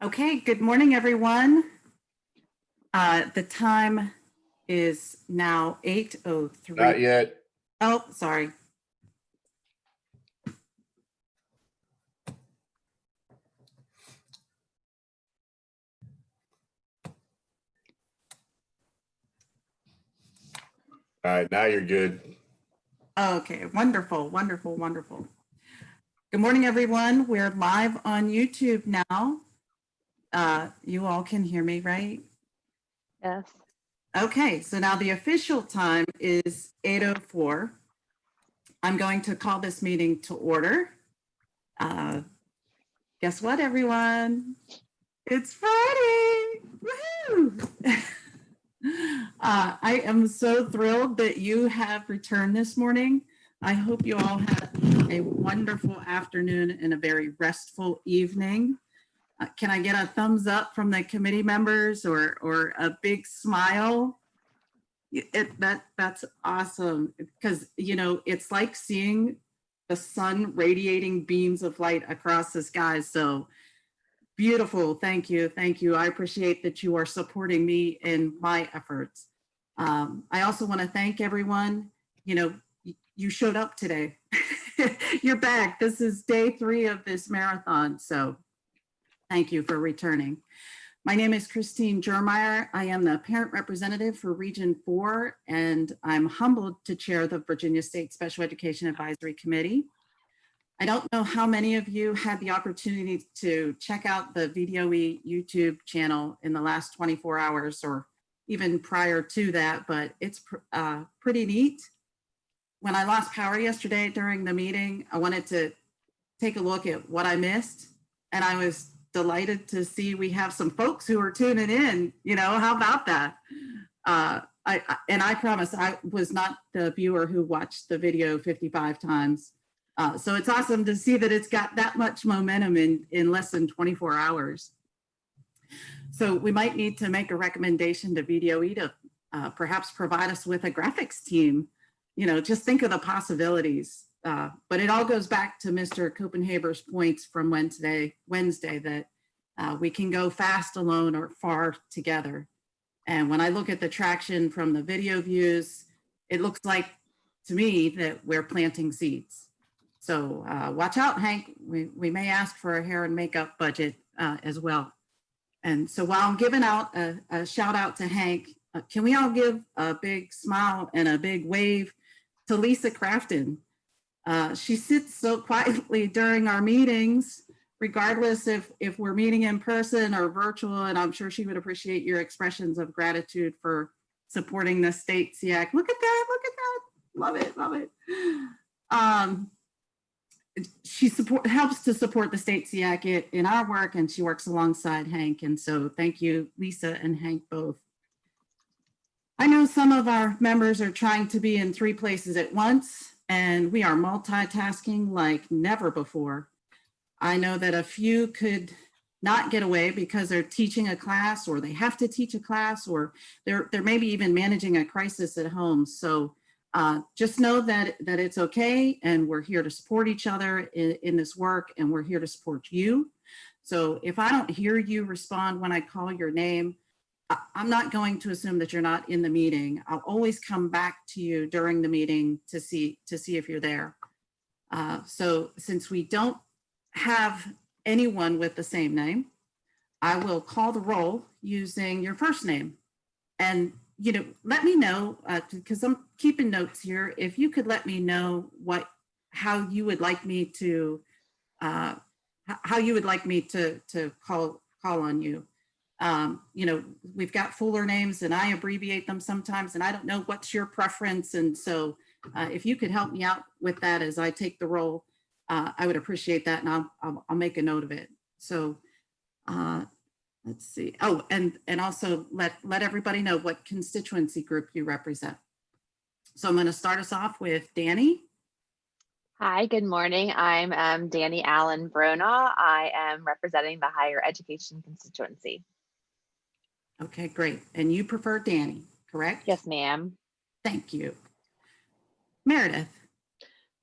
Okay, good morning, everyone. The time is now 8:03. Not yet. Oh, sorry. All right, now you're good. Okay, wonderful, wonderful, wonderful. Good morning, everyone. We're live on YouTube now. You all can hear me, right? Yes. Okay, so now the official time is 8:04. I'm going to call this meeting to order. Guess what, everyone? It's Friday! Woohoo! I am so thrilled that you have returned this morning. I hope you all had a wonderful afternoon and a very restful evening. Can I get a thumbs up from the committee members or a big smile? That's awesome, because it's like seeing the sun radiating beams of light across the sky. So beautiful. Thank you. Thank you. I appreciate that you are supporting me in my efforts. I also want to thank everyone. You showed up today. You're back. This is day 3 of this marathon. So thank you for returning. My name is Christine Jermeyer. I am the parent representative for Region 4, and I'm humbled to chair the Virginia State Special Education Advisory Committee. I don't know how many of you had the opportunity to check out the VDOE YouTube channel in the last 24 hours or even prior to that, but it's pretty neat. When I lost power yesterday during the meeting, I wanted to take a look at what I missed, and I was delighted to see we have some folks who are tuning in. How about that? I promise I was not the viewer who watched the video 55 times. So it's awesome to see that it's got that much momentum in less than 24 hours. So we might need to make a recommendation to VDOE to perhaps provide us with a graphics team. Just think of the possibilities. But it all goes back to Mr. Copenhaver's points from Wednesday that we can go fast alone or far together. And when I look at the traction from the video views, it looks like to me that we're planting seeds. So watch out, Hank. We may ask for a hair and makeup budget as well. And so while I'm giving out a shout out to Hank, can we all give a big smile and a big wave to Lisa Crafton? She sits so quietly during our meetings, regardless if we're meeting in person or virtual, and I'm sure she would appreciate your expressions of gratitude for supporting the state SEAC. Look at that, look at that. Love it, love it. She helps to support the state SEAC in our work, and she works alongside Hank. And so thank you, Lisa and Hank both. I know some of our members are trying to be in 3 places at once, and we are multitasking like never before. I know that a few could not get away because they're teaching a class, or they have to teach a class, or they're maybe even managing a crisis at home. So just know that it's okay, and we're here to support each other in this work, and we're here to support you. So if I don't hear you respond when I call your name, I'm not going to assume that you're not in the meeting. I'll always come back to you during the meeting to see if you're there. So since we don't have anyone with the same name, I will call the roll using your first name. And let me know, because I'm keeping notes here, if you could let me know how you would like me to call on you. We've got fuller names and I abbreviate them sometimes, and I don't know what's your preference. And so if you could help me out with that as I take the roll, I would appreciate that, and I'll make a note of it. So let's see. Oh, and also let everybody know what constituency group you represent. So I'm going to start us off with Dani. Hi, good morning. I'm Dani Allen Bronaugh. I am representing the higher education constituency. Okay, great. And you prefer Dani, correct? Yes, ma'am. Thank you. Meredith.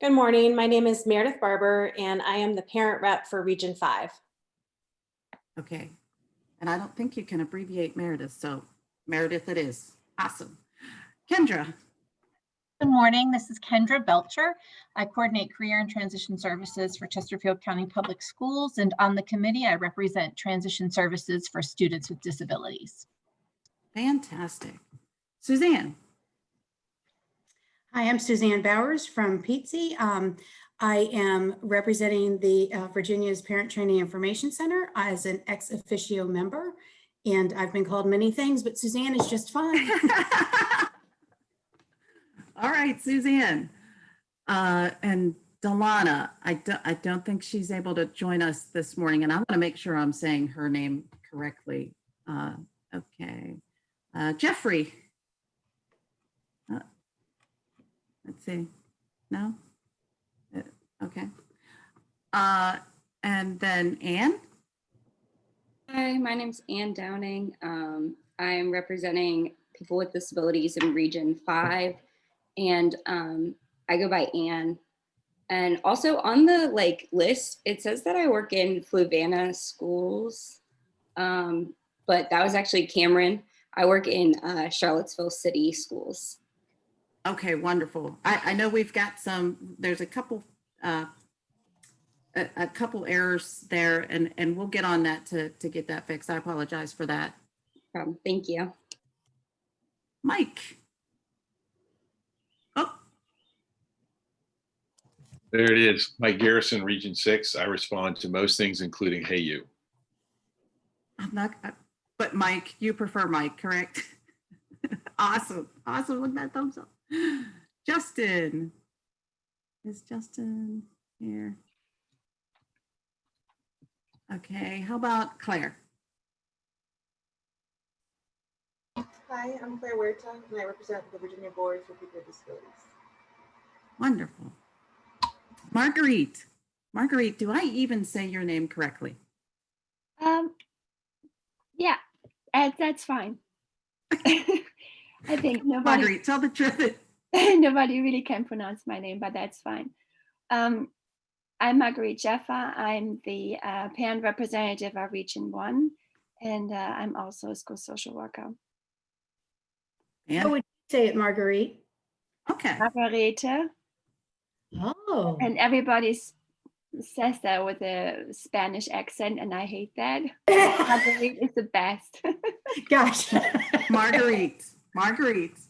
Good morning. My name is Meredith Barber, and I am the parent rep for Region 5. Okay, And I don't think you can abbreviate Meredith, so Meredith it is. Awesome. Kendra. Good morning. This is Kendra Belcher. I coordinate career and transition services for Chesterfield County Public Schools, and on the committee, I represent transition services for students with disabilities. Fantastic. Suzanne. Hi, I'm Suzanne Bowers from PTSI. I am representing the Virginia's Parent Training Information Center as an ex officio member, and I've been called many things, but Suzanne is just fine. All right, Suzanne. And Delana, I don't think she's able to join us this morning, and I want to make sure I'm saying her name correctly. Okay. Jeffrey. Let's see. No? Okay. And then Anne. Hi, my name's Ann Downing. I am representing people with disabilities in Region 5, and I go by Ann. And also on the list, it says that I work in Fluvanna schools, but that was actually Cameron. I work in Charlottesville City schools. Okay, wonderful. I know we've got there's a couple errors there, and we'll get on that to get that fixed. I apologize for that. Thank you. Mike. Oh, There it is. Mike Garrison, Region 6. I respond to most things, including "Hey you." I'm not, but Mike, you prefer Mike, correct? Awesome. Awesome. Look at that thumbs up. Justin. Is Justin here? Okay. How about Claire? Hi, I'm Claire Huerta, and I represent the Virginia Board for People with Disabilities. Wonderful. Marguerite. Marguerite, do I even say your name correctly? Yeah, that's fine. I think nobody Marguerite, tell the truth. nobody really can pronounce my name, but that's fine. I'm Marguerite Jeffa. I'm the parent representative of Region 1, and I'm also a school social worker. How would you say it, Marguerite? Okay. Margarete. Oh. And everybody says that with a Spanish accent, and I hate that. Marguerite is the best. Gosh. Marguerite,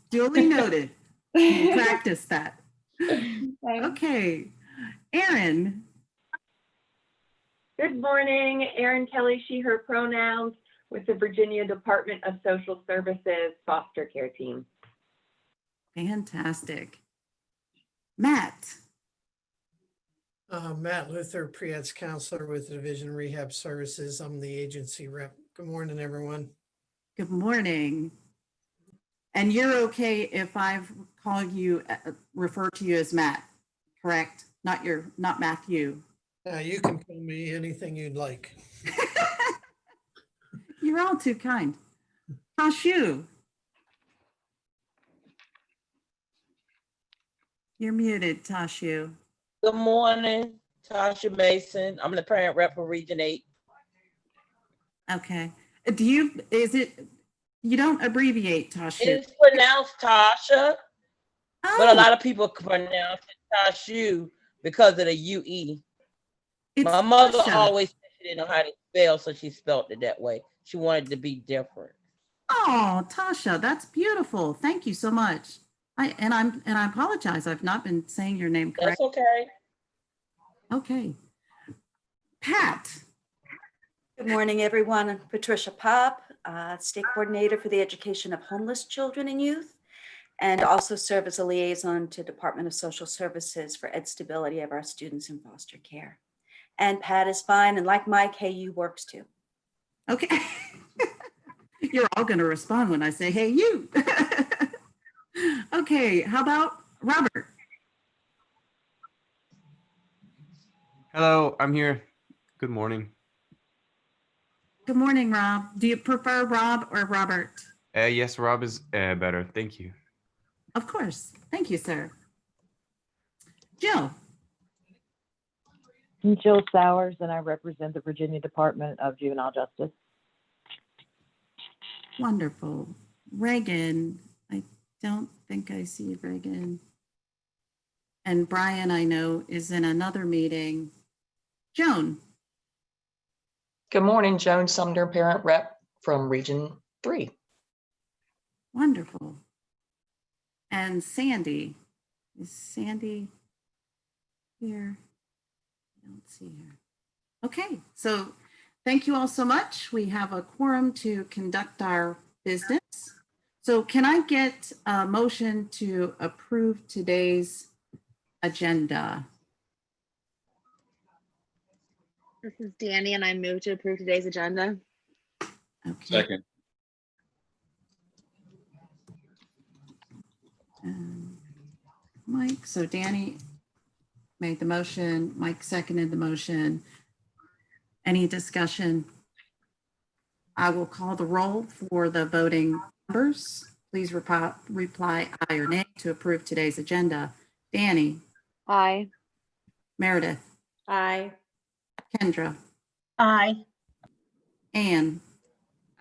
duly noted. We'll practice that. Okay. Erin. Good morning, Erin Kelly, she, her pronouns, with the Virginia Department of Social Services foster care team. Fantastic. Matt. Matt Luther, pre-eds counselor with the Division of Rehab Services. I'm the agency rep. Good morning, everyone. Good morning. And you're okay if I've called you, refer to you as Matt, correct? Not Matthew. You can call me anything you'd like. You're all too kind. Tashu. You're muted, Tashu. Good morning, Tasha Mason. I'm the parent rep for Region 8. Okay. You don't abbreviate Tashu? It's pronounced Tasha, but a lot of people pronounce it Tashu because of the UE. My mother always said she didn't know how to spell, so she spelled it that way. She wanted to be different. Oh, Tasha, that's beautiful. Thank you so much. I apologize. I've not been saying your name correctly. That's okay. Okay. Pat. Good morning, everyone. I'm Patricia Pop, State Coordinator for the Education of Homeless Children and Youth, and also serve as a liaison to Department of Social Services for ed stability of our students in foster care. And Pat is fine, and like Mike, hey, you works too. Okay. You're all going to respond when I say, hey, you. Okay, how about Robert? Hello, I'm here. Good morning. Good morning, Rob. Do you prefer Rob or Robert? Yes, Rob is better. Thank you. Of course. Thank you, sir. Jill. I'm Jill Sowers, and I represent the Virginia Department of Juvenile Justice. Wonderful. Reagan, I don't think I see Reagan. And Brian, I know, is in another meeting. Joan. Good morning, Joan Sumner, parent rep from Region 3. Wonderful. And Sandy. Is Sandy here? I don't see her. Okay, so thank you all so much. We have a quorum to conduct our business. So can I get a motion to approve today's agenda? This is Dani, and I move to approve today's agenda. Okay. Second. Mike, so Dani made the motion, Mike seconded the motion. Any discussion? I will call the roll for the voting members. Please reply aye or nay to approve today's agenda. Dani. Aye. Meredith. Aye. Kendra. Aye. Anne.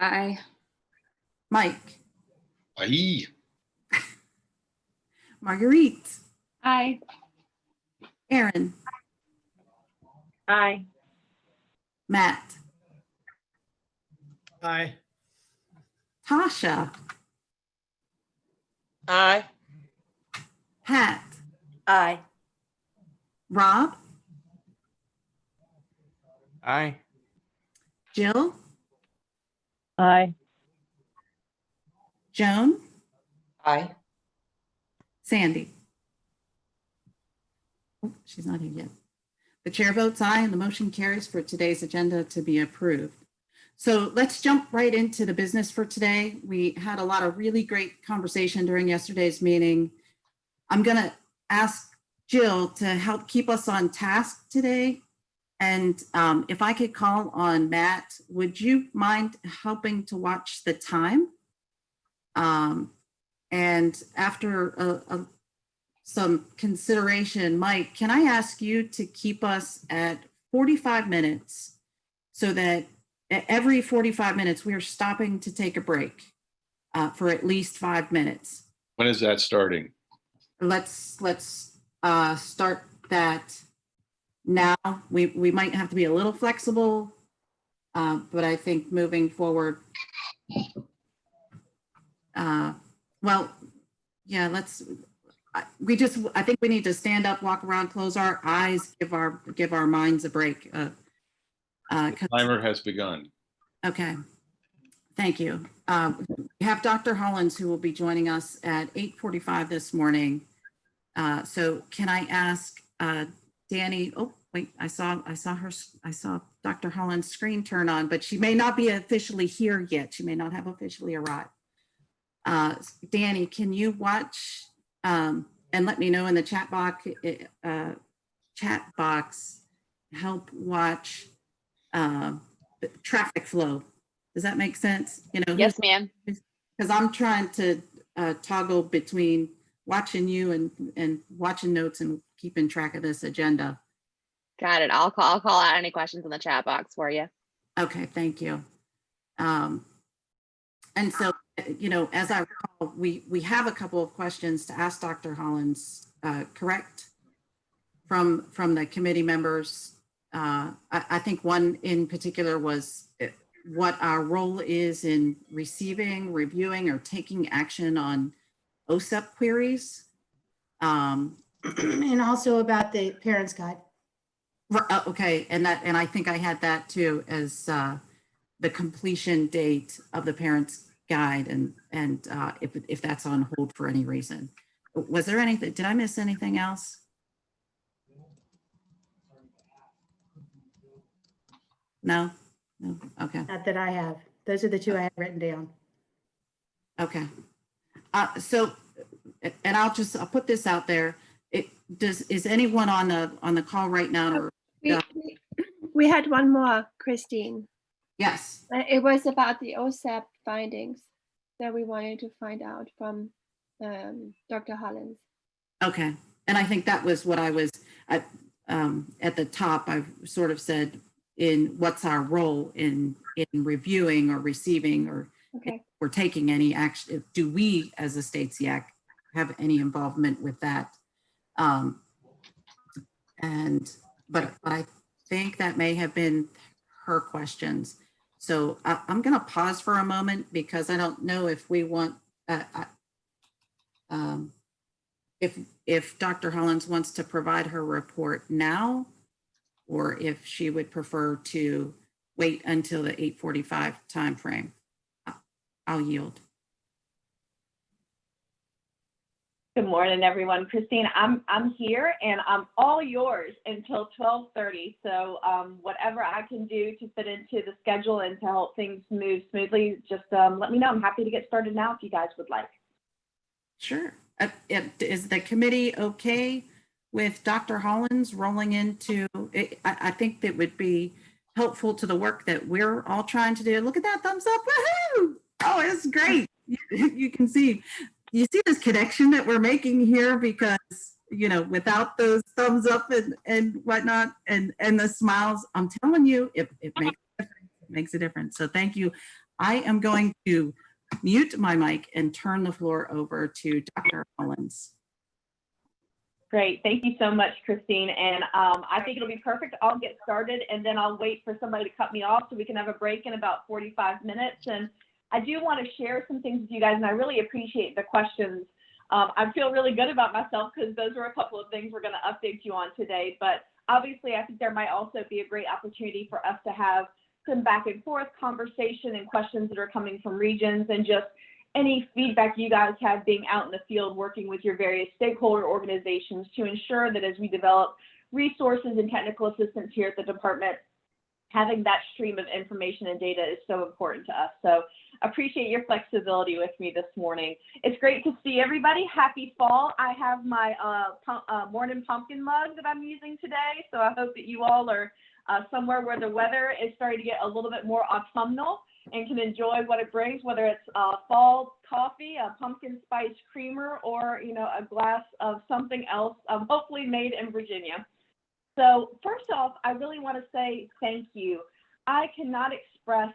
Aye. Mike. Aye. Marguerite. Aye. Aaron. Aye. Matt. Aye. Tasha. Aye. Pat. Aye. Rob. Aye. Jill. Aye. Joan. Aye. Sandy. Oh, she's not here yet. The chair votes aye and the motion carries for today's agenda to be approved. So let's jump right into the business for today. We had a lot of really great conversation during yesterday's meeting. I'm going to ask Jill to help keep us on task today. And if I could call on Matt, would you mind helping to watch the time? And after some consideration, Mike, can I ask you to keep us at 45 minutes so that every 45 minutes we are stopping to take a break for at least 5 minutes? When is that starting? Let's start that now. We might have to be a little flexible, but I think moving forward, well, yeah, I think we need to stand up, walk around, close our eyes, give our minds a break. The timer has begun. Okay, thank you. We have Dr. Hollins who will be joining us at 8:45 this morning. So can I ask Dani? Oh, wait, I saw Dr. Hollins' screen turn on, but she may not be officially here yet. She may not have officially arrived. Dani, can you watch and let me know in the chat box, help watch the traffic flow? Does that make sense? You know, Yes, ma'am. Because I'm trying to toggle between watching you and watching notes and keeping track of this agenda. Got it. I'll call out any questions in the chat box for you. Okay, thank you. And so, you know, as I recall, we have a couple of questions to ask Dr. Hollins, correct? From the committee members. I think one in particular was what our role is in receiving, reviewing, or taking action on OSEP queries. And also about the parents guide. Okay, and I think I had that too as the completion date of the parents guide, and if that's on hold for any reason. Was there anything? Did I miss anything else? No. Okay. Not that I have. Those are the two I have written down. Okay. So, and I'll put this out there. Is anyone on the call right now? Or, we had one more, Christine. Yes. It was about the OSEP findings that we wanted to find out from Dr. Hollins. Okay. And I think that was what I was at the top. I sort of said in what's our role in reviewing or receiving or Okay. we're taking any action. Do we, as a state SEAC, have any involvement with that? But I think that may have been her questions. So I'm going to pause for a moment because I don't know if we want, if Dr. Hollins wants to provide her report now, or if she would prefer to wait until the 8:45 timeframe. I'll yield. Good morning, everyone. Christine, I'm here and I'm all yours until 12:30. So whatever I can do to fit into the schedule and to help things move smoothly, just let me know. I'm happy to get started now if you guys would like. Sure. Is the committee okay with Dr. Hollins rolling into, I think that would be helpful to the work that we're all trying to do. Look at that thumbs up. Woohoo! Oh, it's great. You can see, you see this connection that we're making here because, you know, without those thumbs up and whatnot and the smiles, I'm telling you, it makes a difference. It makes a difference. So thank you. I am going to mute my mic and turn the floor over to Dr. Hollins. Great. Thank you so much, Christine. And I think it'll be perfect. I'll get started and then I'll wait for somebody to cut me off so we can have a break in about 45 minutes. And I do want to share some things with you guys, and I really appreciate the questions. I feel really good about myself because those are a couple of things we're going to update you on today. But obviously, I think there might also be a great opportunity for us to have some back and forth conversation and questions that are coming from regions and just any feedback you guys have being out in the field working with your various stakeholder organizations to ensure that as we develop resources and technical assistance here at the department, having that stream of information and data is so important to us. So appreciate your flexibility with me this morning. It's great to see everybody. Happy fall. I have my morning pumpkin mug that I'm using today. So I hope that you all are somewhere where the weather is starting to get a little bit more autumnal and can enjoy what it brings, whether it's fall coffee, a pumpkin spice creamer, or, you know, a glass of something else, hopefully made in Virginia. So first off, I really want to say thank you. I cannot express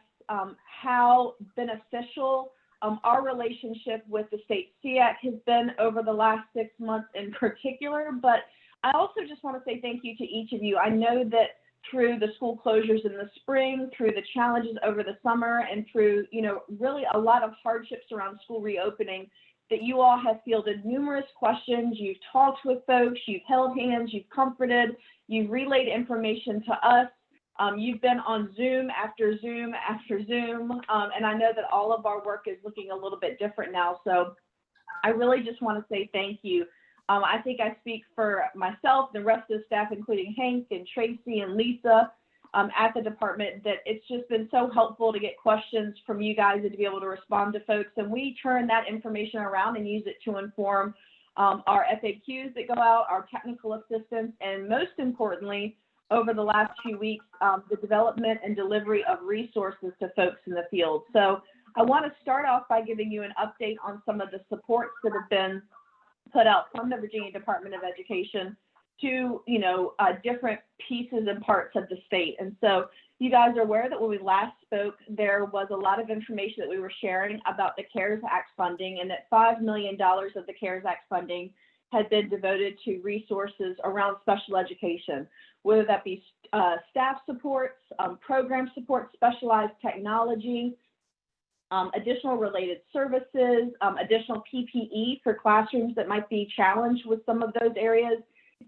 how beneficial our relationship with the state SEAC has been over the last 6 months in particular, but I also just want to say thank you to each of you. I know that through the school closures in the spring, through the challenges over the summer, and through, you know, really a lot of hardships around school reopening, that you all have fielded numerous questions. You've talked with folks, you've held hands, you've comforted, you've relayed information to us. You've been on Zoom after Zoom after Zoom, and I know that all of our work is looking a little bit different now. So I really just want to say thank you. I think I speak for myself, the rest of the staff, including Hank and Tracy and Lisa at the department, that it's just been so helpful to get questions from you guys and to be able to respond to folks. And we turn that information around and use it to inform our FAQs that go out, our technical assistance, and most importantly, over the last few weeks, the development and delivery of resources to folks in the field. So I want to start off by giving you an update on some of the supports that have been put out from the Virginia Department of Education to, you know, different pieces and parts of the state. And so you guys are aware that when we last spoke, there was a lot of information that we were sharing about the CARES Act funding, and that $5 million of the CARES Act funding had been devoted to resources around special education, whether that be staff supports, program support, specialized technology, additional related services, additional PPE for classrooms that might be challenged with some of those areas.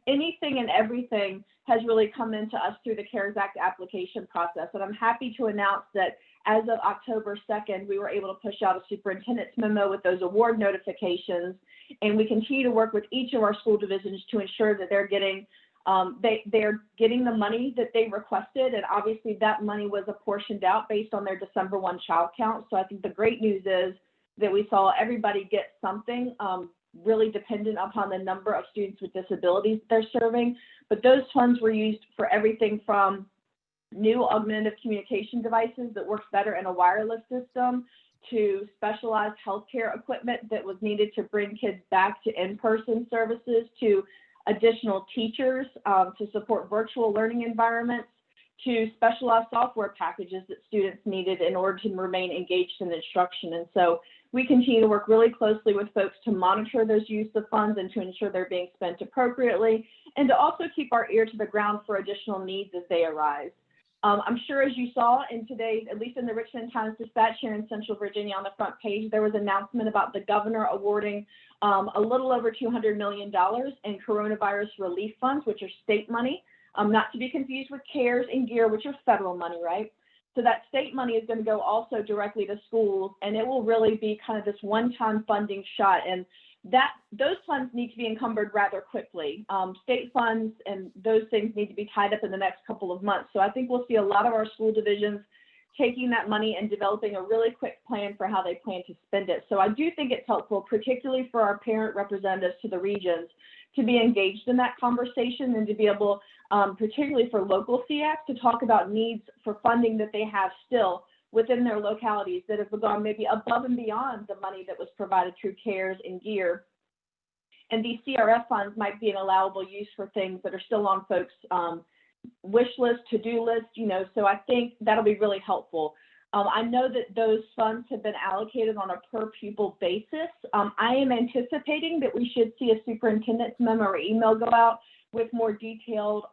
Anything and everything has really come into us through the CARES Act application process. And I'm happy to announce that as of October 2nd, we were able to push out a superintendent's memo with those award notifications. And we continue to work with each of our school divisions to ensure that they're getting they're getting the money that they requested, and obviously that money was apportioned out based on their December 1 child count. So I think the great news is that we saw everybody get something, really dependent upon the number of students with disabilities they're serving. But those funds were used for everything from new augmentative communication devices that works better in a wireless system, to specialized healthcare equipment that was needed to bring kids back to in-person services, to additional teachers to support virtual learning environments, to specialized software packages that students needed in order to remain engaged in instruction. And so we continue to work really closely with folks to monitor those use of funds and to ensure they're being spent appropriately, and to also keep our ear to the ground for additional needs as they arise. I'm sure as you saw in today's, at least in the Richmond Times-Dispatch here in Central Virginia on the front page, there was an announcement about the governor awarding a little over $200 million in coronavirus relief funds, which are state money, not to be confused with CARES and GEAR, which are federal money, right? So that state money is going to go also directly to schools, and it will really be kind of this one-time funding shot. And those funds need to be encumbered rather quickly. State funds and those things need to be tied up in the next couple of months. So I think we'll see a lot of our school divisions taking that money and developing a really quick plan for how they plan to spend it. So I do think it's helpful, particularly for our parent representatives to the regions, to be engaged in that conversation and to be able, particularly for local SEACs, to talk about needs for funding that they have still within their localities that have gone maybe above and beyond the money that was provided through CARES and GEAR. And these CRF funds might be an allowable use for things that are still on folks' wish list, to-do list, so I think that'll be really helpful. I know that those funds have been allocated on a per pupil basis. I am anticipating that we should see a superintendent's memo or email go out with more detailed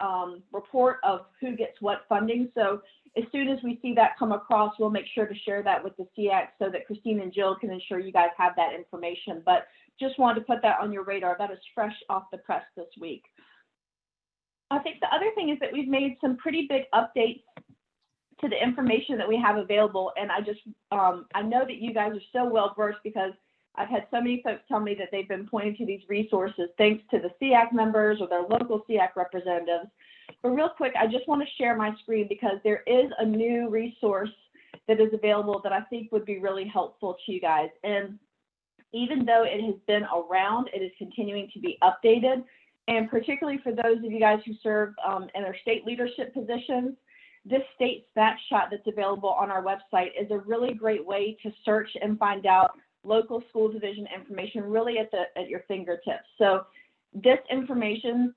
report of who gets what funding. So as soon as we see that come across, we'll make sure to share that with the SEAC so that Christine and Jill can ensure you guys have that information. But just wanted to put that on your radar. That is fresh off the press this week. I think the other thing is that we've made some pretty big updates to the information that we have available. And I know that you guys are so well versed because I've had so many folks tell me that they've been pointing to these resources thanks to the SEAC members or their local SEAC representatives. But real quick, I just want to share my screen because there is a new resource that is available that I think would be really helpful to you guys. And even though it has been around, it is continuing to be updated. And particularly for those of you guys who serve in our state leadership positions, this state snapshot that's available on our website is a really great way to search and find out local school division information really at your fingertips. So this information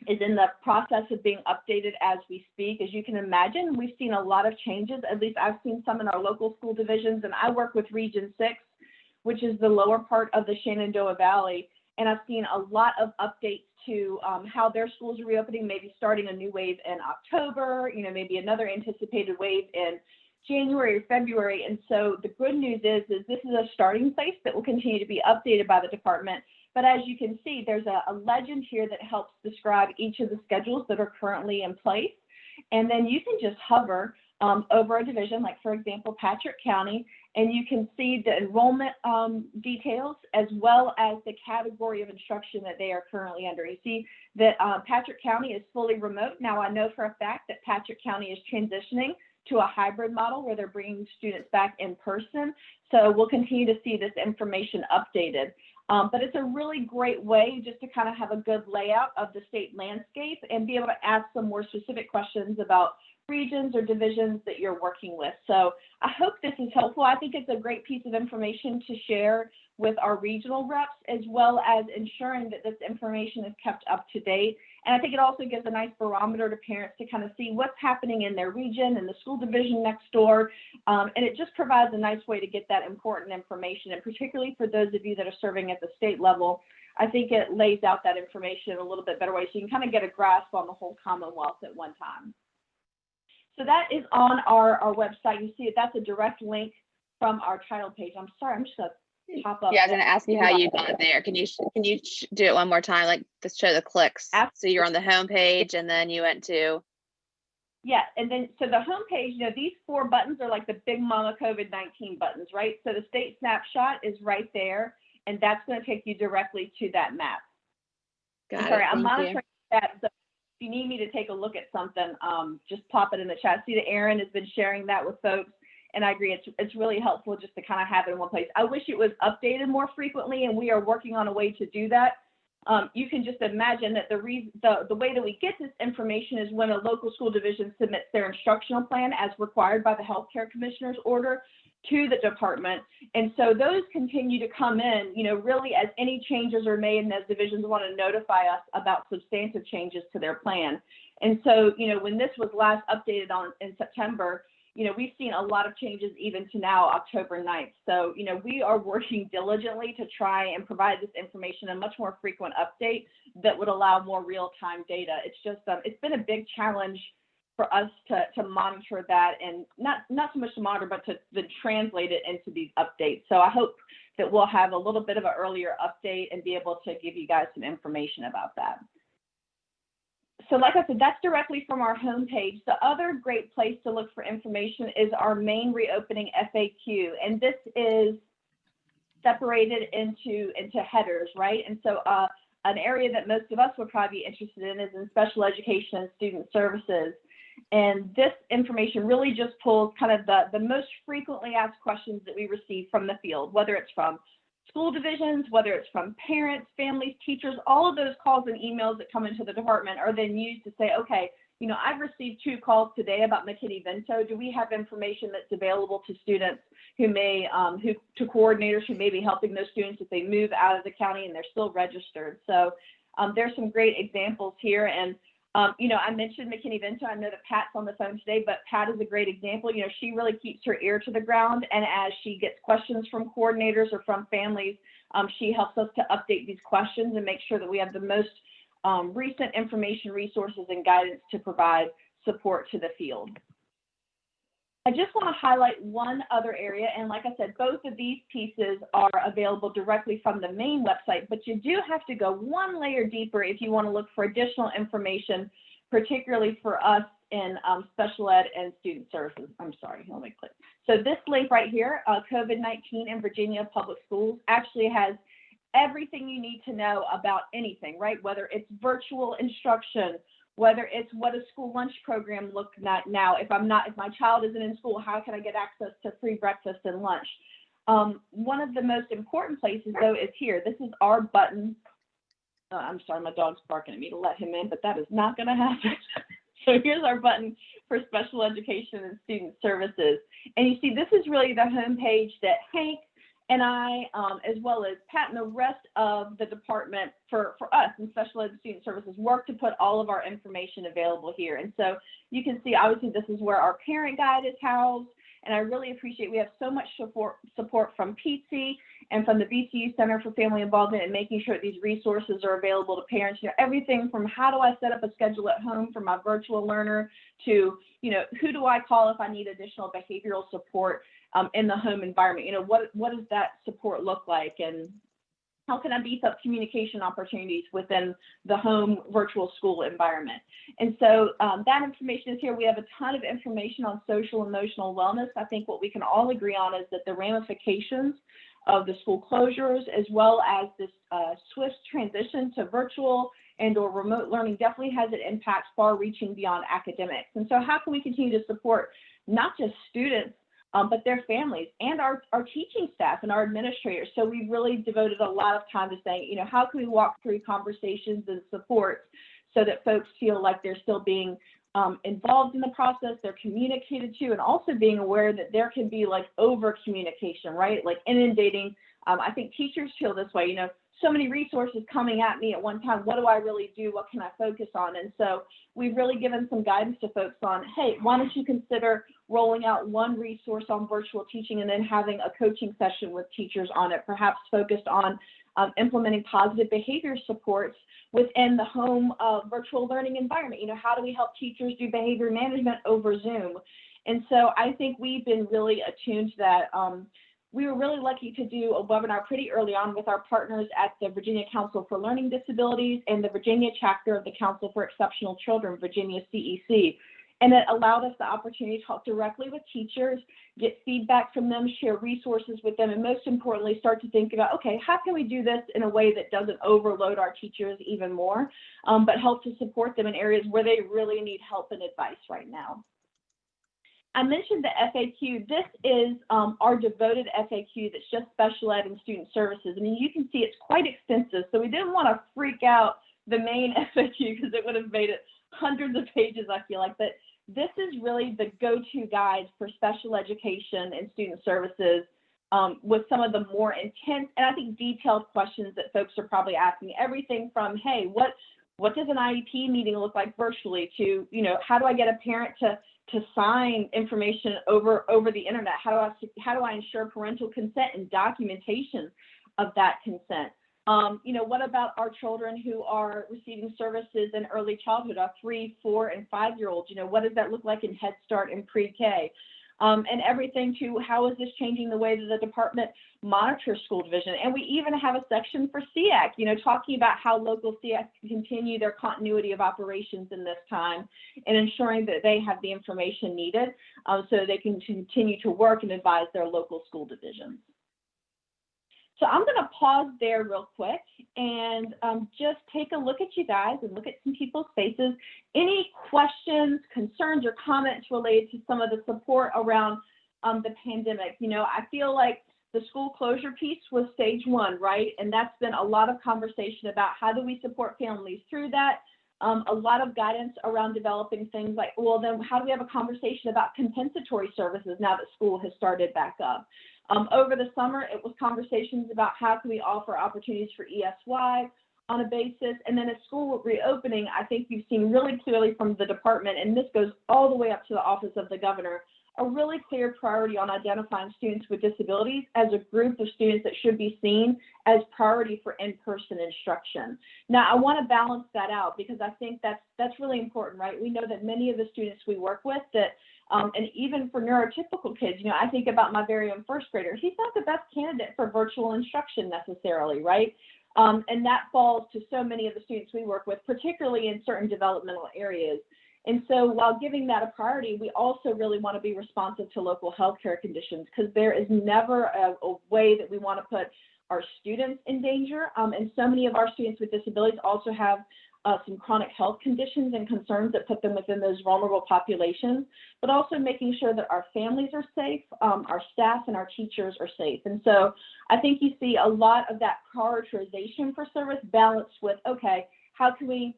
is in the process of being updated as we speak. As you can imagine, we've seen a lot of changes. At least I've seen some in our local school divisions, and I work with Region 6, which is the lower part of the Shenandoah Valley. And I've seen a lot of updates to how their schools are reopening, maybe starting a new wave in October, maybe another anticipated wave in January or February. And so the good news is this is a starting place that will continue to be updated by the department. But as you can see, there's a legend here that helps describe each of the schedules that are currently in place. And then you can just hover over a division, like for example, Patrick County, and you can see the enrollment details as well as the category of instruction that they are currently under. You see that Patrick County is fully remote. Now I know for a fact that Patrick County is transitioning to a hybrid model where they're bringing students back in person. So we'll continue to see this information updated. But it's a really great way just to kind of have a good layout of the state landscape and be able to ask some more specific questions about regions or divisions that you're working with. So I hope this is helpful. I think it's a great piece of information to share with our regional reps, as well as ensuring that this information is kept up to date. And I think it also gives a nice barometer to parents to kind of see what's happening in their region and the school division next door. And it just provides a nice way to get that important information. And particularly for those of you that are serving at the state level, I think it lays out that information in a little bit better way so you can kind of get a grasp on the whole Commonwealth at one time. So that is on our website. You see it, that's a direct link from our title page. I'm sorry, I'm just gonna pop up. Yeah, I was gonna ask you how you got there. Can you do it one more time, like just show the clicks? So you're on the home page and then you went to. Yeah, and then so the home page, these 4 buttons are like the big mama COVID-19 buttons, right? So the state snapshot is right there, and that's going to take you directly to that map. Got Sorry, it. I'm Thank monitoring you. that. So if you need me to take a look at something, just pop it in the chat. See that Aaron has been sharing that with folks, and I agree, it's really helpful just to kind of have it in one place. I wish it was updated more frequently, and we are working on a way to do that. You can just imagine that the way that we get this information is when a local school division submits their instructional plan as required by the healthcare commissioner's order to the department. And so those continue to come in, really as any changes are made and as divisions want to notify us about substantive changes to their plan. And so, when this was last updated in September, we've seen a lot of changes even to now, October 9th. So, we are working diligently to try and provide this information a much more frequent update that would allow more real-time data. It's just, it's been a big challenge for us to monitor that, and not so much to monitor, but to translate it into these updates. So I hope that we'll have a little bit of an earlier update and be able to give you guys some information about that. So like I said, that's directly from our homepage. The other great place to look for information is our main reopening FAQ. And this is separated into headers, right? And so an area that most of us would probably be interested in is in special education and student services. And this information really just pulls kind of the most frequently asked questions that we receive from the field, whether it's from school divisions, whether it's from parents, families, teachers. All of those calls and emails that come into the department are then used to say, okay, I've received 2 calls today about McKinney-Vento. Do we have information that's available to students who may, to coordinators who may be helping those students if they move out of the county and they're still registered? So there's some great examples here. And I mentioned McKinney-Vento. I know that Pat's on the phone today, but Pat is a great example. She really keeps her ear to the ground, and as she gets questions from coordinators or from families, she helps us to update these questions and make sure that we have the most recent information, resources, and guidance to provide support to the field. I just want to highlight one other area, and like I said, both of these pieces are available directly from the main website, but you do have to go one layer deeper if you want to look for additional information, particularly for us in special ed and student services. I'm sorry, let me click. So this link right here, COVID-19 in Virginia Public Schools, actually has everything you need to know about anything, right? Whether it's virtual instruction, whether it's what a school lunch program looks like now. If my child isn't in school, how can I get access to free breakfast and lunch? One of the most important places though is here. This is our button. I'm sorry, my dog's barking at me to let him in, but that is not gonna happen. So here's our button for special education and student services. And you see, this is really the homepage that Hank and I, as well as Pat and the rest of the department for us in special ed student services, work to put all of our information available here. And so you can see, obviously, this is where our parent guide is housed. And I really appreciate, we have so much support from PTSE and from the VCU Center for Family Involvement and making sure that these resources are available to parents. Everything from how do I set up a schedule at home for my virtual learner to, who do I call if I need additional behavioral support in the home environment? What does that support look like? And how can I beef up communication opportunities within the home virtual school environment? And so that information is here. We have a ton of information on social emotional wellness. I think what we can all agree on is that the ramifications of the school closures, as well as this swift transition to virtual and or remote learning, definitely has an impact far reaching beyond academics. And so how can we continue to support not just students, but their families and our teaching staff and our administrators? So we really devoted a lot of time to saying, how can we walk through conversations and support so that folks feel like they're still being involved in the process, they're communicated to, and also being aware that there can be like over communication, right? Like inundating. I think teachers feel this way, so many resources coming at me at one time. What do I really do? What can I focus on? And so we've really given some guidance to folks on, hey, why don't you consider rolling out one resource on virtual teaching and then having a coaching session with teachers on it, perhaps focused on implementing positive behavior supports within the home virtual learning environment. How do we help teachers do behavior management over Zoom? And so I think we've been really attuned to that. We were really lucky to do a webinar pretty early on with our partners at the Virginia Council for Learning Disabilities and the Virginia chapter of the Council for Exceptional Children, Virginia CEC. And it allowed us the opportunity to talk directly with teachers, get feedback from them, share resources with them, and most importantly, start to think about, okay, how can we do this in a way that doesn't overload our teachers even more, but help to support them in areas where they really need help and advice right now. I mentioned the FAQ. This is our devoted FAQ that's just special ed and student services. I mean, you can see it's quite extensive, so we didn't want to freak out the main FAQ because it would have made it hundreds of pages, I feel like. But this is really the go-to guide for special education and student services with some of the more intense and I think detailed questions that folks are probably asking. Everything from, hey, what does an IEP meeting look like virtually to, you know, how do I get a parent to sign information over the internet? How do I ensure parental consent and documentation of that consent? You know, what about our children who are receiving services in early childhood, our 3, 4, and 5-year-olds? You know, what does that look like in Head Start and pre-K? And everything to how is this changing the way that the department monitors school division? And we even have a section for SSEAC, you know, talking about how local SSEAC can continue their continuity of operations in this time and ensuring that they have the information needed so they can continue to work and advise their local school divisions. So I'm going to pause there real quick and just take a look at you guys and look at some people's faces. Any questions, concerns, or comments related to some of the support around the pandemic? You know, I feel like the school closure piece was stage 1, right? And that's been a lot of conversation about how do we support families through that. A lot of guidance around developing things like, well, then how do we have a conversation about compensatory services now that school has started back up? Over the summer, it was conversations about how can we offer opportunities for ESY on a basis. And then as school reopening, I think you've seen really clearly from the department, and this goes all the way up to the office of the governor, a really clear priority on identifying students with disabilities as a group of students that should be seen as priority for in-person instruction. Now, I want to balance that out because I think that's really important, right? We know that many of the students we work with that and even for neurotypical kids, you know, I think about my very own first grader. He's not the best candidate for virtual instruction necessarily, right? And that falls to so many of the students we work with, particularly in certain developmental areas. And so while giving that a priority, we also really want to be responsive to local healthcare conditions because there is never a way that we want to put our students in danger. And so many of our students with disabilities also have some chronic health conditions and concerns that put them within those vulnerable populations, but also making sure that our families are safe, our staff and our teachers are safe. And so I think you see a lot of that prioritization for service balanced with, okay, how can we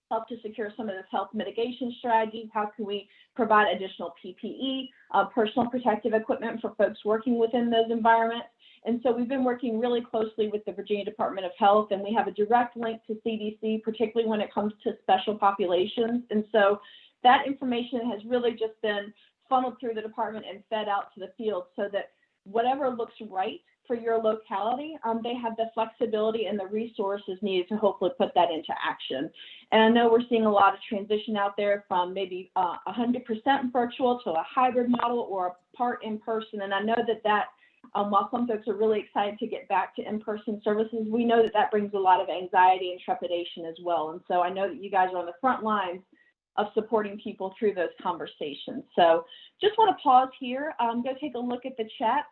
help to secure some of this health mitigation strategy? How can we provide additional PPE, personal protective equipment for folks working within those environments? And so we've been working really closely with the Virginia Department of Health, and we have a direct link to CDC, particularly when it comes to special populations. And so that information has really just been funneled through the department and fed out to the field so that whatever looks right for your locality, they have the flexibility and the resources needed to hopefully put that into action. And I know we're seeing a lot of transition out there from maybe 100% virtual to a hybrid model or a part in person. And I know that while some folks are really excited to get back to in-person services, we know that brings a lot of anxiety and trepidation as well. And so I know that you guys are on the front lines of supporting people through those conversations. So just want to pause here, go take a look at the chat.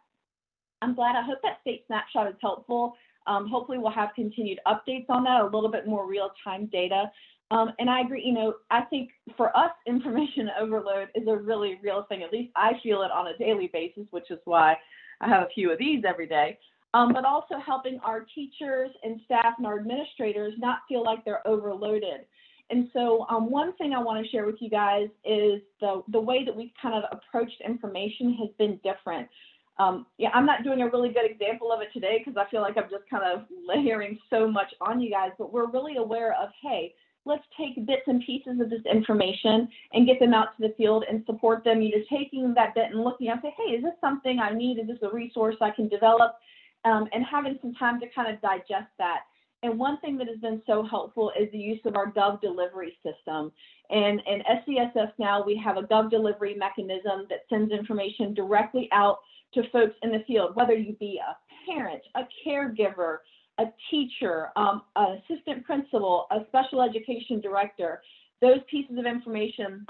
I hope that state snapshot is helpful. Hopefully we'll have continued updates on that, a little bit more real-time data. And I agree, you know, I think for us, information overload is a really real thing. At least I feel it on a daily basis, which is why I have a few of these every day, but also helping our teachers and staff and our administrators not feel like they're overloaded. And so one thing I want to share with you guys is the way that we've kind of approached information has been different. Yeah, I'm not doing a really good example of it today because I feel like I'm just kind of layering so much on you guys, but we're really aware of, hey, let's take bits and pieces of this information and get them out to the field and support them, either taking that bit and looking and say, hey, is this something I need? Is this a resource I can develop? And having some time to kind of digest that. And one thing that has been so helpful is the use of our Gov delivery system. And in SCSS now, we have a Gov delivery mechanism that sends information directly out to folks in the field, whether you be a parent, a caregiver, a teacher, an assistant principal, a special education director. Those pieces of information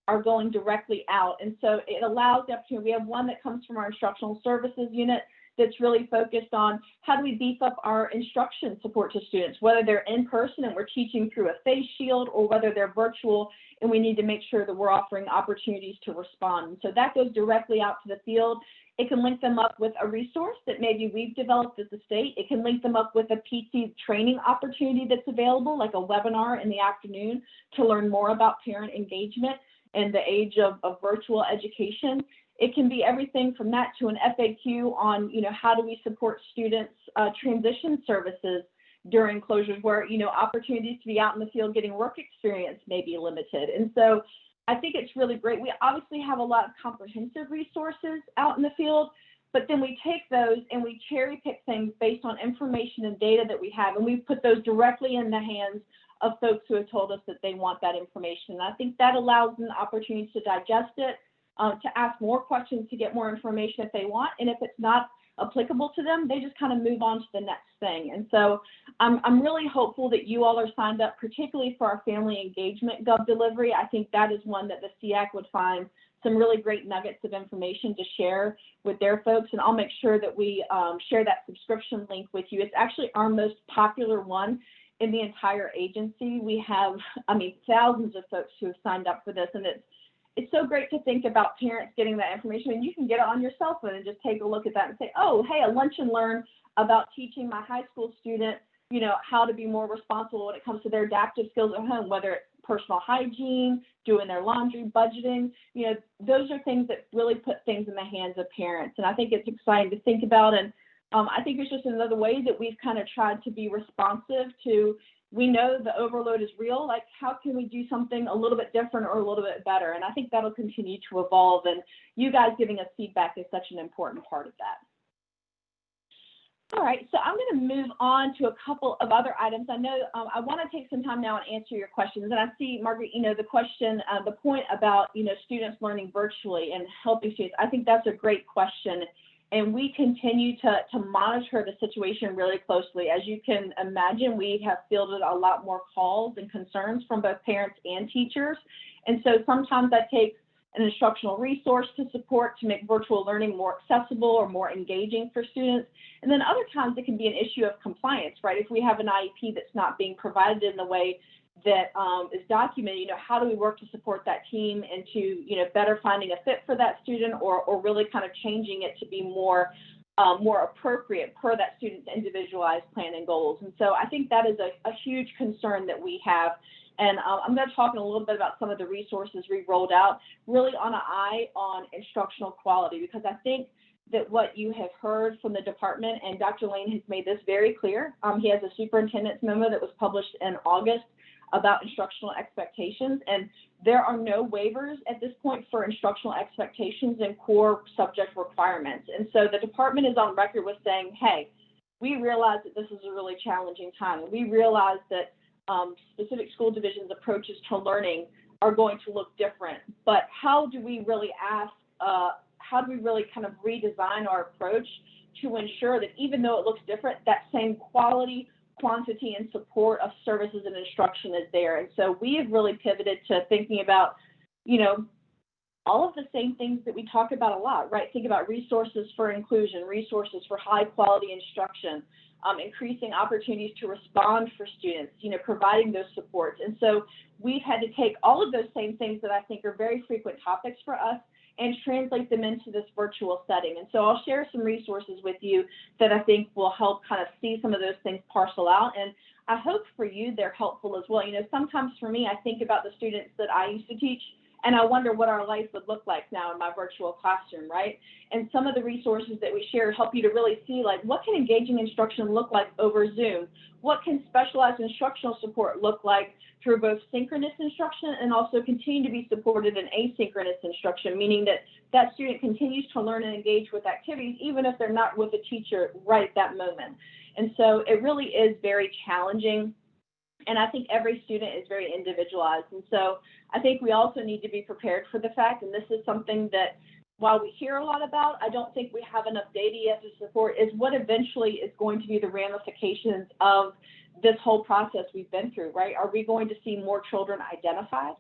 are going directly out. And so it allows the opportunity. We have one that comes from our instructional services unit that's really focused on how do we beef up our instruction support to students, whether they're in person and we're teaching through a face shield or whether they're virtual and we need to make sure that we're offering opportunities to respond. And so that goes directly out to the field. It can link them up with a resource that maybe we've developed as a state. It can link them up with a PT training opportunity that's available, like a webinar in the afternoon to learn more about parent engagement. in the age of virtual education. It can be everything from that to an FAQ on, how do we support students transition services during closures where, opportunities to be out in the field getting work experience may be limited. And so I think it's really great. We obviously have a lot of comprehensive resources out in the field, but then we take those and we cherry pick things based on information and data that we have, and we put those directly in the hands of folks who have told us that they want that information. And I think that allows them the opportunity to digest it, to ask more questions, to get more information if they want. And if it's not applicable to them, they just kind of move on to the next thing. And so I'm really hopeful that you all are signed up, particularly for our family engagement Gov delivery. I think that is one that the SEAC would find some really great nuggets of information to share with their folks. And I'll make sure that we share that subscription link with you. It's actually our most popular one in the entire agency. We have, thousands of folks who have signed up for this, and it's so great to think about parents getting that information. And you can get it on your cell phone and just take a look at that and say, oh, hey, a lunch and learn about teaching my high school student, how to be more responsible when it comes to their adaptive skills at home, whether it's personal hygiene, doing their laundry, budgeting. Those are things that really put things in the hands of parents. And I think it's exciting to think about. And I think it's just another way that we've kind of tried to be responsive to, we know the overload is real, like how can we do something a little bit different or a little bit better? And I think that'll continue to evolve, and you guys giving us feedback is such an important part of that. All right, so I'm going to move on to a couple of other items. I know I want to take some time now and answer your questions. And I see, Margaret, the question, the point about, students learning virtually and helping students. I think that's a great question. And we continue to monitor the situation really closely. As you can imagine, we have fielded a lot more calls and concerns from both parents and teachers. And so sometimes that takes an instructional resource to support to make virtual learning more accessible or more engaging for students. And then other times it can be an issue of compliance, right? If we have an IEP that's not being provided in the way that is documented, how do we work to support that team into, better finding a fit for that student or really kind of changing it to be more appropriate per that student's individualized plan and goals. And so I think that is a huge concern that we have. And I'm going to talk a little bit about some of the resources we rolled out, really on an eye on instructional quality, because I think that what you have heard from the department, and Dr. Lane has made this very clear, he has a superintendent's memo that was published in August about instructional expectations, and there are no waivers at this point for instructional expectations and core subject requirements. And so the department is on record with saying, hey, we realize that this is a really challenging time, and we realize that specific school divisions' approaches to learning are going to look different, but how do we really kind of redesign our approach to ensure that even though it looks different, that same quality, quantity, and support of services and instruction is there. And so we have really pivoted to thinking about, all of the same things that we talk about a lot, right? Think about resources for inclusion, resources for high quality instruction, increasing opportunities to respond for students, providing those supports. And so we've had to take all of those same things that I think are very frequent topics for us and translate them into this virtual setting. And so I'll share some resources with you that I think will help kind of see some of those things parcel out. And I hope for you they're helpful as well. Sometimes for me, I think about the students that I used to teach, and I wonder what our life would look like now in my virtual classroom, right? And some of the resources that we share help you to really see, like, what can engaging instruction look like over Zoom? What can specialized instructional support look like through both synchronous instruction and also continue to be supported in asynchronous instruction, meaning that that student continues to learn and engage with activities even if they're not with a teacher right at that moment. And so it really is very challenging. And I think every student is very individualized. And so I think we also need to be prepared for the fact, and this is something that while we hear a lot about, I don't think we have enough data yet to support, is what eventually is going to be the ramifications of this whole process we've been through, right? Are we going to see more children identified?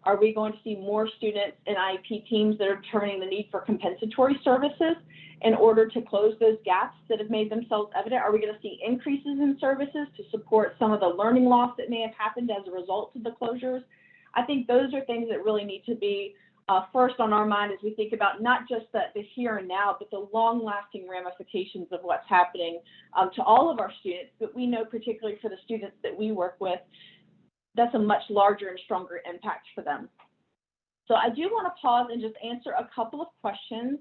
Are we going to see more students in IEP teams that are determining the need for compensatory services in order to close those gaps that have made themselves evident? Are we going to see increases in services to support some of the learning loss that may have happened as a result of the closures? I think those are things that really need to be first on our mind as we think about not just the here and now, but the long-lasting ramifications of what's happening to all of our students. But we know particularly for the students that we work with, that's a much larger and stronger impact for them. So I do want to pause and just answer a couple of questions,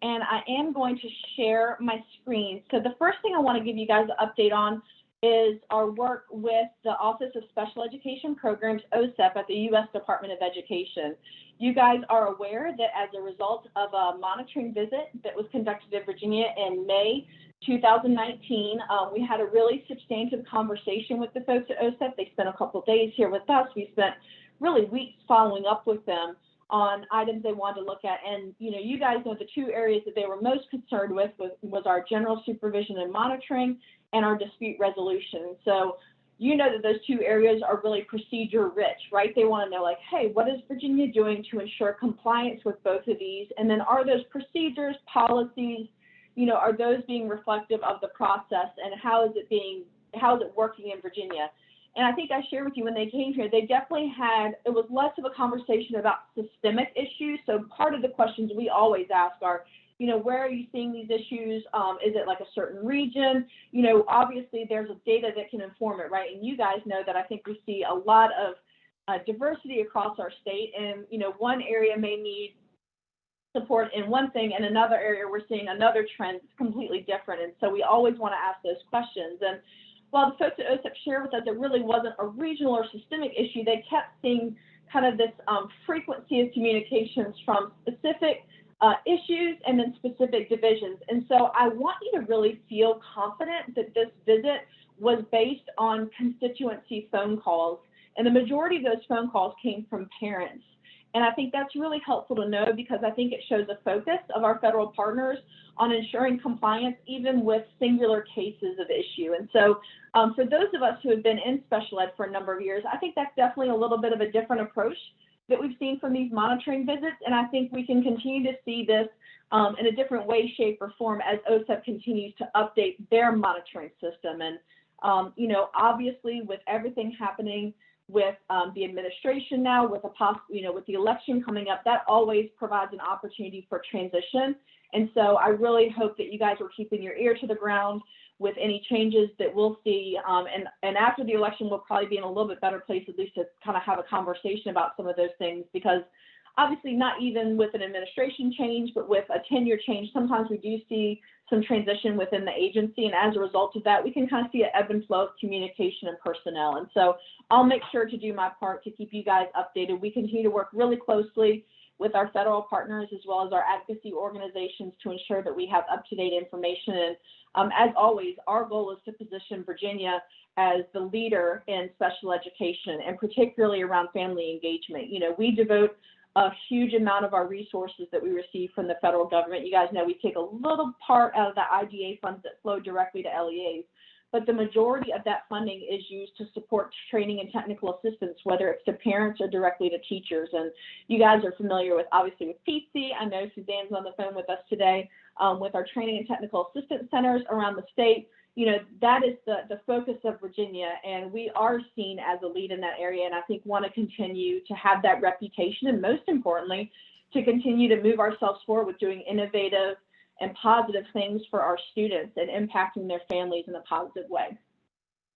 and I am going to share my screen. So the first thing I want to give you guys an update on is our work with the Office of Special Education Programs, OSEP, at the U.S. Department of Education. You guys are aware that as a result of a monitoring visit that was conducted in Virginia in May 2019, we had a really substantive conversation with the folks at OSEP. They spent a couple of days here with us. We spent really weeks following up with them on items they wanted to look at. And, you know, you guys know the two areas that they were most concerned with was our general supervision and monitoring and our dispute resolution. So you know that those two areas are really procedure rich, right? They want to know, like, hey, what is Virginia doing to ensure compliance with both of these? And then are those procedures, policies, you know, are those being reflective of the process, and how is it working in Virginia? And I think I shared with you when they came here, they definitely had, it was less of a conversation about systemic issues. So part of the questions we always ask are, you know, where are you seeing these issues? Is it like a certain region? You know, obviously there's a data that can inform it, right? And you guys know that I think we see a lot of diversity across our state, and, you know, one area may need support in one thing, and another area we're seeing another trend that's completely different. And so we always want to ask those questions. And while the folks at OSEP shared with us it really wasn't a regional or systemic issue, they kept seeing kind of this frequency of communications from specific issues and then specific divisions. And so I want you to really feel confident that this visit was based on constituency phone calls, and the majority of those phone calls came from parents. And I think that's really helpful to know, because I think it shows a focus of our federal partners on ensuring compliance, even with singular cases of issue. And so for those of us who have been in special ed for a number of years, I think that's definitely a little bit of a different approach that we've seen from these monitoring visits. And I think we can continue to see this in a different way, shape, or form as OSEP continues to update their monitoring system. And, you know, obviously with everything happening with the administration now, with with the election coming up, that always provides an opportunity for transition. And so I really hope that you guys are keeping your ear to the ground with any changes that we'll see. And after the election, we'll probably be in a little bit better place, at least to kind of have a conversation about some of those things, because obviously not even with an administration change, but with a tenure change, sometimes we do see some transition within the agency. And as a result of that, we can kind of see an ebb and flow of communication and personnel. And so I'll make sure to do my part to keep you guys updated. We continue to work really closely with our federal partners as well as our advocacy organizations to ensure that we have up-to-date information. And as always, our goal is to position Virginia as the leader in special education, and particularly around family engagement. You know, we devote a huge amount of our resources that we receive from the federal government. You guys know we take a little part out of the IDA funds that flow directly to LEAs, but the majority of that funding is used to support training and technical assistance, whether it's to parents or directly to teachers. And you guys are familiar with, obviously, with PTSI. I know Suzanne's on the phone with us today with our training and technical assistance centers around the state. You know, that is the focus of Virginia, and we are seen as a lead in that area, and I think want to continue to have that reputation, and most importantly, to continue to move ourselves forward with doing innovative and positive things for our students and impacting their families in a positive way.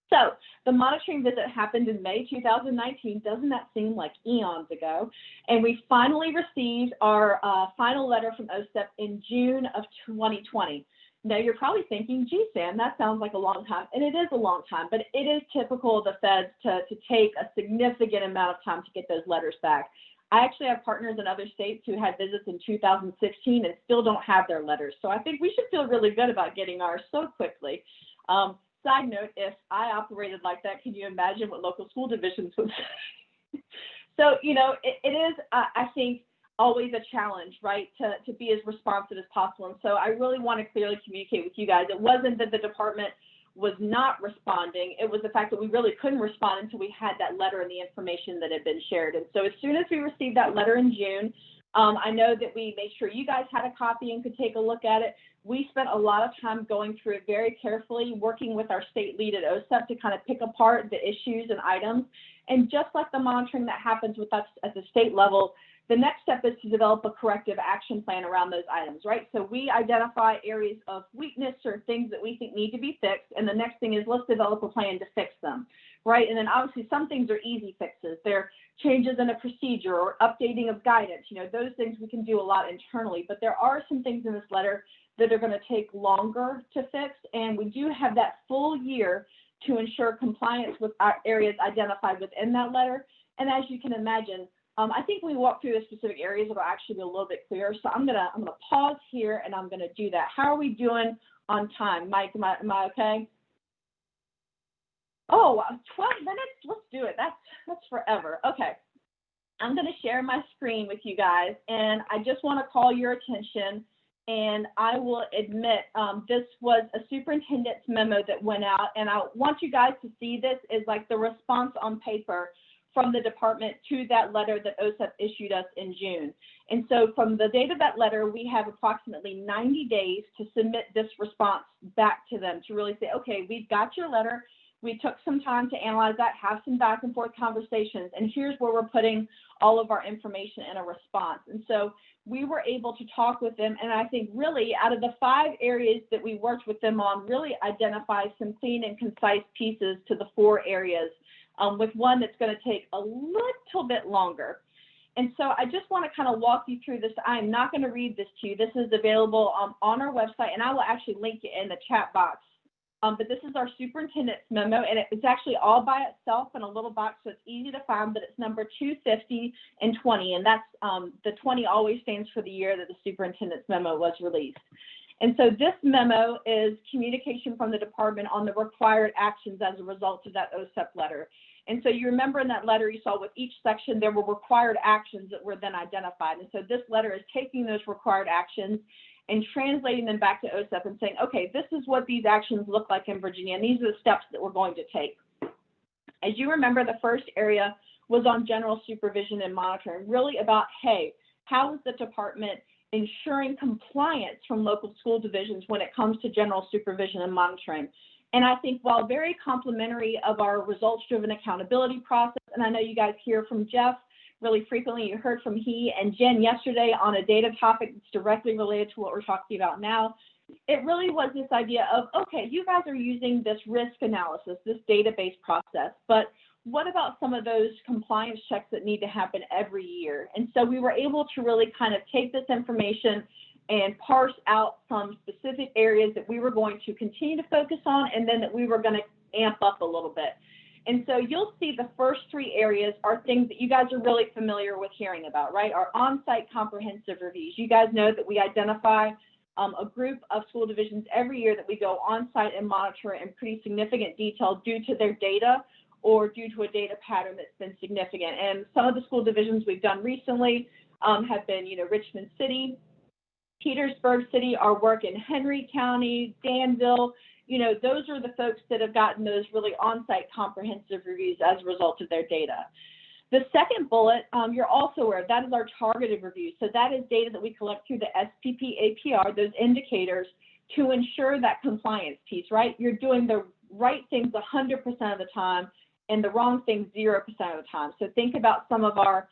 So the monitoring visit happened in May 2019. Doesn't that seem like eons ago? And we finally received our final letter from OSEP in June of 2020. Now you're probably thinking, gee, Sam, that sounds like a long time. And it is a long time, but it is typical of the feds to take a significant amount of time to get those letters back. I actually have partners in other states who had visits in 2016 and still don't have their letters. So I think we should feel really good about getting ours so quickly. Side note, if I operated like that, can you imagine what local school divisions would say? So, you know, it is, I think, always a challenge, right, to be as responsive as possible. And so I really want to clearly communicate with you guys. It wasn't that the department was not responding. It was the fact that we really couldn't respond until we had that letter and the information that had been shared. And so as soon as we received that letter in June, I know that we made sure you guys had a copy and could take a look at it. We spent a lot of time going through it very carefully, working with our state lead at OSEP to kind of pick apart the issues and items. And just like the monitoring that happens with us at the state level, the next step is to develop a corrective action plan around those items, right? So we identify areas of weakness or things that we think need to be fixed. And the next thing is let's develop a plan to fix them, right? And then obviously some things are easy fixes. They're changes in a procedure or updating of guidance. You know, those things we can do a lot internally, but there are some things in this letter that are going to take longer to fix. And we do have that full year to ensure compliance with our areas identified within that letter. And as you can imagine, I think when we walk through the specific areas, it'll actually be a little bit clearer. So I'm gonna pause here and I'm gonna do that. How are we doing on time? Mike, am I okay? Oh, 12 minutes? Let's do it. That's forever. Okay. I'm gonna share my screen with you guys, and I just wanna call your attention, and I will admit this was a superintendent's memo that went out, and I want you guys to see this is like the response on paper from the department to that letter that OSEP issued us in June. And so from the date of that letter, we have approximately 90 days to submit this response back to them to really say, okay, we've got your letter. We took some time to analyze that, have some back and forth conversations, and here's where we're putting all of our information in a response. And so we were able to talk with them, and I think really out of the 5 areas that we worked with them on, really identify some clean and concise pieces to the 4 areas, with one that's going to take a little bit longer. And so I just want to kind of walk you through this. I'm not going to read this to you. This is available on our website, and I will actually link it in the chat box. But this is our superintendent's memo, and it's actually all by itself in a little box, so it's easy to find, but it's number 250 and 20, and that's the 20 always stands for the year that the superintendent's memo was released. And so this memo is communication from the department on the required actions as a result of that OSEP letter. And so you remember in that letter you saw with each section there were required actions that were then identified. And so this letter is taking those required actions and translating them back to OSEP and saying, okay, this is what these actions look like in Virginia, and these are the steps that we're going to take. As you remember, the first area was on general supervision and monitoring, really about, hey, how is the department ensuring compliance from local school divisions when it comes to general supervision and monitoring? And I think while very complimentary of our results-driven accountability process, and I know you guys hear from Jeff really frequently, you heard from he and Jen yesterday on a data topic that's directly related to what we're talking about now, it really was this idea of, okay, you guys are using this risk analysis, this database process, but what about some of those compliance checks that need to happen every year? And so we were able to really kind of take this information and parse out some specific areas that we were going to continue to focus on, and then that we were going to amp up a little bit. And so you'll see the first 3 areas are things that you guys are really familiar with hearing about, right? Our on-site comprehensive reviews. You guys know that we identify a group of school divisions every year that we go on-site and monitor in pretty significant detail due to their data or due to a data pattern that's been significant. And some of the school divisions we've done recently have been, Richmond City, Petersburg City, our work in Henry County, Danville. Those are the folks that have gotten those really on-site comprehensive reviews as a result of their data. The second bullet, you're also aware, that is our targeted review. So that is data that we collect through the SPP APR, those indicators, to ensure that compliance piece, right? You're doing the right things 100% of the time and the wrong things 0% of the time. So think about some of our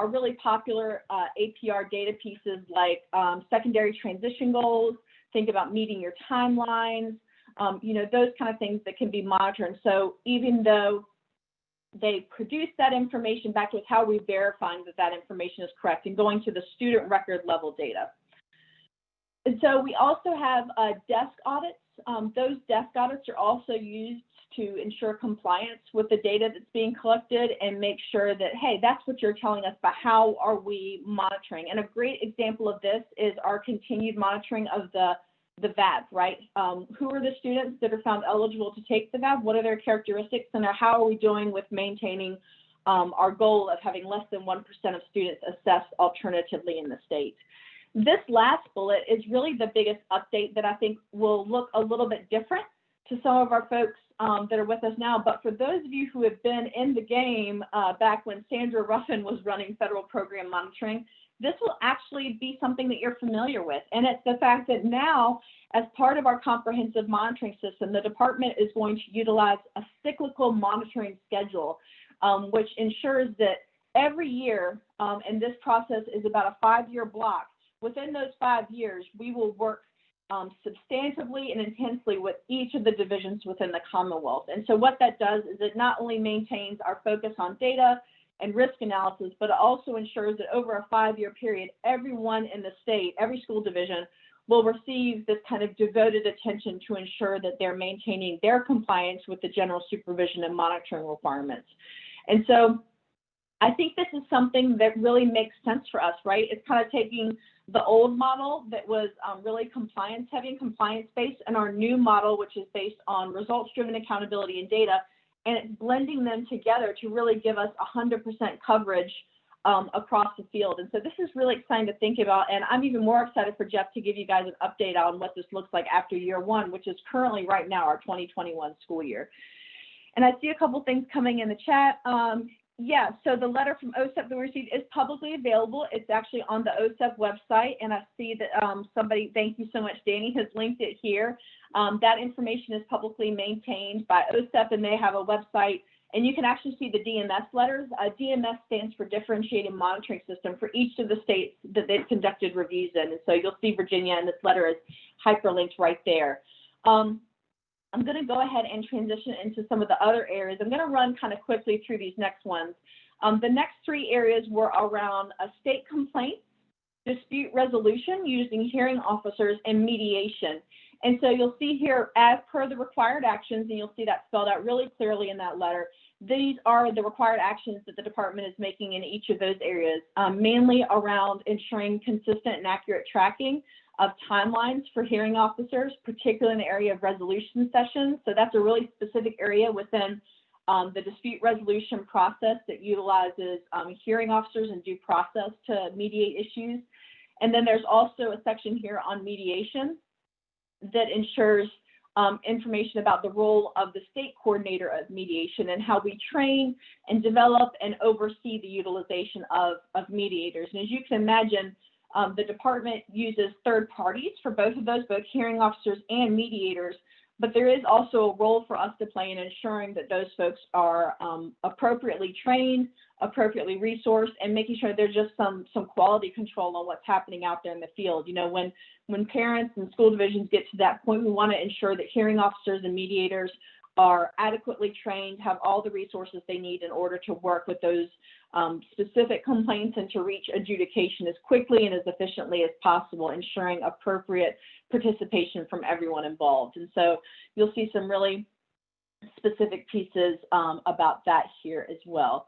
really popular APR data pieces like secondary transition goals. Think about meeting your timelines, those kind of things that can be monitored. So even though they produce that information back to us, how are we verifying that that information is correct and going to the student record level data. And so we also have desk audits. Those desk audits are also used to ensure compliance with the data that's being collected and make sure that, hey, that's what you're telling us, but how are we monitoring? And a great example of this is our continued monitoring of the VAB, right? Who are the students that are found eligible to take the VAB? What are their characteristics? And how are we doing with maintaining our goal of having less than 1% of students assessed alternatively in the state? This last bullet is really the biggest update that I think will look a little bit different to some of our folks that are with us now. But for those of you who have been in the game back when Sandra Ruffin was running federal program monitoring, this will actually be something that you're familiar with. And it's the fact that now, as part of our comprehensive monitoring system, the department is going to utilize a cyclical monitoring schedule, which ensures that every year, and this process is about a 5-year block, within those 5 years, we will work substantively and intensely with each of the divisions within the Commonwealth. And so what that does is it not only maintains our focus on data and risk analysis, but it also ensures that over a 5-year period, everyone in the state, every school division will receive this kind of devoted attention to ensure that they're maintaining their compliance with the general supervision and monitoring requirements. And so I think this is something that really makes sense for us, right? It's kind of taking the old model that was really compliance heavy and compliance based, and our new model, which is based on results driven accountability and data, and it's blending them together to really give us 100% coverage across the field. And so this is really exciting to think about, and I'm even more excited for Jeff to give you guys an update on what this looks like after year one, which is currently right now our 2021 school year. And I see a couple things coming in the chat. Yeah, so the letter from OSEP that we received is publicly available. It's actually on the OSEP website, and I see that somebody, thank you so much, Danny, has linked it here. That information is publicly maintained by OSEP, and they have a website, and you can actually see the DMS letters. DMS stands for Differentiated Monitoring System for each of the states that they've conducted reviews in, and so you'll see Virginia, and this letter is hyperlinked right there. I'm going to go ahead and transition into some of the other areas. I'm going to run kind of quickly through these next ones. The next 3 areas were around state complaints, dispute resolution using hearing officers, and mediation. And so you'll see here, as per the required actions, and you'll see that spelled out really clearly in that letter, these are the required actions that the department is making in each of those areas, mainly around ensuring consistent and accurate tracking of timelines for hearing officers, particularly in the area of resolution sessions. So that's a really specific area within the dispute resolution process that utilizes hearing officers and due process to mediate issues. And then there's also a section here on mediation that ensures information about the role of the state coordinator of mediation and how we train and develop and oversee the utilization of mediators. And as you can imagine, the department uses third parties for both of those, both hearing officers and mediators, but there is also a role for us to play in ensuring that those folks are appropriately trained, appropriately resourced, and making sure there's just some quality control on what's happening out there in the field. You know, when parents and school divisions get to that point, we want to ensure that hearing officers and mediators are adequately trained, have all the resources they need in order to work with those specific complaints and to reach adjudication as quickly and as efficiently as possible, ensuring appropriate participation from everyone involved. And so you'll see some really specific pieces about that here as well.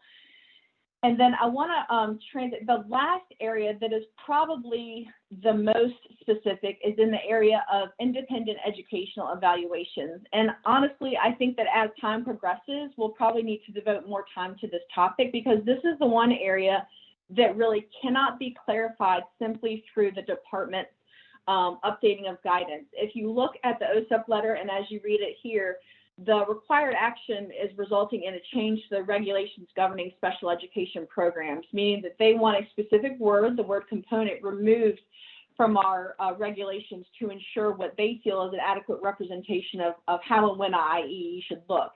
And then I want to transit, the last area that is probably the most specific is in the area of independent educational evaluations. And honestly, I think that as time progresses, we'll probably need to devote more time to this topic, because this is the one area that really cannot be clarified simply through the department's updating of guidance. If you look at the OSEP letter, and as you read it here, the required action is resulting in a change to the regulations governing special education programs, meaning that they want a specific word, the word component, removed from our regulations to ensure what they feel is an adequate representation of how and when IE should look.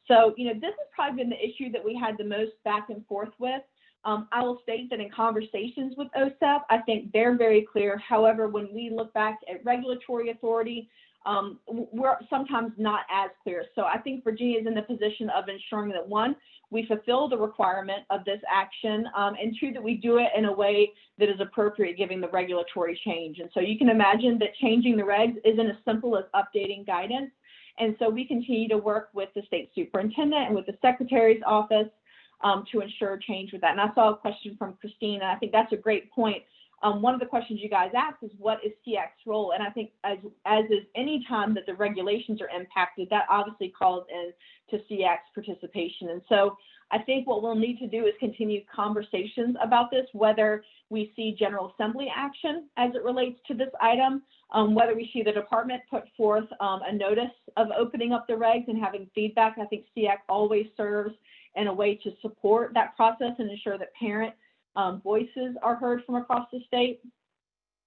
So, you know, this has probably been the issue that we had the most back and forth with. I will state that in conversations with OSEP, I think they're very clear. However, when we look back at regulatory authority, we're sometimes not as clear. So I think Virginia is in the position of ensuring that, one, we fulfill the requirement of this action, and two, that we do it in a way that is appropriate given the regulatory change. And so you can imagine that changing the regs isn't as simple as updating guidance. And so we continue to work with the state superintendent and with the secretary's office to ensure change with that. And I saw a question from Christine, and I think that's a great point. One of the questions you guys asked is, what is SEAC's role? And I think as is any time that the regulations are impacted, that obviously calls in to SEAC's participation. And so I think what we'll need to do is continue conversations about this, whether we see General Assembly action as it relates to this item, whether we see the department put forth a notice of opening up the regs and having feedback. I think SEAC always serves in a way to support that process and ensure that parent voices are heard from across the state.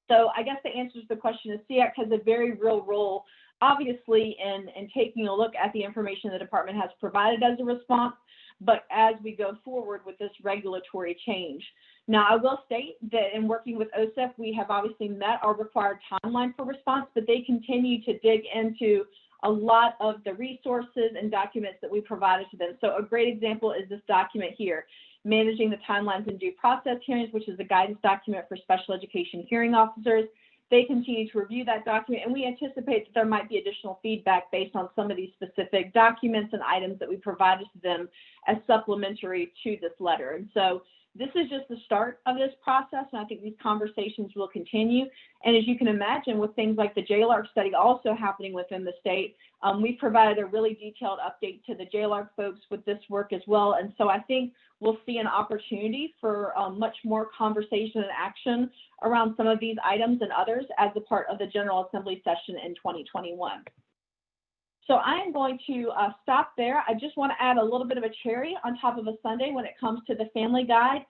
So I guess the answer to the question is SEAC has a very real role, obviously, in taking a look at the information the department has provided as a response, but as we go forward with this regulatory change. Now, I will state that in working with OSEF, we have obviously met our required timeline for response, but they continue to dig into a lot of the resources and documents that we provided to them. So a great example is this document here, Managing the Timelines in Due Process Hearings, which is a guidance document for special education hearing officers. They continue to review that document, and we anticipate that there might be additional feedback based on some of these specific documents and items that we provided to them as supplementary to this letter. And so this is just the start of this process, and I think these conversations will continue. And as you can imagine, with things like the JLARC study also happening within the state, we provided a really detailed update to the JLARC folks with this work as well. And so I think we'll see an opportunity for much more conversation and action around some of these items and others as a part of the General Assembly session in 2021. So I am going to stop there. I just want to add a little bit of a cherry on top of a sundae when it comes to the family guide.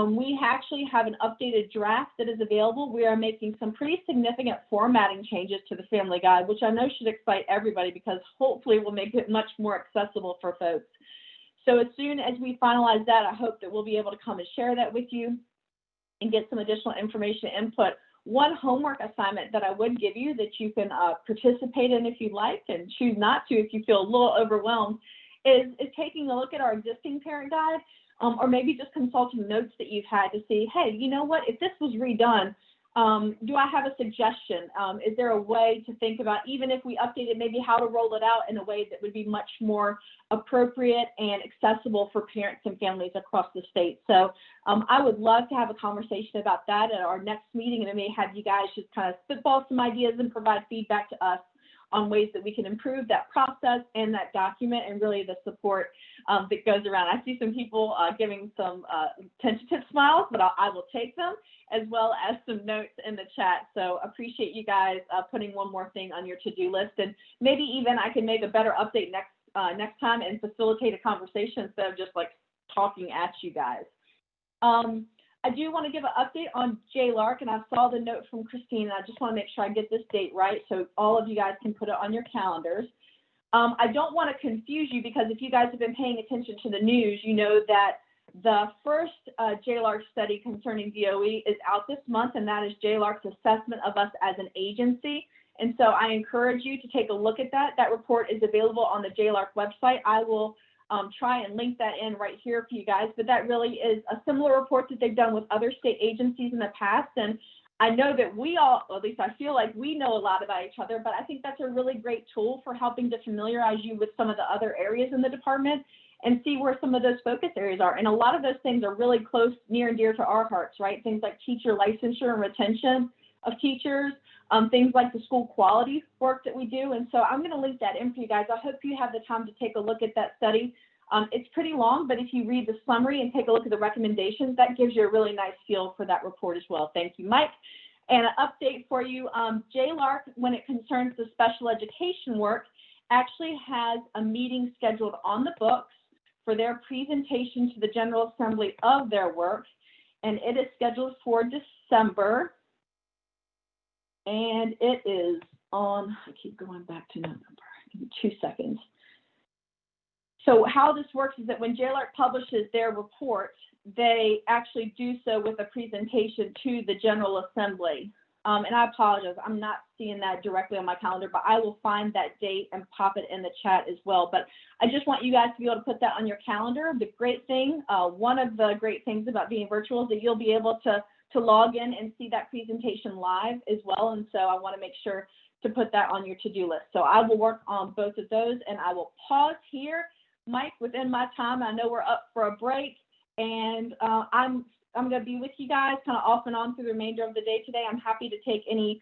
We actually have an updated draft that is available. We are making some pretty significant formatting changes to the family guide, which I know should excite everybody because hopefully will make it much more accessible for folks. So as soon as we finalize that, I hope that we'll be able to come and share that with you and get some additional information and input. One homework assignment that I would give you that you can participate in if you'd like and choose not to if you feel a little overwhelmed is taking a look at our existing parent guide or maybe just consulting notes that you've had to see, hey, you know what, if this was redone, do I have a suggestion? Is there a way to think about, even if we update it, maybe how to roll it out in a way that would be much more appropriate and accessible for parents and families across the state? So I would love to have a conversation about that at our next meeting, and I may have you guys just kind of spitball some ideas and provide feedback to us on ways that we can improve that process and that document and really the support that goes around. I see some people giving some tentative smiles, but I will take them, as well as some notes in the chat. So appreciate you guys putting one more thing on your to-do list, and maybe even I can make a better update next time and facilitate a conversation instead of just like talking at you guys. I do want to give an update on JLARC, and I saw the note from Christine, and I just want to make sure I get this date right so all of you guys can put it on your calendars. I don't want to confuse you because if you guys have been paying attention to the news, you know that the first JLARC study concerning DOE is out this month, and that is JLARC's assessment of us as an agency. And so I encourage you to take a look at that. That report is available on the JLARC website. I will try and link that in right here for you guys, but that really is a similar report that they've done with other state agencies in the past. And I know that we all, at least I feel like we know a lot about each other, but I think that's a really great tool for helping to familiarize you with some of the other areas in the department and see where some of those focus areas are. And a lot of those things are really close, near and dear to our hearts, right? Things like teacher licensure and retention of teachers, things like the school quality work that we do. And so I'm going to link that in for you guys. I hope you have the time to take a look at that study. It's pretty long, but if you read the summary and take a look at the recommendations, that gives you a really nice feel for that report as well. Thank you, Mike. And an update for you, JLARC, when it concerns the special education work, actually has a meeting scheduled on the books for their presentation to the General Assembly of their work. And it is scheduled for December. And it is on, I keep going back to November, give me 2 seconds. So how this works is that when JLARC publishes their report, they actually do so with a presentation to the General Assembly. And I apologize, I'm not seeing that directly on my calendar, but I will find that date and pop it in the chat as well. But I just want you guys to be able to put that on your calendar. The great thing, one of the great things about being virtual is that you'll be able to log in and see that presentation live as well. And so I want to make sure to put that on your to-do list. So I will work on both of those, and I will pause here, Mike, within my time. I know we're up for a break, and I'm going to be with you guys kind of off and on through the remainder of the day today. I'm happy to take any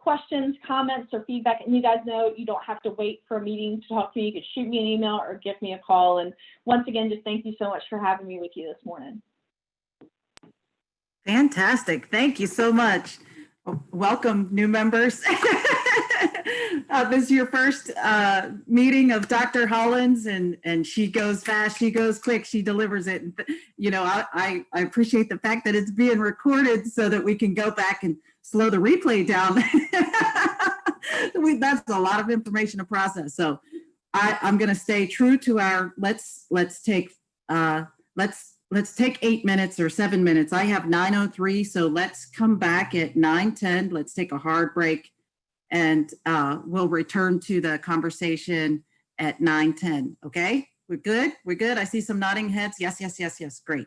questions, comments, or feedback. And you guys know you don't have to wait for a meeting to talk to me. You could shoot me an email or give me a call. And once again, just thank you so much for having me with you this morning. Fantastic. Thank you so much. Welcome, new members. This is your first meeting of Dr. Hollins, and she goes fast, she goes quick, she delivers it. You know, I appreciate the fact that it's being recorded so that we can go back and slow the replay down. That's a lot of information to process. So I'm going to stay true to our let's let's take 8 minutes or 7 minutes. I have 9:03, so let's come back at 9:10. Let's take a hard break and we'll return to the conversation at 9:10. Okay, we're good? We're good? I see some nodding heads. Yes, yes, yes, yes. Great.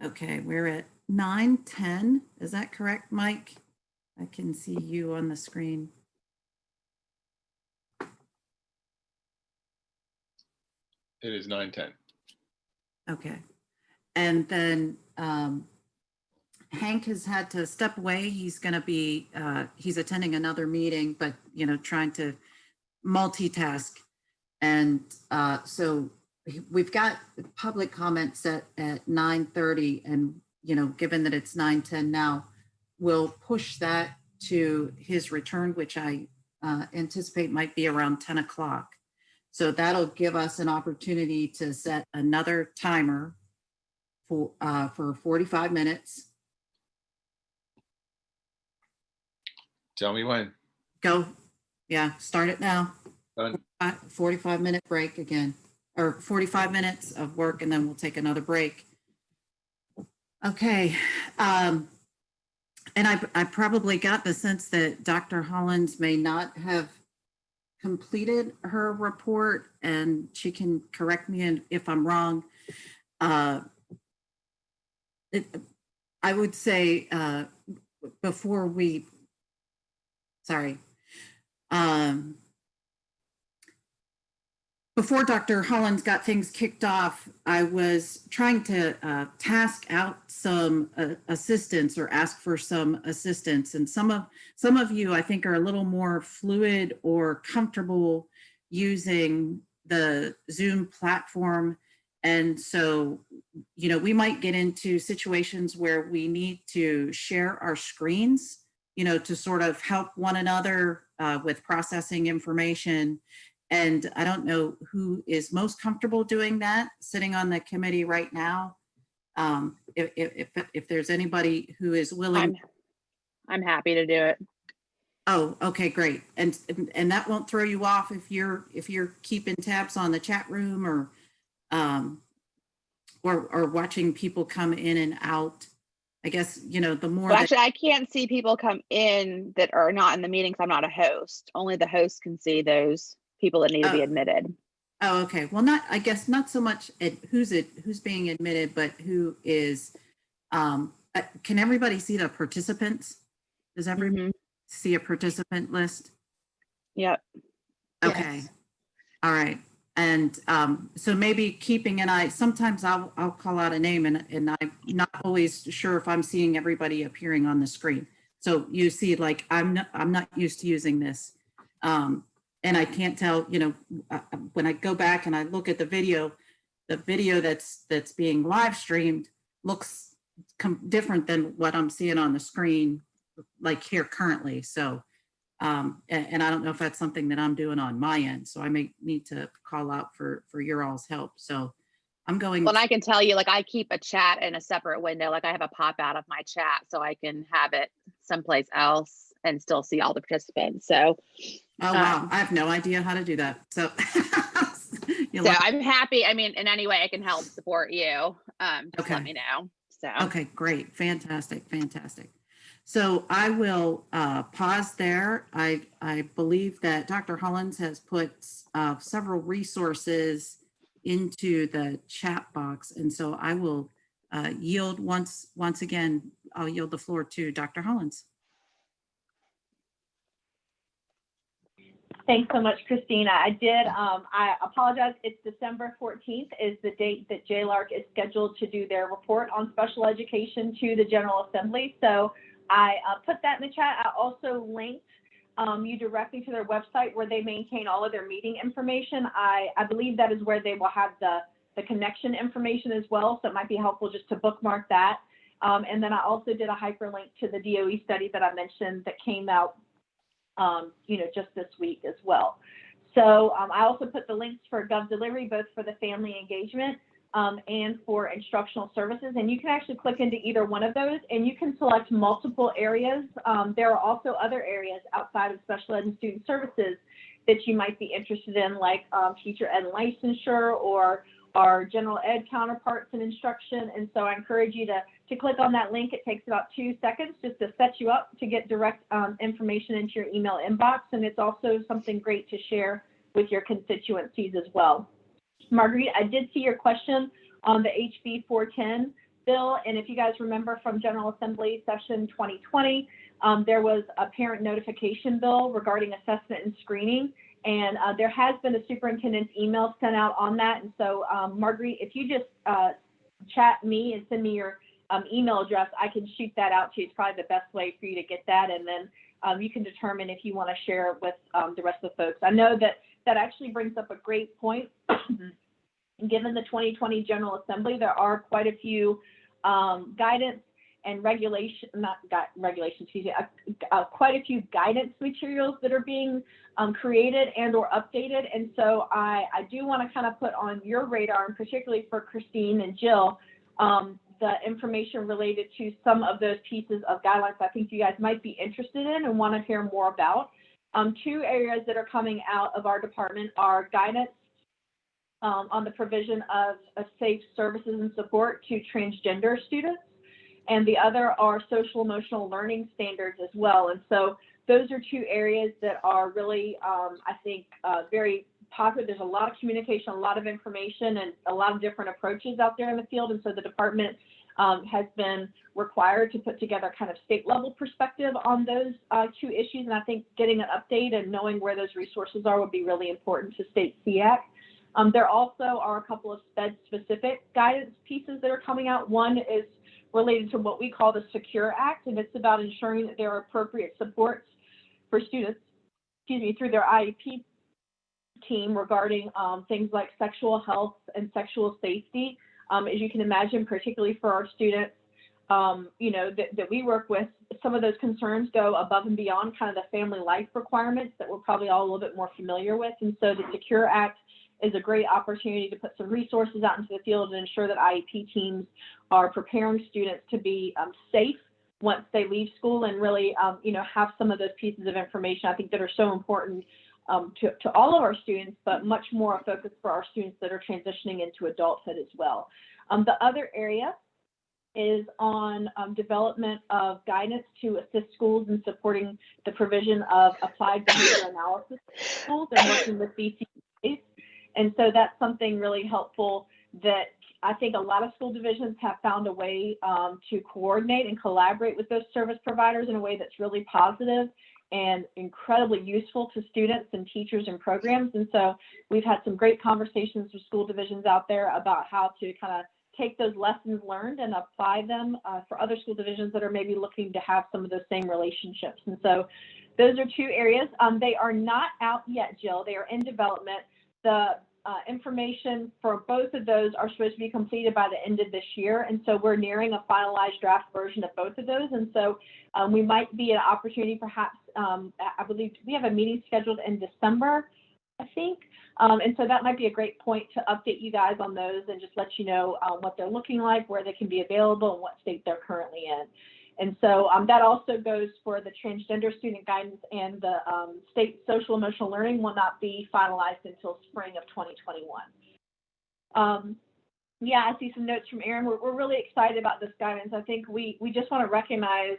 Okay, we're at 9:10. Is that correct, Mike? I can see you on the screen. It is 9:10. Okay. And then Hank has had to step away. He's going to be, he's attending another meeting, but, trying to multitask. And so we've got public comment set at 9:30, and, given that it's 9:10 now, we'll push that to his return, which I anticipate might be around 10 o'clock. So that'll give us an opportunity to set another timer for 45 minutes. Tell me when. Go. Yeah, start it now. Done. 45-minute break again, or 45 minutes of work, and then we'll take another break. Okay. And I probably got the sense that Dr. Hollins may not have completed her report, and she can correct me if I'm wrong. I would say before Dr. Hollins got things kicked off, I was trying to task out some assistance or ask for some assistance. And some of you, I think, are a little more fluid or comfortable using the Zoom platform. And so, we might get into situations where we need to share our screens, to sort of help one another with processing information. And I don't know who is most comfortable doing that, sitting on the committee right now. If there's anybody who is willing. I'm happy to do it. Oh, okay, great. And that won't throw you off if you're keeping tabs on the chat room or watching people come in and out. I guess, the more. Well, actually, I can't see people come in that are not in the meeting because I'm not a host. Only the host can see those people that need to be admitted. Oh, okay. Well, I guess not so much at who's being admitted, but who is, can everybody see the participants? Does everybody see a participant list? Yep. Okay. Yes. All right. And so maybe keeping an eye, sometimes I'll call out a name and I'm not always sure if I'm seeing everybody appearing on the screen. So you see, like, I'm not used to using this. And I can't tell, when I go back and I look at the video that's being live streamed looks different than what I'm seeing on the screen, like here currently. So, and I don't know if that's something that I'm doing on my end. So I may need to call out for your all's help. So I'm going. Well, and I can tell you, like, I keep a chat in a separate window. Like, I have a pop out of my chat so I can have it someplace else and still see all the participants. So. Oh, wow. I have no idea how to do that. So, I'm happy. I mean, in any way I can help support you. Just let me know. So. Okay, great. Fantastic. So I will pause there. I believe that Dr. Hollins has put several resources into the chat box. And so I will yield once again, I'll yield the floor to Dr. Hollins. Thanks so much, Christina. I apologize. It's December 14th is the date that JLARC is scheduled to do their report on special education to the General Assembly. So I put that in the chat. I also linked you directly to their website where they maintain all of their meeting information. I believe that is where they will have the connection information as well. So it might be helpful just to bookmark that. And then I also did a hyperlink to the DOE study that I mentioned that came out just this week as well. So I also put the links for Gov Delivery, both for the family engagement and for instructional services. And you can actually click into either one of those and you can select multiple areas. There are also other areas outside of special ed and student services that you might be interested in, like teacher ed licensure or our general ed counterparts in instruction. And so I encourage you to click on that link. It takes about 2 seconds just to set you up to get direct information into your email inbox. And it's also something great to share with your constituencies as well. Marguerite, I did see your question on the HB 410 bill. And if you guys remember from General Assembly session 2020, there was a parent notification bill regarding assessment and screening. And there has been a superintendent's email sent out on that. And so, Marguerite, if you just chat me and send me your email address, I can shoot that out to you. It's probably the best way for you to get that. And then you can determine if you want to share it with the rest of the folks. I know that that actually brings up a great point. Given the 2020 General Assembly, there are quite a few guidance and regulation, quite a few guidance materials that are being created and or updated. And so I do want to kind of put on your radar, and particularly for Christine and Jill, the information related to some of those pieces of guidelines I think you guys might be interested in and want to hear more about. Two areas that are coming out of our department are guidance on the provision of safe services and support to transgender students, and the other are social emotional learning standards as well. And so those are two areas that are really, I think, very popular. There's a lot of communication, a lot of information, and a lot of different approaches out there in the field. And so the department has been required to put together kind of state level perspective on those two issues. And I think getting an update and knowing where those resources are would be really important to state SEAC. There also are a couple of SPED specific guidance pieces that are coming out. One is related to what we call the Secure Act, and it's about ensuring that there are appropriate supports for students, through their IEP team regarding things like sexual health and sexual safety. As you can imagine, particularly for our students, that we work with, some of those concerns go above and beyond kind of the family life requirements that we're probably all a little bit more familiar with. And so the Secure Act is a great opportunity to put some resources out into the field and ensure that IEP teams are preparing students to be safe once they leave school, and really, have some of those pieces of information I think that are so important to all of our students, but much more a focus for our students that are transitioning into adulthood as well. The other area is on development of guidance to assist schools in supporting the provision of applied behavior analysis in schools and working with BCAs. And so that's something really helpful that I think a lot of school divisions have found a way to coordinate and collaborate with those service providers in a way that's really positive and incredibly useful to students and teachers and programs. And so we've had some great conversations with school divisions out there about how to kind of take those lessons learned and apply them for other school divisions that are maybe looking to have some of those same relationships. And so those are two areas. They are not out yet, Jill. They are in development. The information for both of those are supposed to be completed by the end of this year. And so we're nearing a finalized draft version of both of those. And so we might be an opportunity, perhaps, I believe we have a meeting scheduled in December, I think. And so that might be a great point to update you guys on those and just let you know what they're looking like, where they can be available, and what state they're currently in. And so that also goes for the transgender student guidance, and the state social emotional learning will not be finalized until spring of 2021. Yeah, I see some notes from Aaron. We're really excited about this guidance. I think we just want to recognize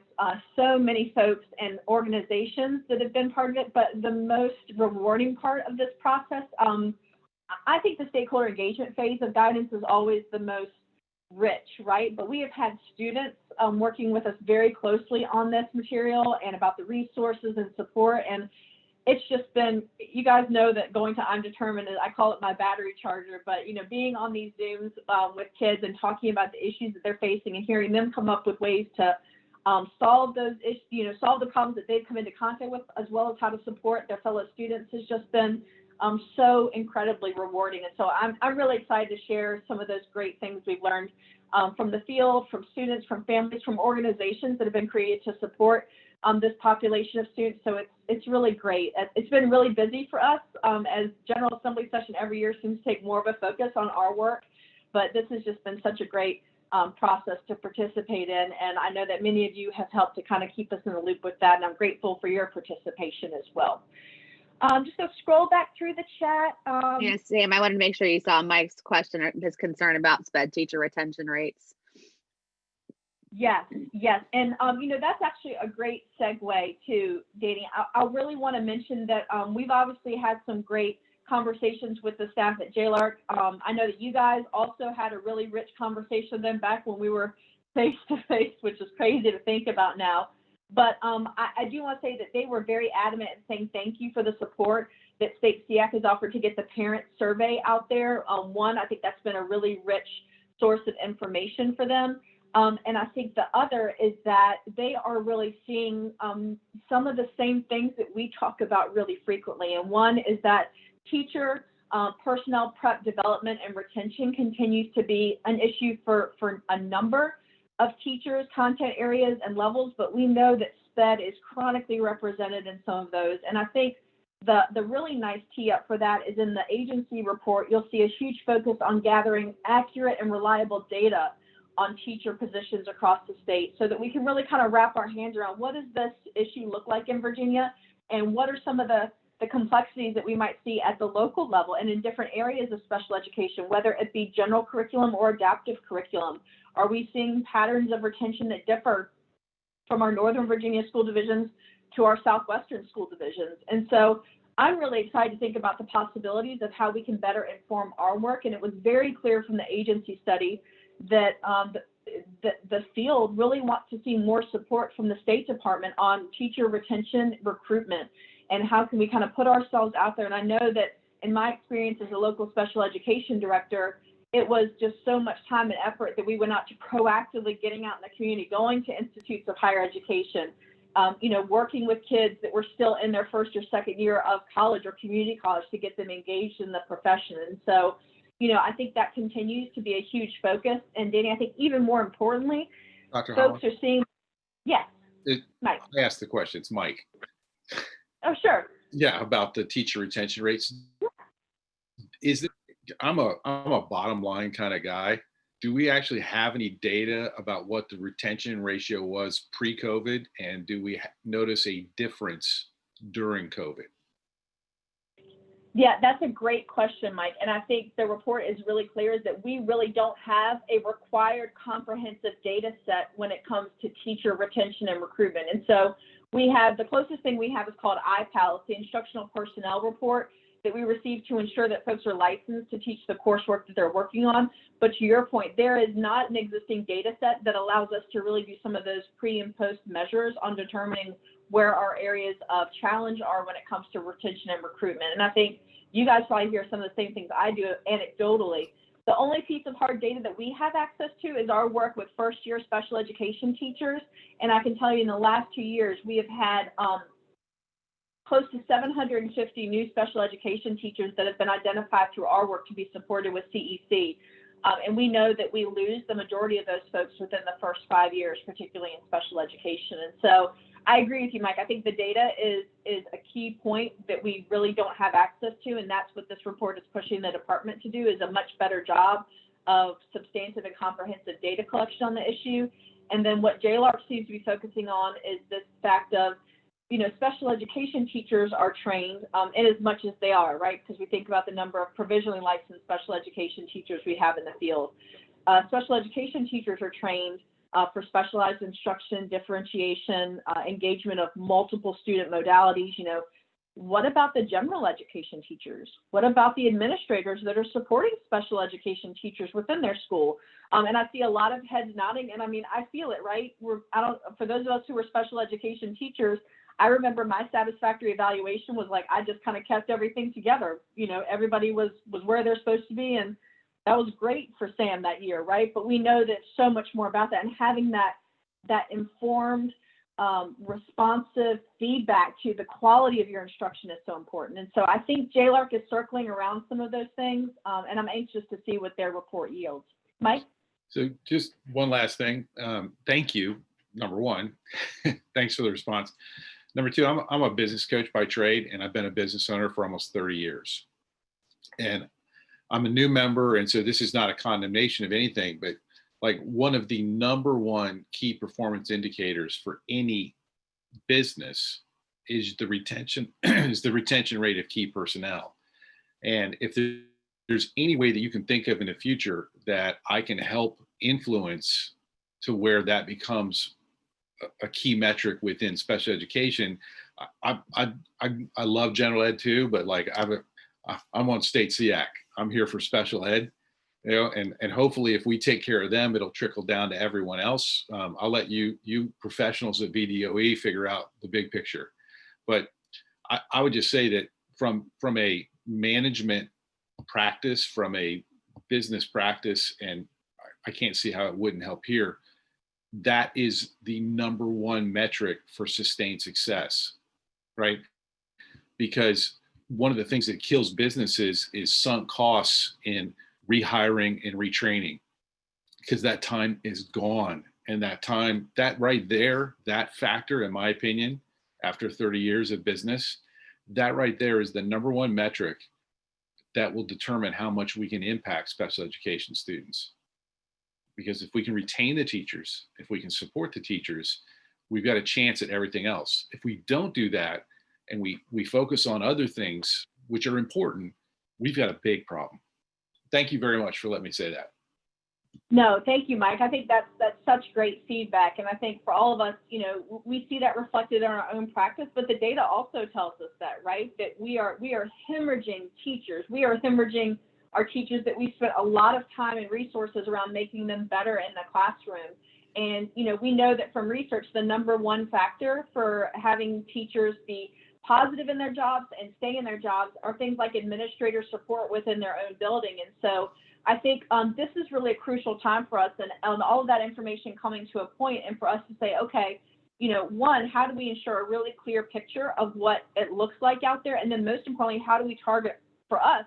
so many folks and organizations that have been part of it, but the most rewarding part of this process, I think the stakeholder engagement phase of guidance is always the most rich, right? But we have had students working with us very closely on this material and about the resources and support. And it's just been, you guys know that going to I'm Determined, I call it my battery charger, but being on these Zooms with kids and talking about the issues that they're facing and hearing them come up with ways to solve those issues, solve the problems that they've come into contact with, as well as how to support their fellow students, has just been so incredibly rewarding. And so I'm really excited to share some of those great things we've learned from the field, from students, from families, from organizations that have been created to support this population of students. So it's really great. It's been really busy for us, as General Assembly session every year seems to take more of a focus on our work, but this has just been such a great process to participate in. And I know that many of you have helped to kind of keep us in the loop with that, and I'm grateful for your participation as well. Just go scroll back through the chat. Yes, Sam, I wanted to make sure you saw Mike's question or his concern about SPED teacher retention rates. Yes. And, that's actually a great segue to Dani. I really want to mention that we've obviously had some great conversations with the staff at JLARC. I know that you guys also had a really rich conversation with them back when we were face to face, which is crazy to think about now. But I do want to say that they were very adamant in saying thank you for the support that SSEAC has offered to get the parent survey out there. One, I think that's been a really rich source of information for them. And I think the other is that they are really seeing some of the same things that we talk about really frequently. And one is that teacher personnel prep development and retention continues to be an issue for a number of teachers, content areas, and levels, but we know that SPED is chronically represented in some of those. And I think the really nice tee up for that is in the agency report, you'll see a huge focus on gathering accurate and reliable data on teacher positions across the state so that we can really kind of wrap our hands around what does this issue look like in Virginia and what are some of the complexities that we might see at the local level and in different areas of special education, whether it be general curriculum or adaptive curriculum. Are we seeing patterns of retention that differ from our Northern Virginia school divisions to our Southwestern school divisions? And so I'm really excited to think about the possibilities of how we can better inform our work. And it was very clear from the agency study that the field really wants to see more support from the State Department on teacher retention recruitment and how can we kind of put ourselves out there. And I know that in my experience as a local special education director, it was just so much time and effort that we went out to proactively getting out in the community, going to institutes of higher education, working with kids that were still in their first or second year of college or community college to get them engaged in the profession. And so, I think that continues to be a huge focus. And Dani, I think even more importantly, Dr. folks are seeing, yes, Mike. I asked the question, it's Mike. Oh, sure. Yeah, about the teacher retention rates. I'm a bottom line kind of guy. Do we actually have any data about what the retention ratio was pre-COVID? And do we notice a difference during COVID? Yeah, that's a great question, Mike. And I think the report is really clear is that we really don't have a required comprehensive data set when it comes to teacher retention and recruitment. And so we have, the closest thing we have is called IPAL, it's the Instructional Personnel Report that we receive to ensure that folks are licensed to teach the coursework that they're working on. But to your point, there is not an existing data set that allows us to really do some of those pre and post measures on determining where our areas of challenge are when it comes to retention and recruitment. And I think you guys probably hear some of the same things I do anecdotally. The only piece of hard data that we have access to is our work with first-year special education teachers. And I can tell you in the last 2 years, we have had close to 750 new special education teachers that have been identified through our work to be supported with CEC. And we know that we lose the majority of those folks within the first 5 years, particularly in special education. And so I agree with you, Mike. I think the data is a key point that we really don't have access to. And that's what this report is pushing the department to do, is a much better job of substantive and comprehensive data collection on the issue. And then what JLARC seems to be focusing on is this fact of, special education teachers are trained in as much as they are, right? Because we think about the number of provisionally licensed special education teachers we have in the field. Special education teachers are trained for specialized instruction, differentiation, engagement of multiple student modalities. What about the general education teachers? What about the administrators that are supporting special education teachers within their school? And I see a lot of heads nodding, and I mean, I feel it, right? For those of us who were special education teachers, I remember my satisfactory evaluation was like, I just kind of kept everything together. Everybody was where they're supposed to be. And that was great for Sam that year, right? But we know that so much more about that, and having that informed, responsive feedback to the quality of your instruction is so important. And so I think JLARC is circling around some of those things, and I'm anxious to see what their report yields. Mike? So just one last thing. Thank you, number one. Thanks for the response. Number two, I'm a business coach by trade, and I've been a business owner for almost 30 years. And I'm a new member, and so this is not a condemnation of anything, but like one of the number one key performance indicators for any business is the retention rate of key personnel. And if there's any way that you can think of in the future that I can help influence to where that becomes a key metric within special education, I love general ed too, but like I'm on state SEAC. I'm here for special ed, you know, and hopefully if we take care of them, it'll trickle down to everyone else. I'll let you professionals at VDOE figure out the big picture. But I would just say that from a management practice, from a business practice, and I can't see how it wouldn't help here, that is the number one metric for sustained success, right? Because one of the things that kills businesses is sunk costs in rehiring and retraining, because that time is gone. And that time, that right there, that factor, in my opinion, after 30 years of business, that right there is the number one metric that will determine how much we can impact special education students. Because if we can retain the teachers, if we can support the teachers, we've got a chance at everything else. If we don't do that, and we focus on other things which are important, we've got a big problem. Thank you very much for letting me say that. No, thank you, Mike. I think that's such great feedback. And I think for all of us, you know, we see that reflected in our own practice, but the data also tells us that, right? That we are hemorrhaging teachers. We are hemorrhaging our teachers that we spent a lot of time and resources around making them better in the classroom. And, you know, we know that from research, the number one factor for having teachers be positive in their jobs and stay in their jobs are things like administrator support within their own building. And so I think this is really a crucial time for us, and all of that information coming to a point, and for us to say, okay, you know, one, how do we ensure a really clear picture of what it looks like out there? And then most importantly, how do we target for us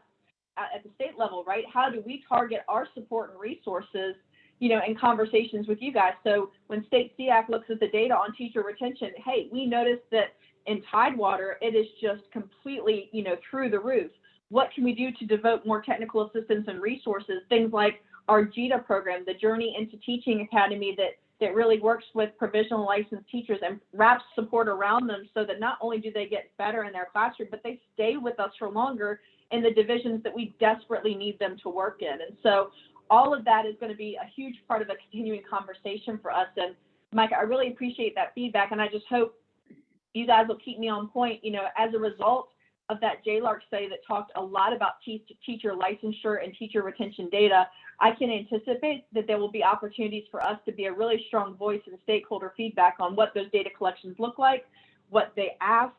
at the state level, right? How do we target our support and resources, you know, in conversations with you guys? So when State SEAC looks at the data on teacher retention, hey, we noticed that in Tidewater, it is just completely, you know, through the roof. What can we do to devote more technical assistance and resources? Things like our JITA program, the Journey into Teaching Academy, that really works with provisional licensed teachers and wraps support around them so that not only do they get better in their classroom, but they stay with us for longer in the divisions that we desperately need them to work in. And so all of that is going to be a huge part of a continuing conversation for us. And Mike, I really appreciate that feedback. And I just hope you guys will keep me on point, you know, as a result of that JLARC study that talked a lot about teacher licensure and teacher retention data. I can anticipate that there will be opportunities for us to be a really strong voice and stakeholder feedback on what those data collections look like, what they ask,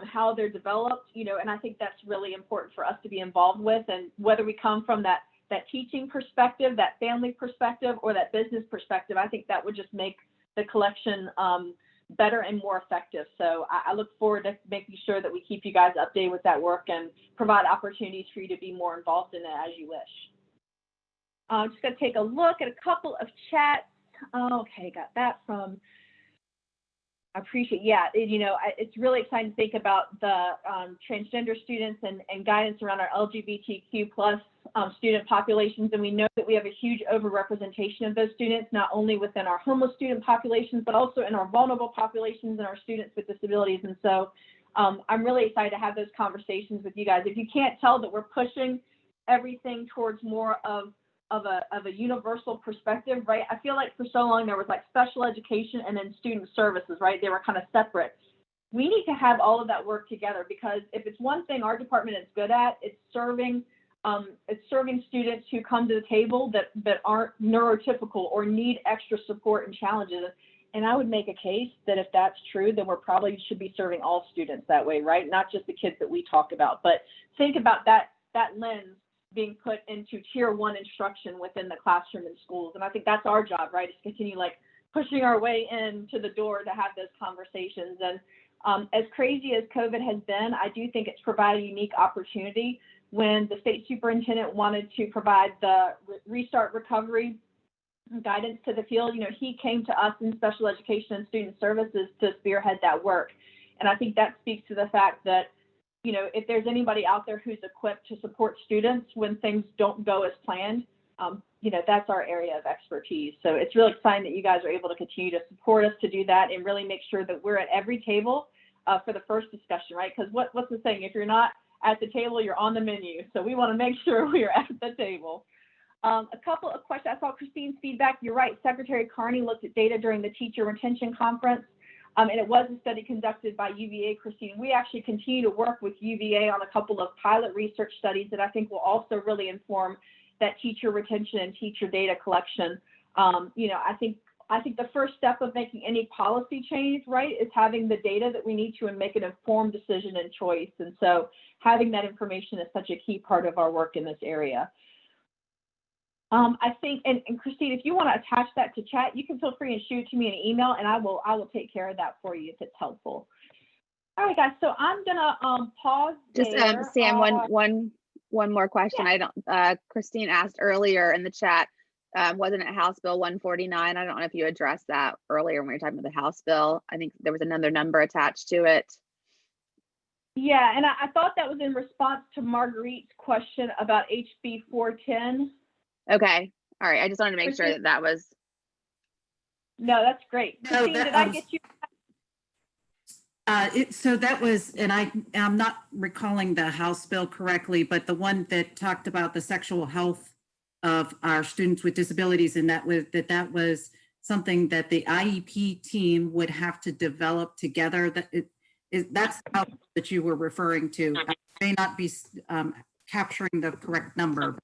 how they're developed, you know, and I think that's really important for us to be involved with. And whether we come from that teaching perspective, that family perspective, or that business perspective, I think that would just make the collection better and more effective. So I look forward to making sure that we keep you guys updated with that work and provide opportunities for you to be more involved in it as you wish. I'm just going to take a look at a couple of chats. Okay, got that from, I appreciate, yeah, you know, it's really exciting to think about the transgender students and guidance around our LGBTQ+ student populations. And we know that we have a huge overrepresentation of those students, not only within our homeless student populations, but also in our vulnerable populations and our students with disabilities. And so I'm really excited to have those conversations with you guys. If you can't tell that we're pushing everything towards more of a universal perspective, right? I feel like for so long there was like special education and then student services, right? They were kind of separate. We need to have all of that work together, because if it's one thing our department is good at, it's serving students who come to the table that aren't neurotypical or need extra support and challenges. And I would make a case that if that's true, then we're probably should be serving all students that way, right? Not just the kids that we talk about, but think about that lens being put into tier 1 instruction within the classroom and schools. And I think that's our job, right? Is to continue like pushing our way into the door to have those conversations. And as crazy as COVID has been, I do think it's provided a unique opportunity. When the state superintendent wanted to provide the restart recovery guidance to the field, you know, he came to us in special education and student services to spearhead that work. And I think that speaks to the fact that, you know, if there's anybody out there who's equipped to support students when things don't go as planned, you know, that's our area of expertise. So it's really exciting that you guys are able to continue to support us to do that and really make sure that we're at every table for the first discussion, right? Because what's the saying? If you're not at the table, you're on the menu. So we want to make sure we're at the table. A couple of questions. I saw Christine's feedback. You're right. Secretary Carney looked at data during the teacher retention conference. And it was a study conducted by UVA, Christine. We actually continue to work with UVA on a couple of pilot research studies that I think will also really inform that teacher retention and teacher data collection. You know, I think the first step of making any policy change, right, is having the data that we need to and make an informed decision and choice. And so having that information is such a key part of our work in this area. I think, and Christine, if you want to attach that to chat, you can feel free and shoot it to me in an email, and I will take care of that for you if it's helpful. All right, guys. So I'm gonna pause Just there. Sam, one more question. Yeah. I don't. Christine asked earlier in the chat. Wasn't it House Bill 149? I don't know if you addressed that earlier when we were talking about the House bill. I think there was another number attached to it. Yeah, and I thought that was in response to Marguerite's question about HB 410. Okay. All right. I just wanted to make sure that was. No, that's great. Christine, did I get you? So that was, and I'm not recalling the House bill correctly, but the one that talked about the sexual health of our students with disabilities, and that was something that the IEP team would have to develop together. That's the House that you were referring to. I may not be capturing the correct number.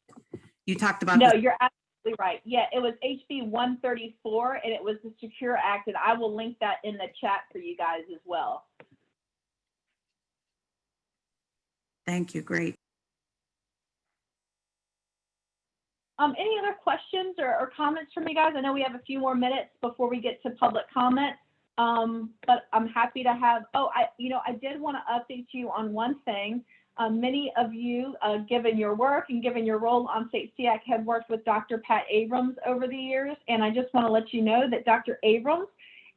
You talked about. No, you're absolutely right. Yeah, it was HB 134, and it was the Secure Act, and I will link that in the chat for you guys as well. Thank you. Great. Any other questions or comments from you guys? I know we have a few more minutes before we get to public comment, but I'm happy to have. Oh, I did want to update you on one thing. Many of you, given your work and given your role on SSEAC, have worked with Dr. Pat Abrams over the years, and I just want to let you know that Dr. Abrams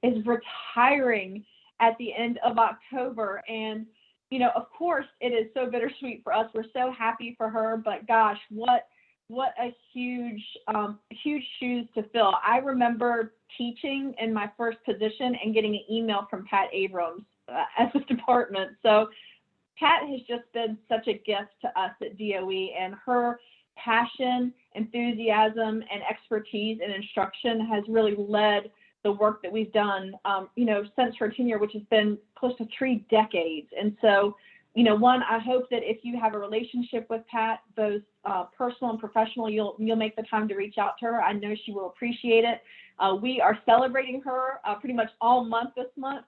is retiring at the end of October. And, you know, of course, it is so bittersweet for us. We're so happy for her, but gosh, what a huge shoes to fill. I remember teaching in my first position and getting an email from Pat Abrams at the department. So Pat has just been such a gift to us at DOE, and her passion, enthusiasm, and expertise in instruction has really led the work that we've done, since her tenure, which has been close to 3 decades. And so, one, I hope that if you have a relationship with Pat, both personal and professional, you'll make the time to reach out to her. I know she will appreciate it. We are celebrating her pretty much all month this month.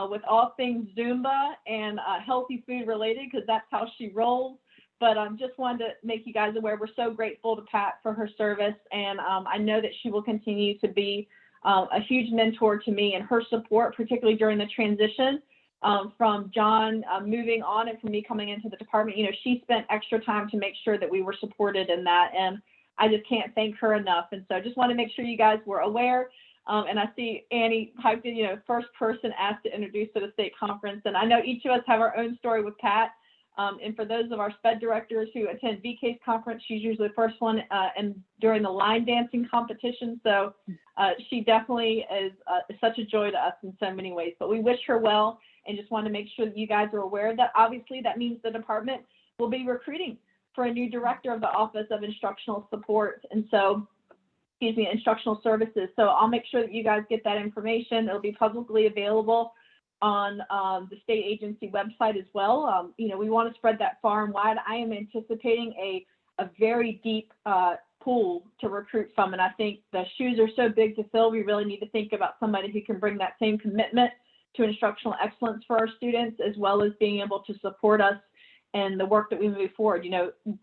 With all things Zumba and healthy food related, because that's how she rolls. But just wanted to make you guys aware, we're so grateful to Pat for her service. And I know that she will continue to be a huge mentor to me, and her support, particularly during the transition from John moving on and from me coming into the department. She spent extra time to make sure that we were supported in that. And I just can't thank her enough. And so I just want to make sure you guys were aware. And I see Annie typed in, first person asked to introduce at a state conference. And I know each of us have our own story with Pat. And for those of our SPED directors who attend VK's conference, she's usually the first one and during the line dancing competition. So she definitely is such a joy to us in so many ways. But we wish her well and just want to make sure that you guys are aware of that. Obviously, that means the department will be recruiting for a new director of the Office of Instructional Support. And so, instructional services. So I'll make sure that you guys get that information. It'll be publicly available on the state agency website as well. We want to spread that far and wide. I am anticipating a very deep pool to recruit from. And I think the shoes are so big to fill. We really need to think about somebody who can bring that same commitment to instructional excellence for our students, as well as being able to support us in the work that we move forward.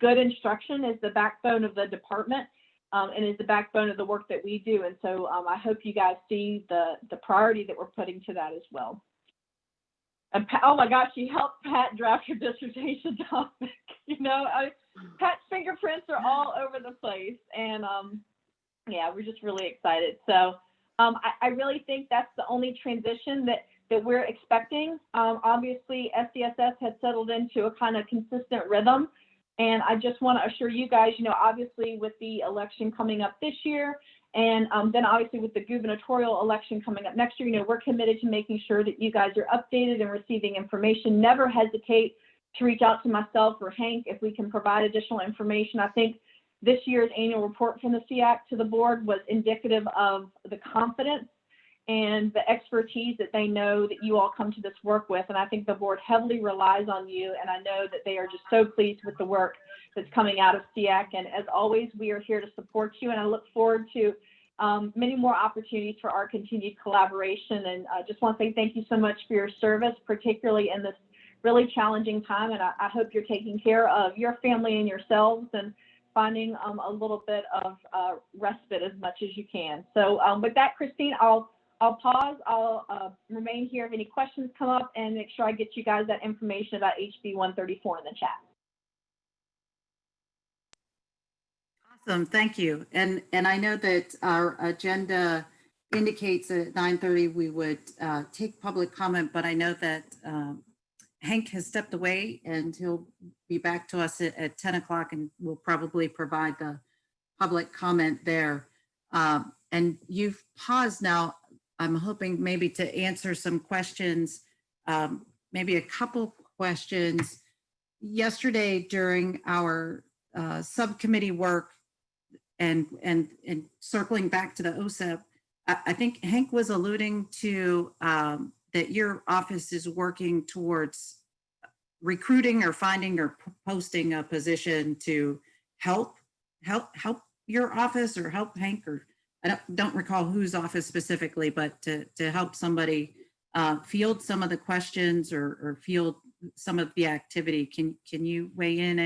Good instruction is the backbone of the department. And is the backbone of the work that we do. And so I hope you guys see the priority that we're putting to that as well. And Pat, oh my gosh, she helped Pat draft her dissertation topic. Pat's fingerprints are all over the place. And yeah, we're just really excited. So I really think that's the only transition that we're expecting. Obviously, SDSS has settled into a kind of consistent rhythm. And I just want to assure you guys, obviously with the election coming up this year, and then obviously with the gubernatorial election coming up next year, we're committed to making sure that you guys are updated and receiving information. Never hesitate to reach out to myself or Hank if we can provide additional information. I think this year's annual report from the SEAC to the board was indicative of the confidence and the expertise that they know that you all come to this work with. And I think the board heavily relies on you. And I know that they are just so pleased with the work that's coming out of SEAC. And as always, we are here to support you. And I look forward to many more opportunities for our continued collaboration. And I just want to say thank you so much for your service, particularly in this really challenging time. And I hope you're taking care of your family and yourselves and finding a little bit of respite as much as you can. So with that, Christine, I'll pause. I'll remain here if any questions come up and make sure I get you guys that information about HB 134 in the chat. Awesome, thank you. And I know that our agenda indicates that at 9:30 we would take public comment, but I know that Hank has stepped away and he'll be back to us at 10 o'clock and we'll probably provide the public comment there. And you've paused now. I'm hoping maybe to answer some questions, maybe a couple questions. Yesterday during our subcommittee work and circling back to the OSEP, I think Hank was alluding to that your office is working towards recruiting or finding or posting a position to help your office or help Hank, or I don't recall whose office specifically, but to help somebody field some of the questions or field some of the activity. Can you weigh in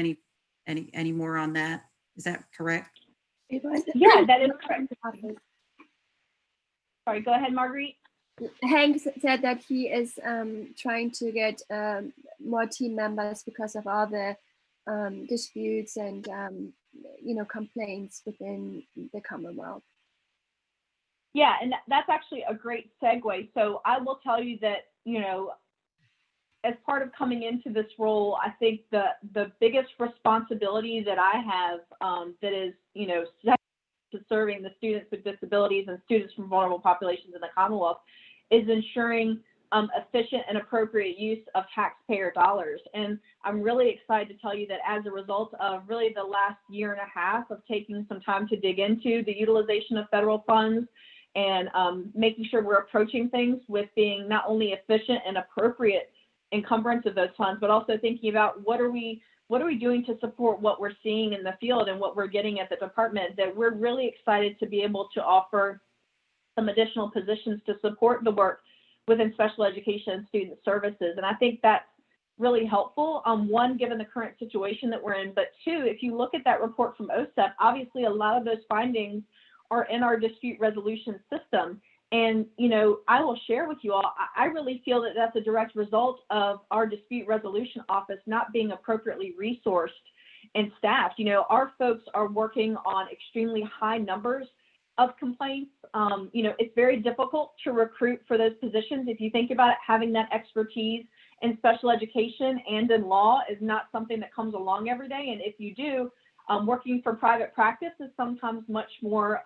any more on that? Is that correct? Yeah, that is correct. Sorry, go ahead, Marguerite. Hank said that he is trying to get more team members because of all the disputes and complaints within the Commonwealth. Yeah, and that's actually a great segue. So I will tell you that, as part of coming into this role, I think the biggest responsibility that I have that is, to serving the students with disabilities and students from vulnerable populations in the Commonwealth is ensuring efficient and appropriate use of taxpayer dollars. And I'm really excited to tell you that as a result of really the last year and a half of taking some time to dig into the utilization of federal funds and making sure we're approaching things with being not only efficient and appropriate encumbrance of those funds, but also thinking about what are we doing to support what we're seeing in the field and what we're getting at the department, that we're really excited to be able to offer some additional positions to support the work within special education and student services. And I think that's really helpful. One, given the current situation that we're in, but two, if you look at that report from OSEP, obviously a lot of those findings are in our dispute resolution system. And, I will share with you all, I really feel that that's a direct result of our dispute resolution office not being appropriately resourced and staffed. Our folks are working on extremely high numbers of complaints. It's very difficult to recruit for those positions. If you think about it, having that expertise in special education and in law is not something that comes along every day. And if you do, working for private practice is sometimes much more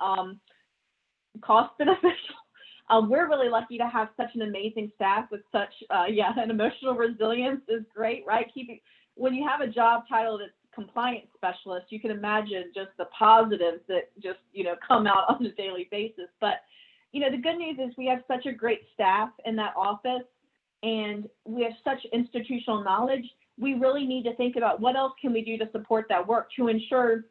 cost beneficial. We're really lucky to have such an amazing staff with such, an emotional resilience is great, right? When you have a job title that's compliance specialist, you can imagine just the positives that just, come out on a daily basis. But, the good news is we have such a great staff in that office and we have such institutional knowledge. We really need to think about what else can we do to support that work to ensure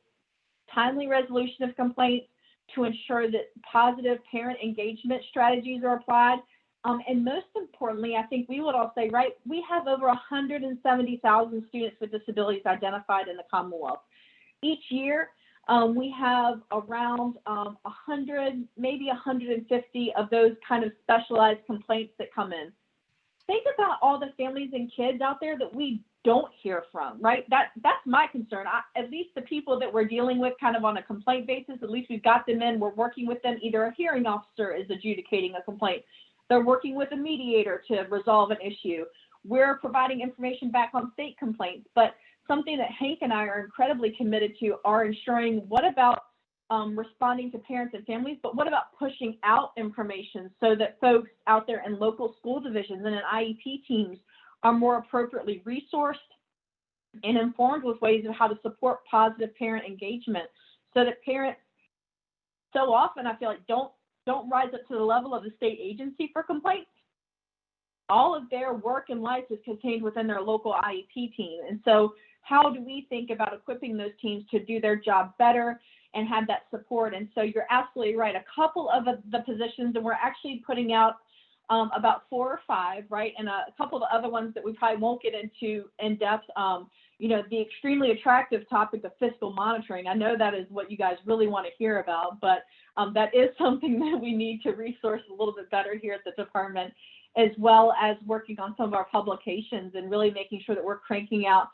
timely resolution of complaints, to ensure that positive parent engagement strategies are applied. And most importantly, I think we would all say, right, we have over 170,000 students with disabilities identified in the Commonwealth. Each year, we have around 100, maybe 150 of those kind of specialized complaints that come in. Think about all the families and kids out there that we don't hear from, right? That's my concern. At least the people that we're dealing with kind of on a complaint basis, at least we've got them in, we're working with them. Either a hearing officer is adjudicating a complaint. They're working with a mediator to resolve an issue. We're providing information back on state complaints, but something that Hank and I are incredibly committed to are ensuring what about responding to parents and families, but what about pushing out information so that folks out there in local school divisions and in IEP teams are more appropriately resourced and informed with ways of how to support positive parent engagement, so that parents so often, I feel like, don't don't rise up to the level of the state agency for complaints. All of their work and life is contained within their local IEP team. And so how do we think about equipping those teams to do their job better and have that support? And so you're absolutely right. A couple of the positions, and we're actually putting out about 4 or 5, right? And a couple of the other ones that we probably won't get into in depth. You know, the extremely attractive topic of fiscal monitoring. I know that is what you guys really want to hear about, but that is something that we need to resource a little bit better here at the department, as well as working on some of our publications and really making sure that we're cranking out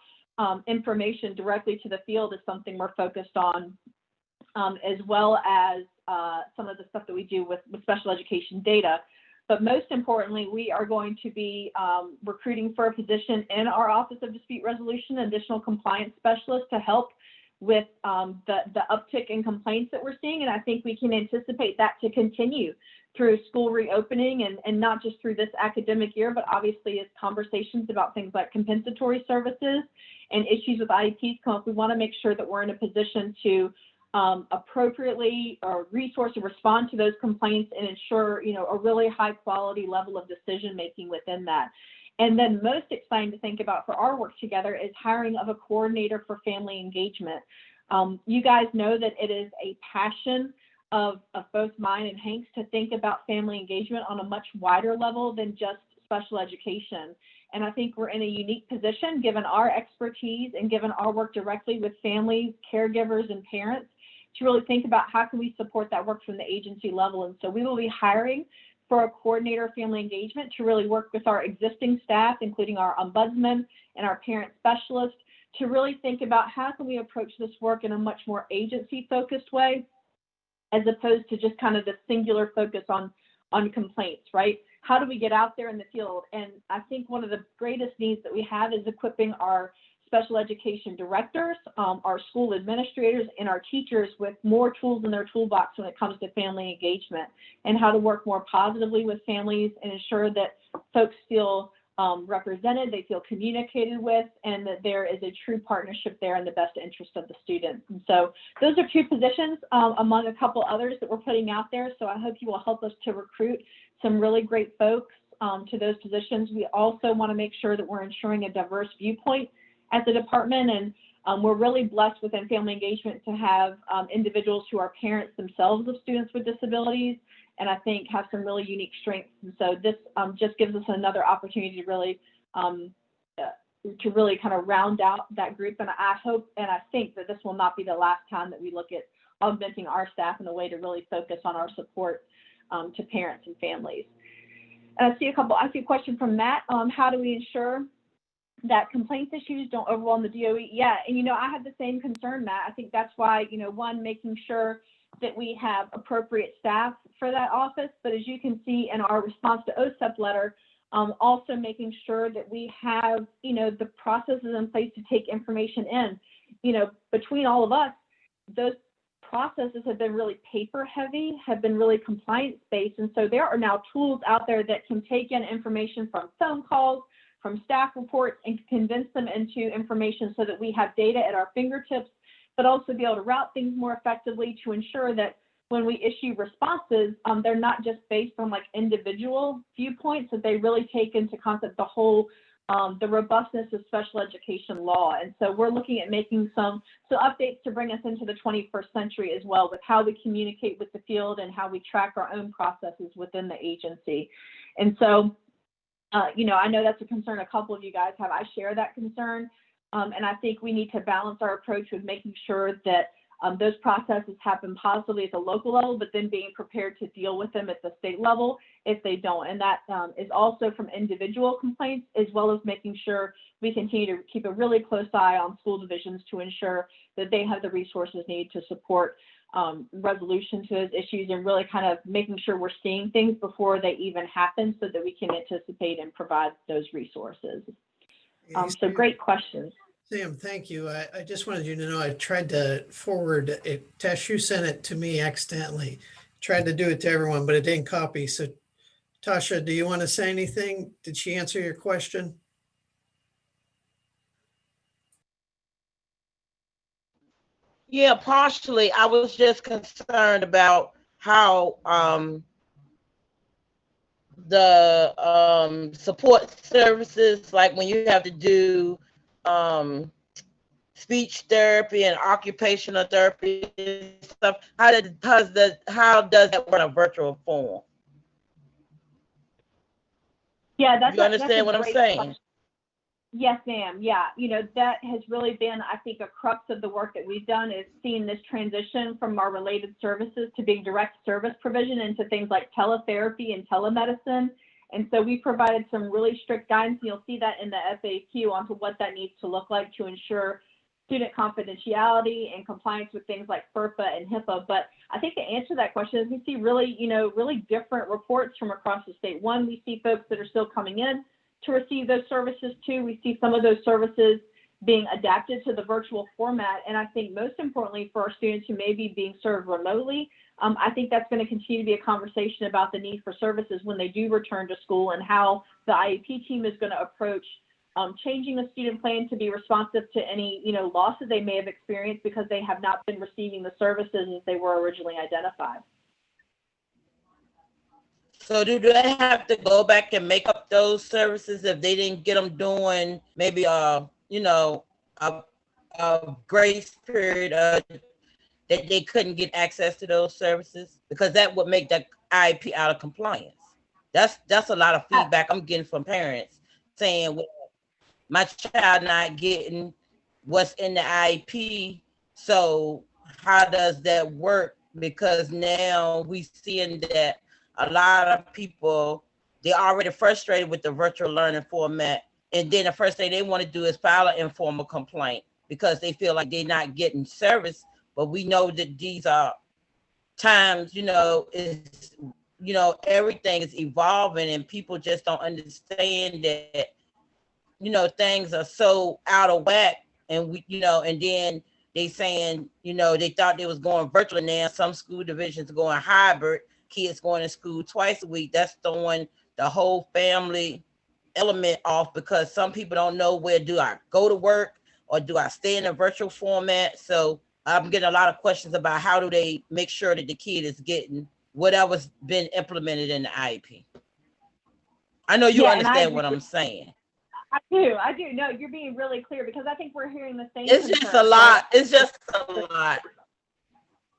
information directly to the field is something we're focused on, as well as some of the stuff that we do with special education data. But most importantly, we are going to be recruiting for a position in our Office of Dispute Resolution, additional compliance specialist, to help with the uptick in complaints that we're seeing. And I think we can anticipate that to continue through school reopening and not just through this academic year, but obviously as conversations about things like compensatory services and issues with IEPs come up, we want to make sure that we're in a position to appropriately or resource and respond to those complaints and ensure, you know, a really high quality level of decision making within that. And then most exciting to think about for our work together is hiring of a coordinator for family engagement. You guys know that it is a passion of both mine and Hank's to think about family engagement on a much wider level than just special education. And I think we're in a unique position, given our expertise and given our work directly with families, caregivers, and parents, to really think about how can we support that work from the agency level. And so we will be hiring for a coordinator of family engagement to really work with our existing staff, including our ombudsman and our parent specialist, to really think about how can we approach this work in a much more agency-focused way, as opposed to just kind of the singular focus on complaints, right? How do we get out there in the field? And I think one of the greatest needs that we have is equipping our special education directors, our school administrators, and our teachers with more tools in their toolbox when it comes to family engagement and how to work more positively with families and ensure that folks feel represented, they feel communicated with, and that there is a true partnership there in the best interest of the student. And so those are 2 positions among a couple others that we're putting out there. So I hope you will help us to recruit some really great folks to those positions. We also want to make sure that we're ensuring a diverse viewpoint at the department, and we're really blessed within family engagement to have individuals who are parents themselves of students with disabilities, and I think have some really unique strengths. And so this just gives us another opportunity to really kind of round out that group. And I hope and I think that this will not be the last time that we look at augmenting our staff in a way to really focus on our support to parents and families. And I see a question from Matt. How do we ensure that complaints issues don't overwhelm the DOE? Yeah, and you know, I have the same concern, Matt. I think that's why, you know, one, making sure that we have appropriate staff for that office, but as you can see in our response to OSEP letter, also making sure that we have, you know, the processes in place to take information in. You know, between all of us, those processes have been really paper heavy, have been really compliance based, and so there are now tools out there that can take in information from phone calls, from staff reports, and condense them into information so that we have data at our fingertips, but also be able to route things more effectively to ensure that when we issue responses, they're not just based on like individual viewpoints, that they really take into concept the whole, the robustness of special education law. And so we're looking at making some updates to bring us into the 21st century as well, with how we communicate with the field and how we track our own processes within the agency. And so, you know, I know that's a concern a couple of you guys have. I share that concern. And I think we need to balance our approach with making sure that those processes happen positively at the local level, but then being prepared to deal with them at the state level if they don't. And that is also from individual complaints, as well as making sure we continue to keep a really close eye on school divisions to ensure that they have the resources needed to support resolution to those issues, and really kind of making sure we're seeing things before they even happen so that we can anticipate and provide those resources. So great questions. Sam, thank you. I just wanted you to know I tried to forward it. Tashu sent it to me accidentally. Tried to do it to everyone, but it didn't copy. So Tasha, do you want to say anything? Did she answer your question? Yeah, partially. I was just concerned about how the support services, like when you have to do speech therapy and occupational therapy and stuff, how does that work in a virtual form? Yeah, You understand what I'm saying? Question. Yes, ma'am. Yeah, that has really been, I think, a crux of the work that we've done is seeing this transition from our related services to being direct service provision into things like teletherapy and telemedicine. And so we provided some really strict guidance. You'll see that in the FAQ onto what that needs to look like to ensure student confidentiality and compliance with things like FERPA and HIPAA. But I think the answer to that question is we see really, really different reports from across the state. One, we see folks that are still coming in to receive those services. Two, we see some of those services being adapted to the virtual format. And I think most importantly for our students who may be being served remotely, I think that's going to continue to be a conversation about the need for services when they do return to school and how the IEP team is going to approach changing the student plan to be responsive to any, losses they may have experienced because they have not been receiving the services as they were originally identified. So do they have to go back and make up those services if they didn't get them during maybe a grace period that they couldn't get access to those services? Because that would make the IEP out of compliance. That's a lot of feedback I'm getting from parents saying, well, my child not getting what's in the IEP. So how does that work? Because now we seeing that a lot of people, they're already frustrated with the virtual learning format. And then the first thing they want to do is file an informal complaint because they feel like they're not getting service. But we know that these are times, everything is evolving and people just don't understand that, things are so out of whack. And and then they saying, they thought they was going virtual. Now some school divisions are going hybrid. Kids going to school twice a week. That's throwing the whole family element off because some people don't know where do I go to work or do I stay in a virtual format. So I'm getting a lot of questions about how do they make sure that the kid is getting whatever's been implemented in the IEP. I know you understand what I'm saying. I do. No, you're being really clear because I think we're hearing the same. It's just a lot. It's just a lot.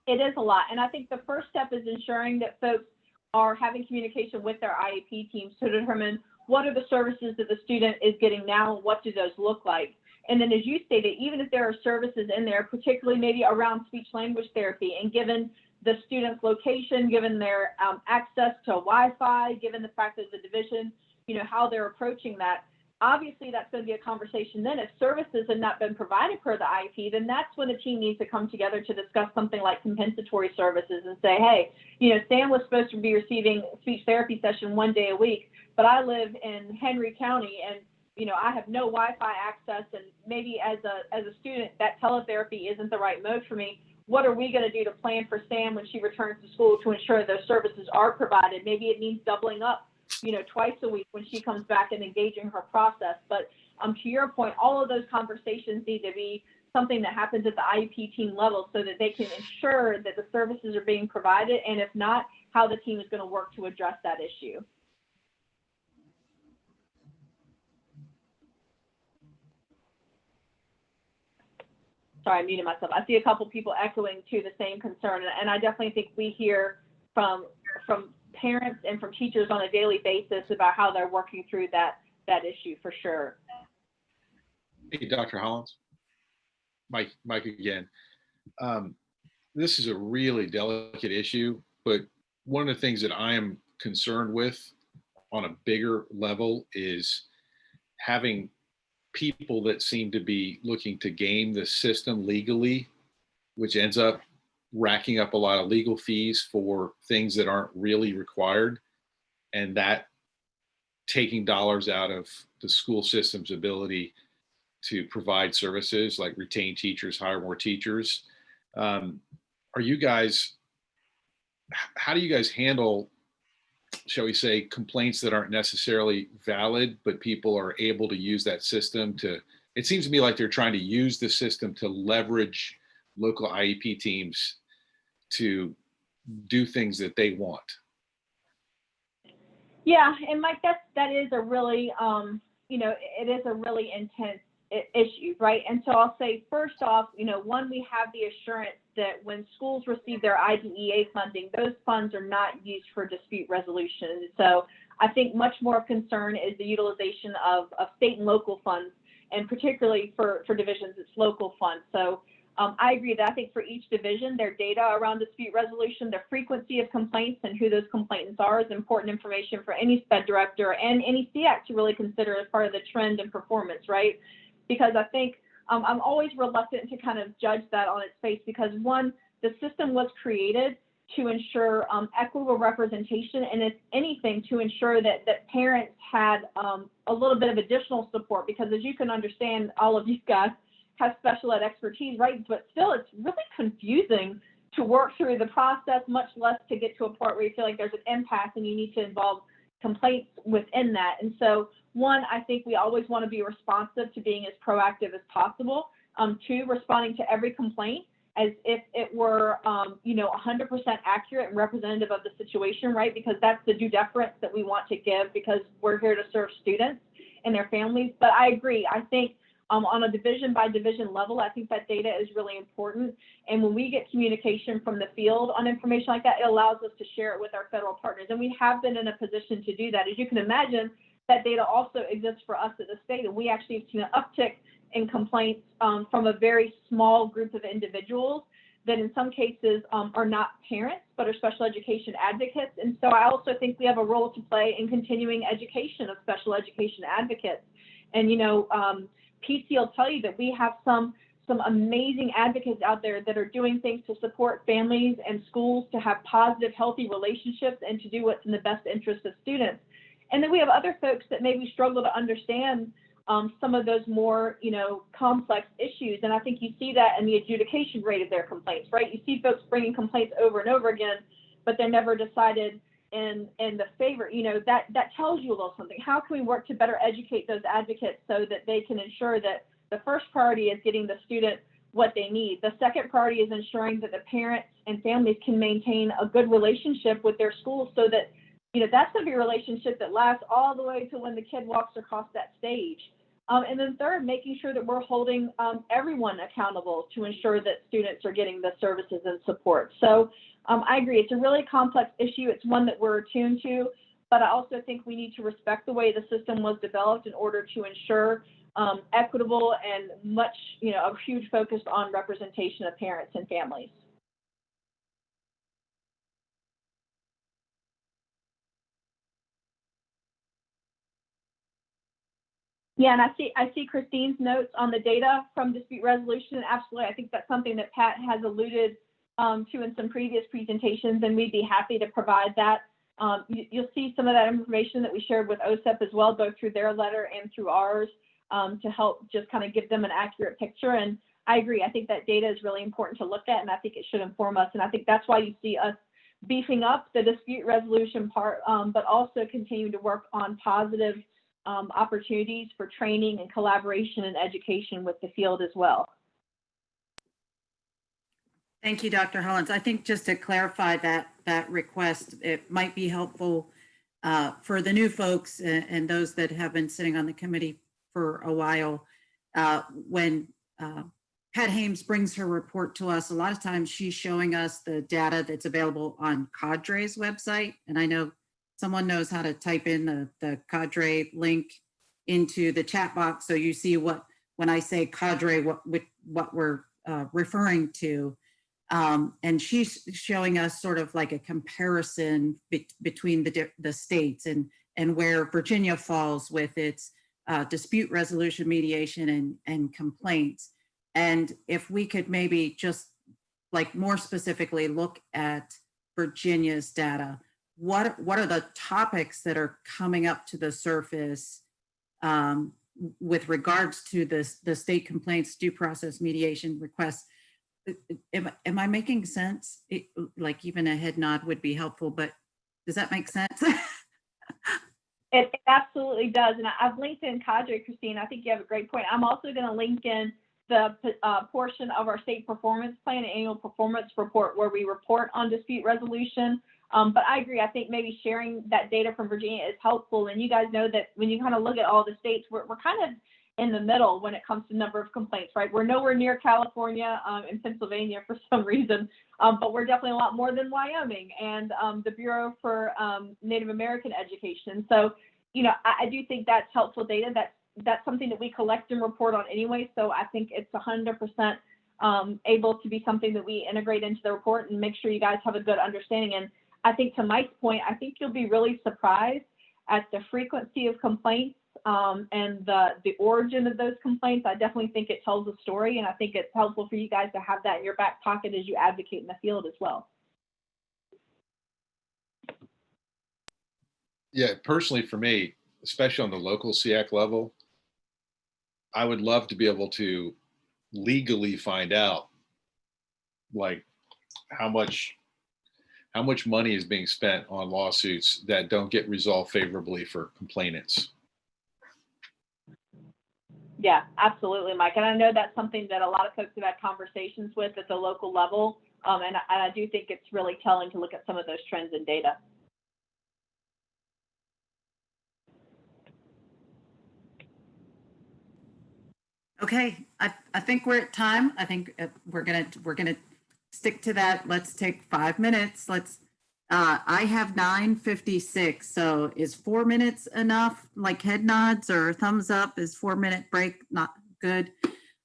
It is a lot. And I think the first step is ensuring that folks are having communication with their IEP teams to determine what are the services that the student is getting now and what do those look like. And then as you stated, even if there are services in there, particularly maybe around speech language therapy, and given the student's location, given their access to Wi-Fi, given the fact that the division, how they're approaching that, obviously that's going to be a conversation. Then if services have not been provided per the IEP, then that's when the team needs to come together to discuss something like compensatory services and say, hey, Sam was supposed to be receiving a speech therapy session 1 day a week, but I live in Henry County and I have no Wi-Fi access, and maybe as a student that teletherapy isn't the right mode for me. What are we going to do to plan for Sam when she returns to school to ensure those services are provided? Maybe it means doubling up twice a week when she comes back and engaging her process. But to your point, all of those conversations need to be something that happens at the IEP team level so that they can ensure that the services are being provided. And if not, how the team is going to work to address that issue. Sorry, I muted myself. I see a couple people echoing to the same concern. And I definitely think we hear from parents and from teachers on a daily basis about how they're working through that issue for sure. Hey, Dr. Hollins, Mike again. This is a really delicate issue, but one of the things that I am concerned with on a bigger level is having people that seem to be looking to game the system legally, which ends up racking up a lot of legal fees for things that aren't really required, and that taking dollars out of the school system's ability to provide services like retain teachers, hire more teachers. How do you guys handle, shall we say, complaints that aren't necessarily valid, but people are able to use that system to, it seems to me like they're trying to use the system to leverage local IEP teams to do things that they want. Yeah, and Mike, that is a really, it is a really intense issue, right? And so I'll say, first off, one, we have the assurance that when schools receive their IDEA funding, those funds are not used for dispute resolution. So I think much more of concern is the utilization of state and local funds, and particularly for divisions, it's local funds. So I agree that I think for each division, their data around dispute resolution, the frequency of complaints and who those complainants are is important information for any SPED director and any SEAC to really consider as part of the trend and performance, right? Because I think I'm always reluctant to kind of judge that on its face, because one, the system was created to ensure equitable representation, and if anything, to ensure that parents had a little bit of additional support, because as you can understand, all of you guys have special ed expertise, right? But still, it's really confusing to work through the process, much less to get to a point where you feel like there's an impasse and you need to involve complaints within that. And so one, I think we always want to be responsive to being as proactive as possible. Two, responding to every complaint as if it were, 100% accurate and representative of the situation, right? Because that's the due deference that we want to give, because we're here to serve students and their families. But I agree. I think on a division by division level, I think that data is really important. And when we get communication from the field on information like that, it allows us to share it with our federal partners. And we have been in a position to do that. As you can imagine, that data also exists for us at the state. And we actually have seen an uptick in complaints from a very small group of individuals that in some cases are not parents, but are special education advocates. And so I also think we have a role to play in continuing education of special education advocates. And, PC will tell you that we have some amazing advocates out there that are doing things to support families and schools to have positive, healthy relationships and to do what's in the best interest of students. And then we have other folks that maybe struggle to understand some of those more, complex issues. And I think you see that in the adjudication rate of their complaints, right? You see folks bringing complaints over and over again, but they're never decided in the favor. That tells you a little something. How can we work to better educate those advocates so that they can ensure that the first priority is getting the student what they need? The second priority is ensuring that the parents and families can maintain a good relationship with their schools, so that, that's going to be a relationship that lasts all the way to when the kid walks across that stage. And then third, making sure that we're holding everyone accountable to ensure that students are getting the services and support. So I agree, it's a really complex issue. It's one that we're attuned to, but I also think we need to respect the way the system was developed in order to ensure equitable and much, a huge focus on representation of parents and families. Yeah, and I see Christine's notes on the data from dispute resolution. And absolutely, I think that's something that Pat has alluded to in some previous presentations, and we'd be happy to provide that. You'll see some of that information that we shared with OSEP as well, both through their letter and through ours, to help just kind of give them an accurate picture. And I agree, I think that data is really important to look at, and I think it should inform us. And I think that's why you see us beefing up the dispute resolution part, but also continuing to work on positive opportunities for training and collaboration and education with the field as well. Thank you, Dr. Hollins. I think just to clarify that request, it might be helpful for the new folks and those that have been sitting on the committee for a while. When Pat Hames brings her report to us, a lot of times she's showing us the data that's available on Cadre's website. And I know someone knows how to type in the Cadre link into the chat box, so you see when I say Cadre, what we're referring to. And she's showing us sort of like a comparison between the states and where Virginia falls with its dispute resolution, mediation, and complaints. And if we could maybe just like more specifically look at Virginia's data, what are the topics that are coming up to the surface with regards to the state complaints, due process, mediation requests? Am I making sense? Like even a head nod would be helpful, but does that make sense? It absolutely does. And I've linked in Cadre, Christine. I think you have a great point. I'm also going to link in the portion of our state performance plan, annual performance report, where we report on dispute resolution. But I agree. I think maybe sharing that data from Virginia is helpful. And you guys know that when you kind of look at all the states, we're kind of in the middle when it comes to number of complaints, right? We're nowhere near California and Pennsylvania for some reason, but we're definitely a lot more than Wyoming and the Bureau for Native American Education. So, you know, I do think that's helpful data. That's something that we collect and report on anyway. So I think it's 100% able to be something that we integrate into the report and make sure you guys have a good understanding. And I think to Mike's point, I think you'll be really surprised at the frequency of complaints and the origin of those complaints. I definitely think it tells a story, and I think it's helpful for you guys to have that in your back pocket as you advocate in the field as well. Yeah, personally for me, especially on the local SEAC level, I would love to be able to legally find out like how much money is being spent on lawsuits that don't get resolved favorably for complainants. Yeah, absolutely, Mike. And I know that's something that a lot of folks have had conversations with at the local level. And I do think it's really telling to look at some of those trends in data. Okay, I think we're at time. I think we're gonna stick to that. Let's take 5 minutes. I have 9:56. So is 4 minutes enough? Like head nods or thumbs up? Is 4 minute break not good?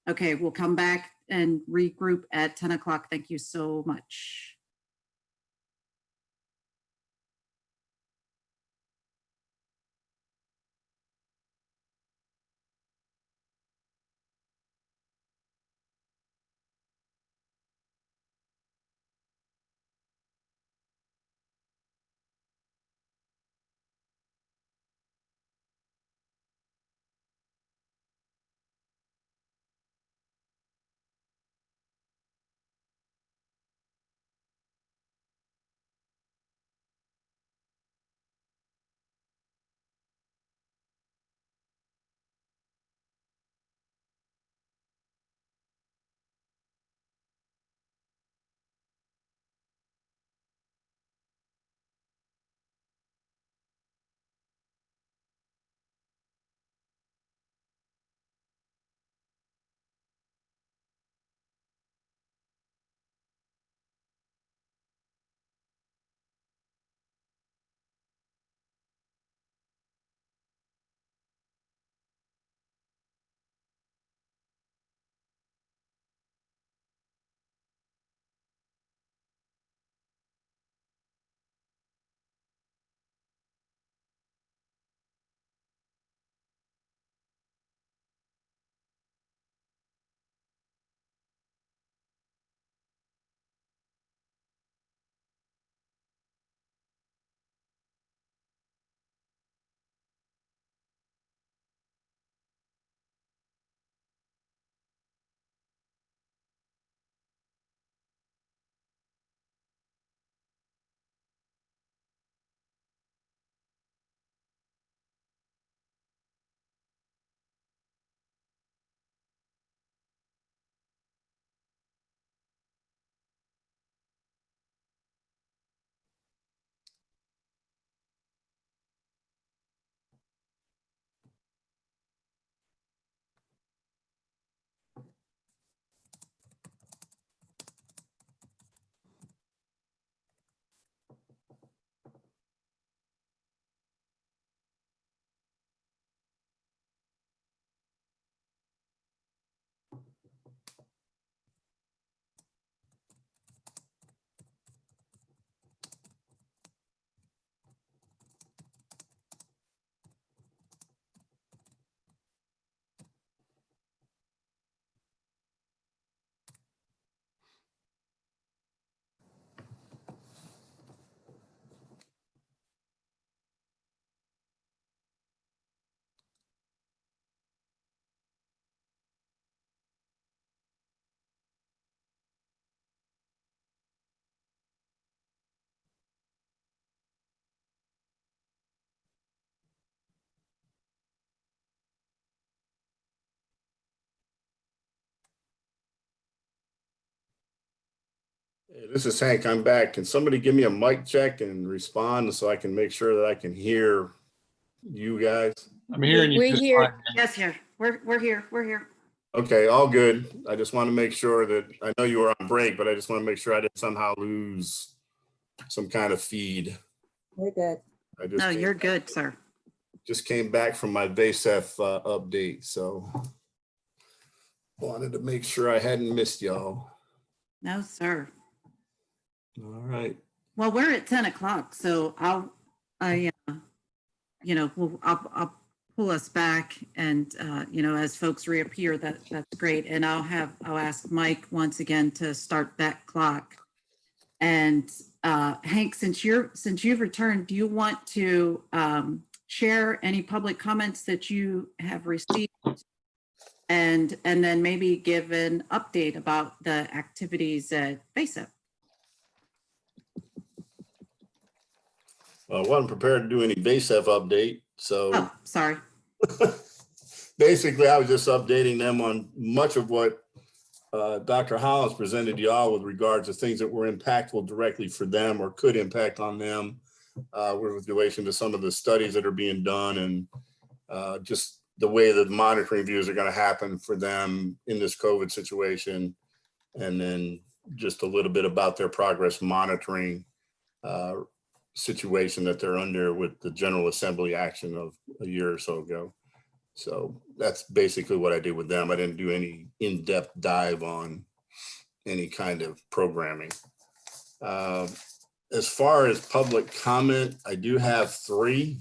Okay, we'll come back and regroup at 10 o'clock. Thank you so much. Hey, this is Hank. I'm back. Can somebody give me a mic check and respond so I can make sure that I can hear you guys? I'm hearing you. We're just here. fine. Yes, here. We're here. We're here. Okay, all good. I just want to make sure that, I know you were on break, but I just want to make sure I didn't somehow lose some kind of feed. We're good. I just No, came- you're good, sir. just came back from my VASEF update, so wanted to make sure I hadn't missed y'all. No, sir. All right. Well, we're at 10 o'clock, so I'll pull us back, and as folks reappear, that's great. And I'll ask Mike once again to start that clock. And Hank, since you've returned, do you want to share any public comments that you have received, and then maybe give an update about the activities at VASEF? I wasn't prepared to do any VASEF update, so. Oh, sorry. Basically, I was just updating them on much of what Dr. Hollins presented to y'all with regards to things that were impactful directly for them or could impact on them with relation to some of the studies that are being done, and just the way that monitoring views are going to happen for them in this COVID situation. And then just a little bit about their progress monitoring situation that they're under with the General Assembly action of a year or so ago. So that's basically what I did with them. I didn't do any in-depth dive on any kind of programming. As far as public comment, I do have 3.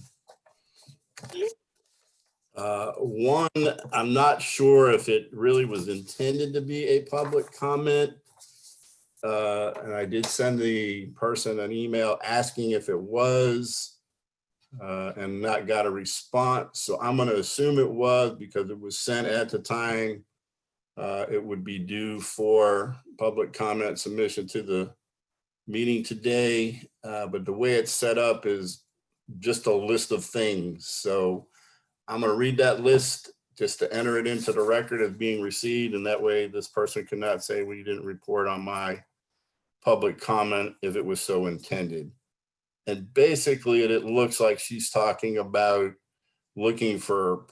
One, I'm not sure if it really was intended to be a public comment. And I did send the person an email asking if it was, and not got a response. So I'm going to assume it was, because it was sent at the time it would be due for public comment submission to the meeting today. But the way it's set up is just a list of things. So I'm going to read that list just to enter it into the record as being received. And that way this person cannot say, well, you didn't report on my public comment if it was so intended. And basically it looks like she's talking about looking for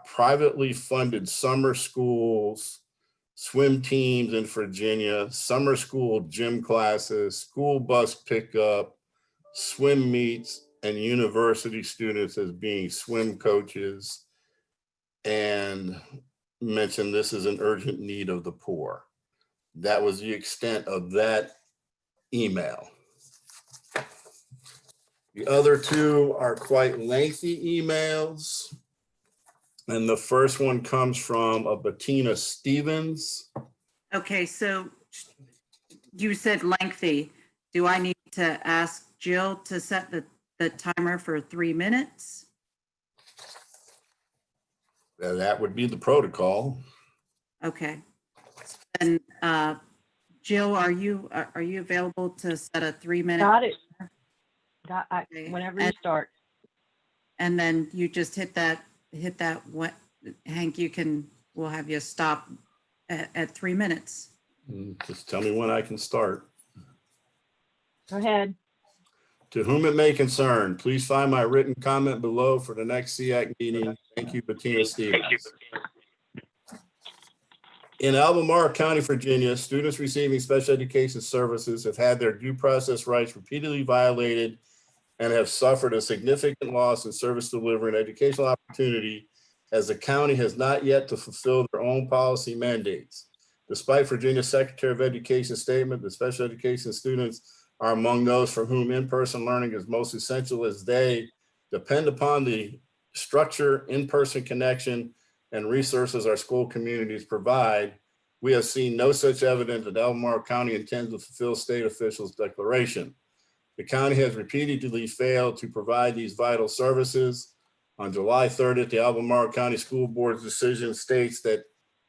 privately funded summer schools, swim teams in Virginia, summer school gym classes, school bus pickup, swim meets, and university students as being swim coaches, and mentioned this is an urgent need of the poor. That was the extent of that email. The other 2 are quite lengthy emails. And the first one comes from a Bettina Stevens. Okay, so you said lengthy. Do I need to ask Jill to set the timer for 3 minutes? That would be the protocol. Okay. And Jill, are you available to set a 3-minute? Got it. Okay. Whenever you start. And then you just hit that what, Hank, we'll have you stop at 3 minutes. Just tell me when I can start. Go ahead. To whom it may concern, please find my written comment below for the next SEAC meeting. Thank you, Bettina Stevens. In Albemarle County, Virginia, students receiving special education services have had their due process rights repeatedly violated and have suffered a significant loss in service delivery and educational opportunity, as the county has not yet to fulfill their own policy mandates. Despite Virginia Secretary of Education statement that special education students are among those for whom in-person learning is most essential, as they depend upon the structure, in-person connection, and resources our school communities provide, we have seen no such evidence that Albemarle County intends to fulfill state officials' declaration. The county has repeatedly failed to provide these vital services. On July 30th, the Albemarle County School Board's decision states that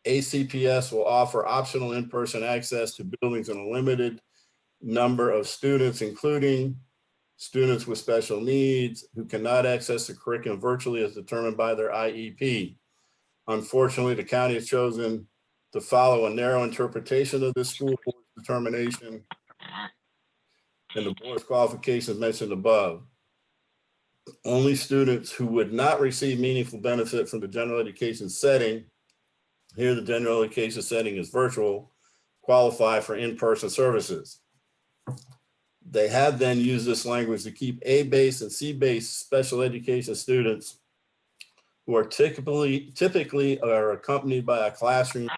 ACPS will offer optional in-person access to buildings in a limited number of students, including students with special needs who cannot access the curriculum virtually as determined by their IEP. Unfortunately, the county has chosen to follow a narrow interpretation of this school board's determination and the board's qualifications mentioned above. Only students who would not receive meaningful benefit from the general education setting, here the general education setting is virtual, qualify for in-person services. They have then used this language to keep A-based and C-based special education students who are typically are accompanied by a classroom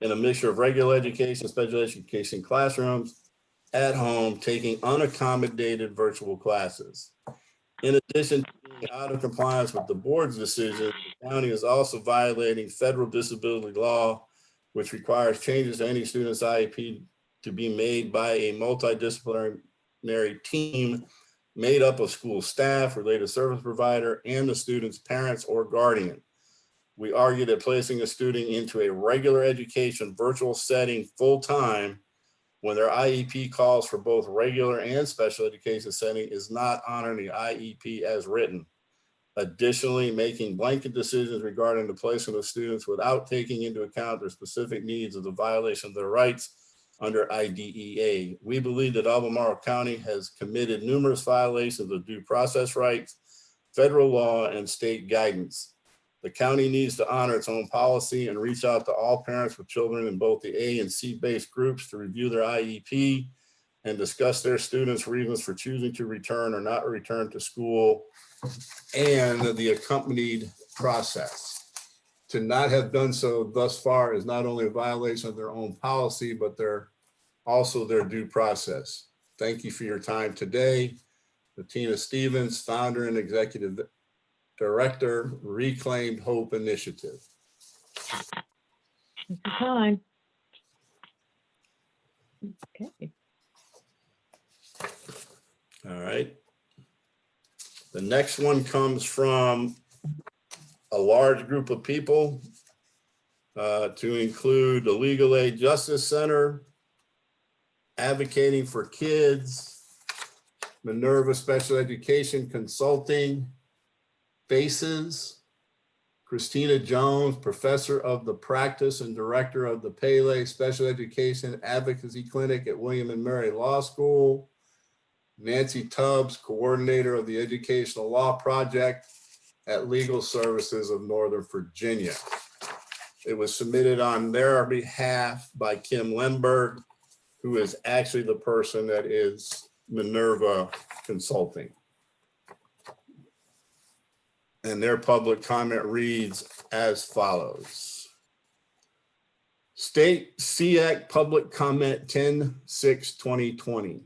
in a mixture of regular education, special education classrooms at home, taking unaccommodated virtual classes. In addition to being out of compliance with the board's decision, the county is also violating federal disability law, which requires changes to any student's IEP to be made by a multidisciplinary team made up of school staff, related service provider, and the student's parents or guardian. We argue that placing a student into a regular education virtual setting full-time when their IEP calls for both regular and special education setting is not honoring the IEP as written. Additionally, making blanket decisions regarding the placement of students without taking into account their specific needs is a violation of their rights under IDEA. We believe that Albemarle County has committed numerous violations of due process rights, federal law, and state guidance. The county needs to honor its own policy and reach out to all parents with children in both the A and C-based groups to review their IEP and discuss their students' reasons for choosing to return or not return to school and the accompanied process. To not have done so thus far is not only a violation of their own policy, but also their due process. Thank you for your time today. Bettina Stevens, founder and executive director, Reclaimed Hope Initiative. Time. Okay. All right. The next one comes from a large group of people to include the Legal Aid Justice Center, Advocating for Kids, Minerva Special Education Consulting, FACES, Christina Jones, professor of the practice and director of the Pele Special Education Advocacy Clinic at William and Mary Law School, Nancy Tubbs, coordinator of the Educational Law Project at Legal Services of Northern Virginia. It was submitted on their behalf by Kim Lemberg, who is actually the person that is Minerva Consulting. And their public comment reads as follows. State SEAC public comment 10/6/2020.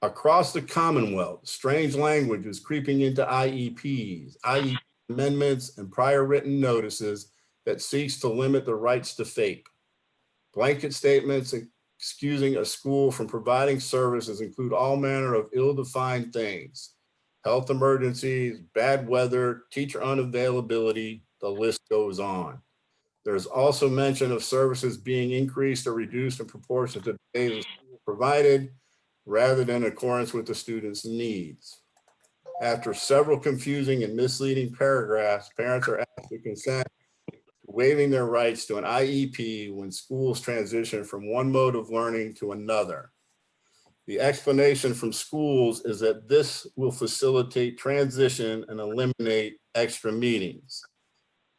Across the Commonwealth, strange language is creeping into IEPs, IEP amendments, and prior written notices that seeks to limit the rights to FAPE. Blanket statements excusing a school from providing services include all manner of ill-defined things. Health emergencies, bad weather, teacher unavailability, the list goes on. There's also mention of services being increased or reduced in proportion to the days of school provided, rather than in accordance with the student's needs. After several confusing and misleading paragraphs, parents are asked to consent to waiving their rights to an IEP when schools transition from one mode of learning to another. The explanation from schools is that this will facilitate transition and eliminate extra meetings.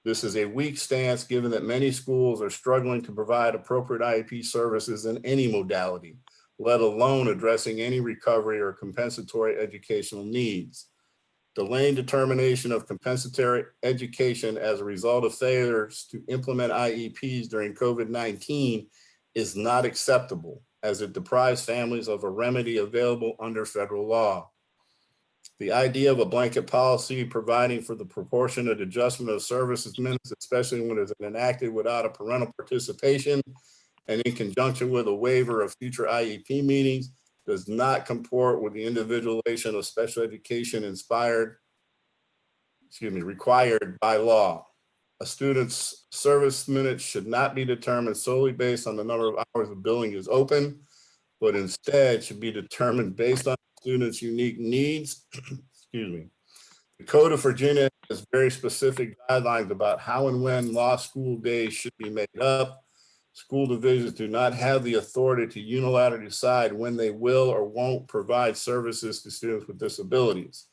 This is a weak stance given that many schools are struggling to provide appropriate IEP services in any modality, let alone addressing any recovery or compensatory educational needs. Delaying determination of compensatory education as a result of failures to implement IEPs during COVID-19 is not acceptable, as it deprives families of a remedy available under federal law. The idea of a blanket policy providing for the proportionate adjustment of services minutes, especially when it's enacted without a parental participation and in conjunction with a waiver of future IEP meetings, does not comport with the individualization of special education required by law. A student's service minutes should not be determined solely based on the number of hours the building is open, but instead should be determined based on the student's unique needs. Excuse me. The Code of Virginia has very specific guidelines about how and when law school days should be made up. School divisions do not have the authority to unilaterally decide when they will or won't provide services to students with disabilities.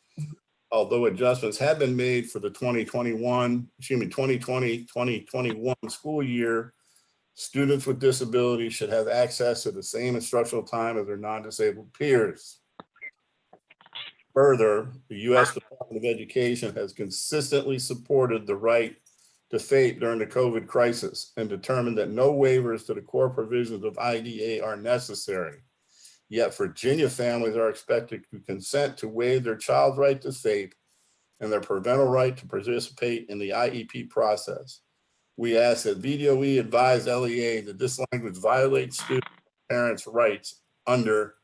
Although adjustments have been made for the 2020-2021 school year, students with disabilities should have access to the same instructional time as their non-disabled peers. Further, the U.S. Department of Education has consistently supported the right to FAPE during the COVID crisis and determined that no waivers to the core provisions of IDA are necessary. Yet Virginia families are expected to consent to waive their child's right to FAPE and their parental right to participate in the IEP process. We ask that VDOE advise LEA that this language violates student parents' rights under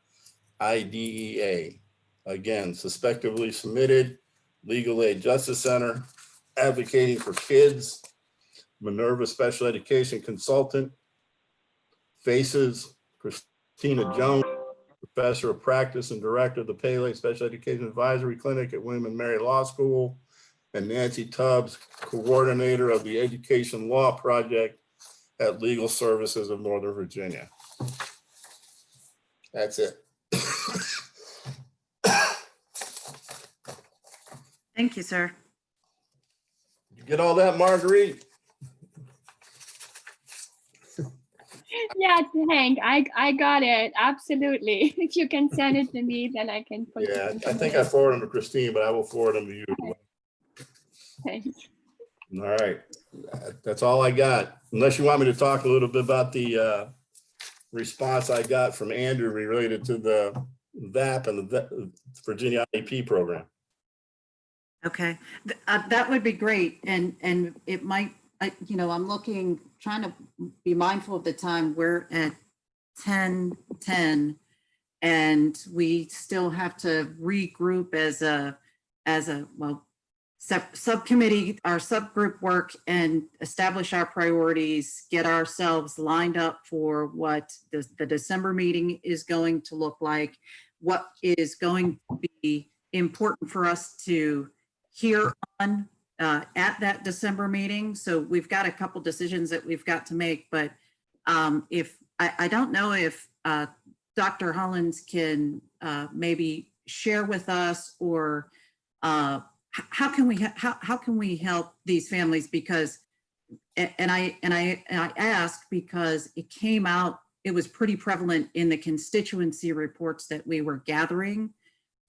IDEA. Again, suspectively submitted, Legal Aid Justice Center, Advocating for Kids, Minerva Special Education Consultant, FACES, Christina Jones, Professor of Practice and Director of the Pele Special Education Advisory Clinic at William & Mary Law School, and Nancy Tubbs, Coordinator of the Education Law Project at Legal Services of Northern Virginia. That's it. Thank you, sir. You get all that, Marguerite? Yeah, Hank, I got it. Absolutely. If you can send it to me, then I can put Yeah, it. I think I forwarded them to Christine, but I will forward them to you. Thanks. All right, that's all I got. Unless you want me to talk a little bit about the response I got from Andrew related to the VAP and the Virginia IEP program. Okay, that would be great. And it might, you know, I'm trying to be mindful of the time. We're at 10:10 and we still have to regroup as a subcommittee, our subgroup work, and establish our priorities, get ourselves lined up for what the December meeting is going to look like, what is going to be important for us to hear on at that December meeting. So we've got a couple decisions that we've got to make, but if I don't know if Dr. Hollins can maybe share with us, or how can we help these families? Because and I ask because it came out, it was pretty prevalent in the constituency reports that we were gathering,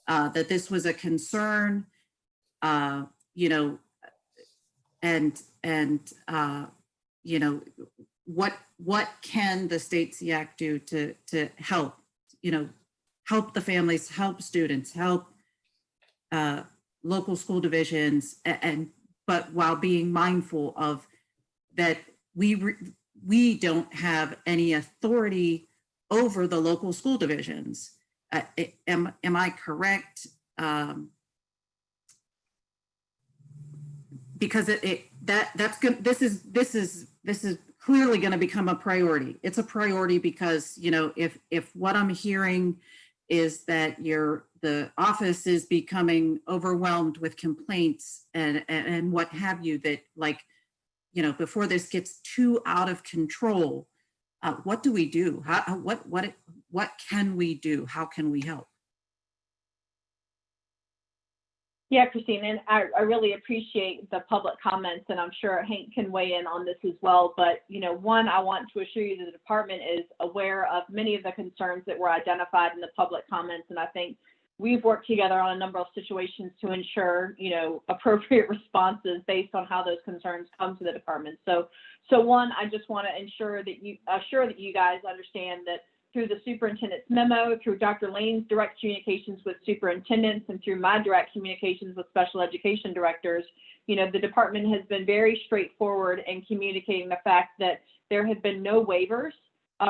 that this was a concern, you know, and you know, what can the state SEAC do to help, you know, help the families, help students, help local school divisions, but while being mindful of that we don't have any authority over the local school divisions. Am I correct? Because that's good. This is clearly going to become a priority. It's a priority because, you know, if what I'm hearing is that the office is becoming overwhelmed with complaints and what have you, that, like, you know, before this gets too out of control, what do we do? What can we do? How can we help? Yeah, Christine, and I really appreciate the public comments, and I'm sure Hank can weigh in on this as well. But, you know, one, I want to assure you that the department is aware of many of the concerns that were identified in the public comments, and I think we've worked together on a number of situations to ensure, you know, appropriate responses based on how those concerns come to the department. So one, I just want to ensure that you guys understand that through the superintendent's memo, through Dr. Lane's direct communications with superintendents, and through my direct communications with special education directors, you know, the department has been very straightforward in communicating the fact that there have been no waivers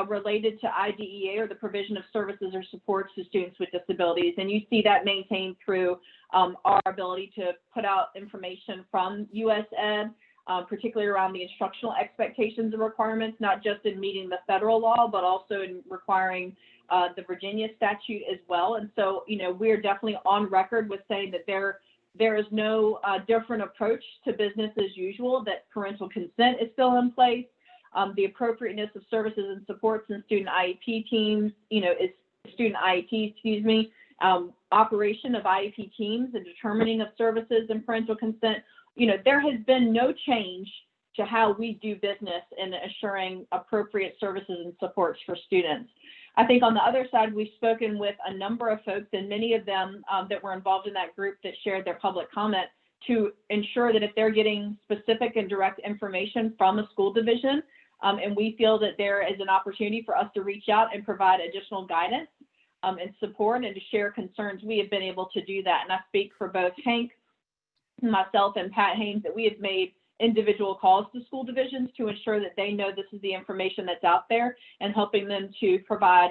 related to IDEA or the provision of services or supports to students with disabilities. And you see that maintained through our ability to put out information from US Ed, particularly around the instructional expectations and requirements, not just in meeting the federal law, but also in requiring the Virginia statute as well. And so, you know, we're definitely on record with saying that there is no different approach to business as usual, that parental consent is still in place, the appropriateness of services and supports in student IEP teams, is student IEP, excuse me, operation of IEP teams and determining of services and parental consent. There has been no change to how we do business in assuring appropriate services and supports for students. I think on the other side, we've spoken with a number of folks, and many of them that were involved in that group that shared their public comment, to ensure that if they're getting specific and direct information from a school division, and we feel that there is an opportunity for us to reach out and provide additional guidance and support and to share concerns, we have been able to do that. And I speak for both Hank, myself, and Pat Haynes that we have made individual calls to school divisions to ensure that they know this is the information that's out there and helping them to provide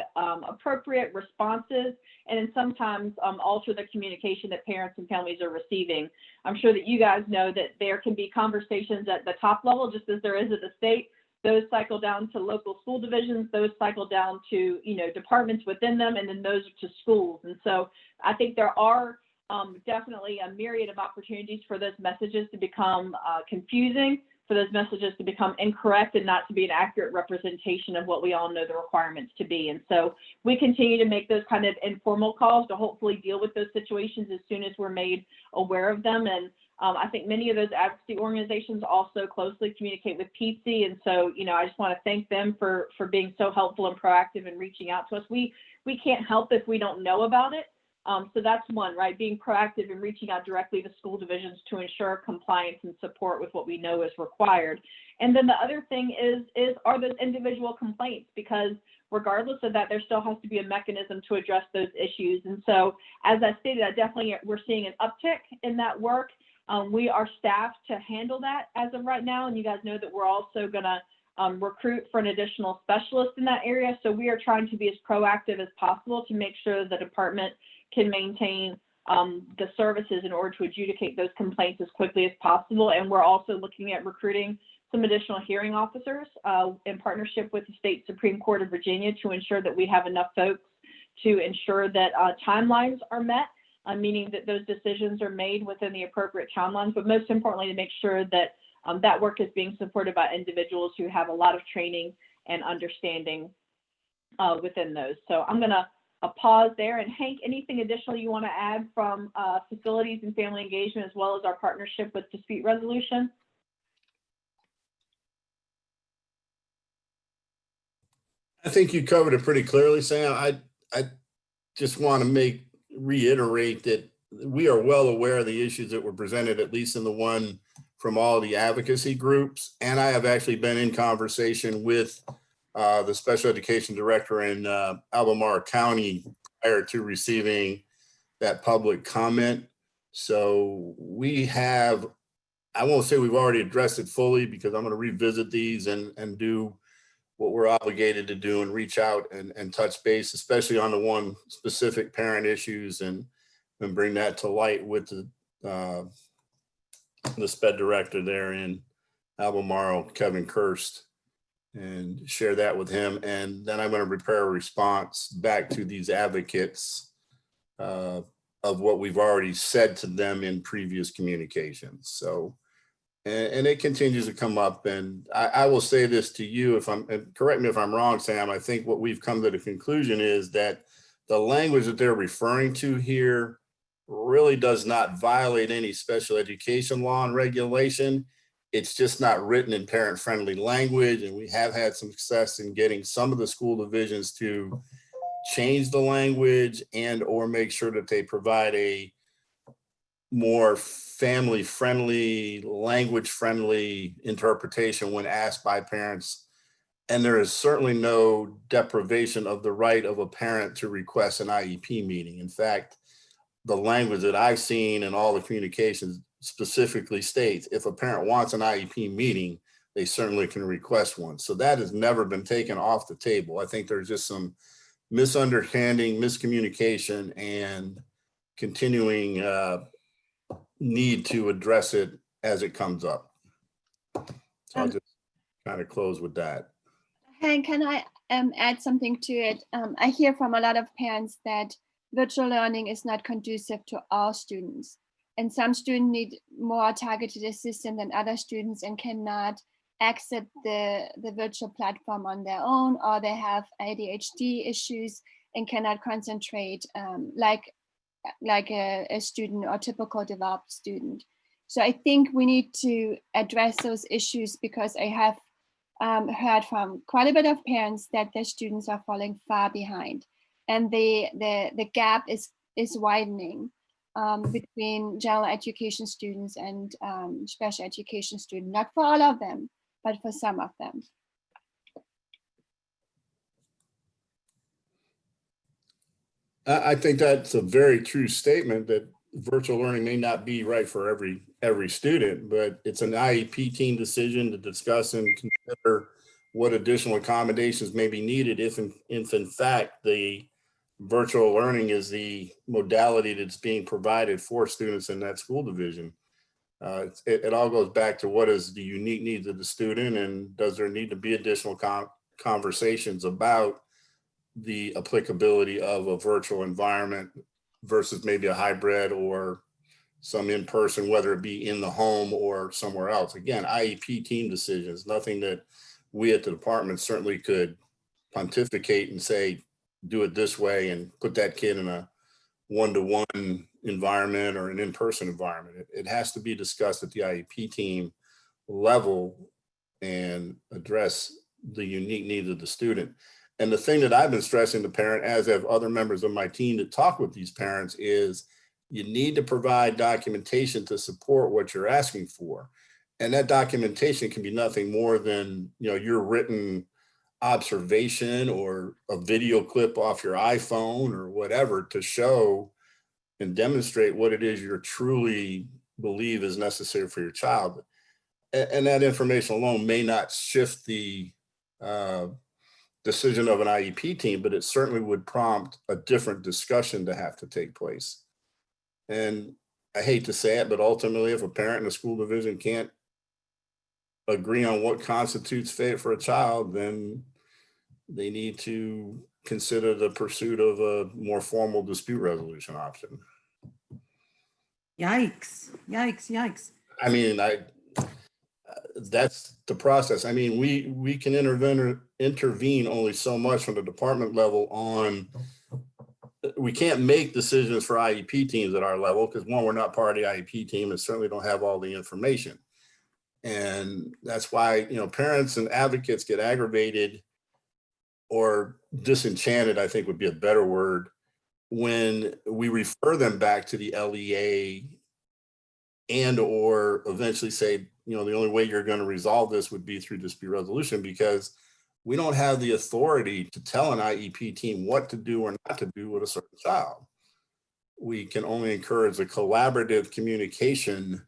appropriate responses and sometimes alter the communication that parents and families are receiving. I'm sure that you guys know that there can be conversations at the top level, just as there is at the state. Those cycle down to local school divisions, those cycle down to departments within them, and then those to schools. And so I think there are definitely a myriad of opportunities for those messages to become confusing, for those messages to become incorrect and not to be an accurate representation of what we all know the requirements to be. And so we continue to make those kind of informal calls to hopefully deal with those situations as soon as we're made aware of them. And I think many of those advocacy organizations also closely communicate with PTSI. And so, I just want to thank them for being so helpful and proactive in reaching out to us. We can't help if we don't know about it. So that's one, right? Being proactive and reaching out directly to school divisions to ensure compliance and support with what we know is required. And then the other thing are those individual complaints, because regardless of that, there still has to be a mechanism to address those issues. And so, as I stated, we're seeing an uptick in that work. We are staffed to handle that as of right now. And you guys know that we're also going to recruit for an additional specialist in that area. So we are trying to be as proactive as possible to make sure the department can maintain the services in order to adjudicate those complaints as quickly as possible. And we're also looking at recruiting some additional hearing officers in partnership with the State Supreme Court of Virginia to ensure that we have enough folks to ensure that timelines are met, meaning that those decisions are made within the appropriate timelines, but most importantly, to make sure that that work is being supported by individuals who have a lot of training and understanding within those. So I'm going to pause there. And Hank, anything additional you want to add from facilities and family engagement, as well as our partnership with dispute resolution? I think you covered it pretty clearly, Sam. I just want to reiterate that we are well aware of the issues that were presented, at least in the one from all the advocacy groups. And I have actually been in conversation with the special education director in Albemarle County prior to receiving that public comment. So we have, I won't say we've already addressed it fully, because I'm going to revisit these and do what we're obligated to do and reach out and touch base, especially on the one specific parent issues, and bring that to light with the SPED director there in Albemarle, Kevin Kirst, and share that with him. And then I'm going to prepare a response back to these advocates of what we've already said to them in previous communications. So, and it continues to come up. And I will say this to you, correct me if I'm wrong, Sam, I think what we've come to the conclusion is that the language that they're referring to here really does not violate any special education law and regulation. It's just not written in parent-friendly language. And we have had some success in getting some of the school divisions to change the language and or make sure that they provide a more family-friendly, language-friendly interpretation when asked by parents. And there is certainly no deprivation of the right of a parent to request an IEP meeting. In fact, the language that I've seen in all the communications specifically states if a parent wants an IEP meeting, they certainly can request one. So that has never been taken off the table. I think there's just some misunderstanding, miscommunication, and continuing need to address it as it comes up. So I'll just kind of close with that. Hank, can I add something to it? I hear from a lot of parents that virtual learning is not conducive to all students. And some students need more targeted assistance than other students and cannot exit the virtual platform on their own, or they have ADHD issues and cannot concentrate like a student or typical developed student. So I think we need to address those issues, because I have heard from quite a bit of parents that their students are falling far behind, and the gap is widening between general education students and special education students, not for all of them, but for some of them. I think that's a very true statement, that virtual learning may not be right for every student, but it's an IEP team decision to discuss and consider what additional accommodations may be needed if in fact the virtual learning is the modality that's being provided for students in that school division. It all goes back to what is the unique needs of the student, and does there need to be additional conversations about the applicability of a virtual environment versus maybe a hybrid or some in-person, whether it be in the home or somewhere else. Again, IEP team decisions, nothing that we at the department certainly could pontificate and say, do it this way and put that kid in a one-to-one environment or an in-person environment. It has to be discussed at the IEP team level and address the unique needs of the student. And the thing that I've been stressing to parent, as have other members of my team that talk with these parents, is you need to provide documentation to support what you're asking for. And that documentation can be nothing more than, your written observation or a video clip off your iPhone or whatever to show and demonstrate what it is you truly believe is necessary for your child. And that information alone may not shift the decision of an IEP team, but it certainly would prompt a different discussion to have to take place. And I hate to say it, but ultimately, if a parent in a school division can't agree on what constitutes fate for a child, then they need to consider the pursuit of a more formal dispute resolution option. Yikes, yikes, yikes. I mean, that's the process. I mean, we can intervene only so much from the department level on, we can't make decisions for IEP teams at our level because, one, we're not part of the IEP team and certainly don't have all the information. And that's why, parents and advocates get aggravated or disenchanted, I think would be a better word, when we refer them back to the LEA and or eventually say, the only way you're going to resolve this would be through dispute resolution, because we don't have the authority to tell an IEP team what to do or not to do with a certain child. We can only encourage a collaborative communication,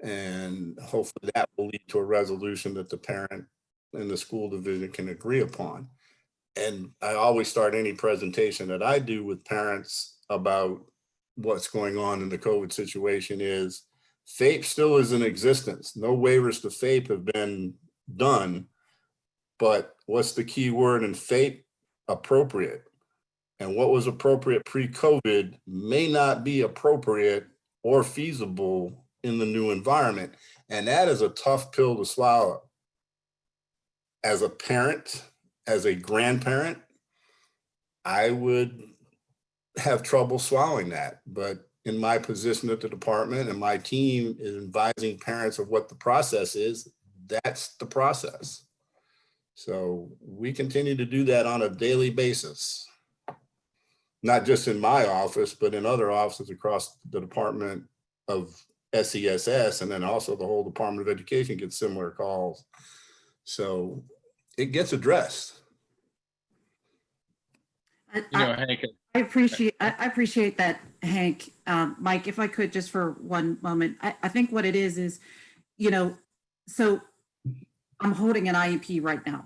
and hopefully that will lead to a resolution that the parent and the school division can agree upon. And I always start any presentation that I do with parents about what's going on in the COVID situation is FAPE still is in existence. No waivers to FAPE have been done, but what's the key word in FAPE? Appropriate. And what was appropriate pre-COVID may not be appropriate or feasible in the new environment. And that is a tough pill to swallow. As a parent, as a grandparent, I would have trouble swallowing that. But in my position at the department, and my team is advising parents of what the process is, that's the process. So we continue to do that on a daily basis, not just in my office, but in other offices across the Department of SESS, and then also the whole Department of Education gets similar calls. So it gets addressed. Hank, I appreciate that, Hank. Mike, if I could just for one moment, I think what it is, so I'm holding an IEP right now,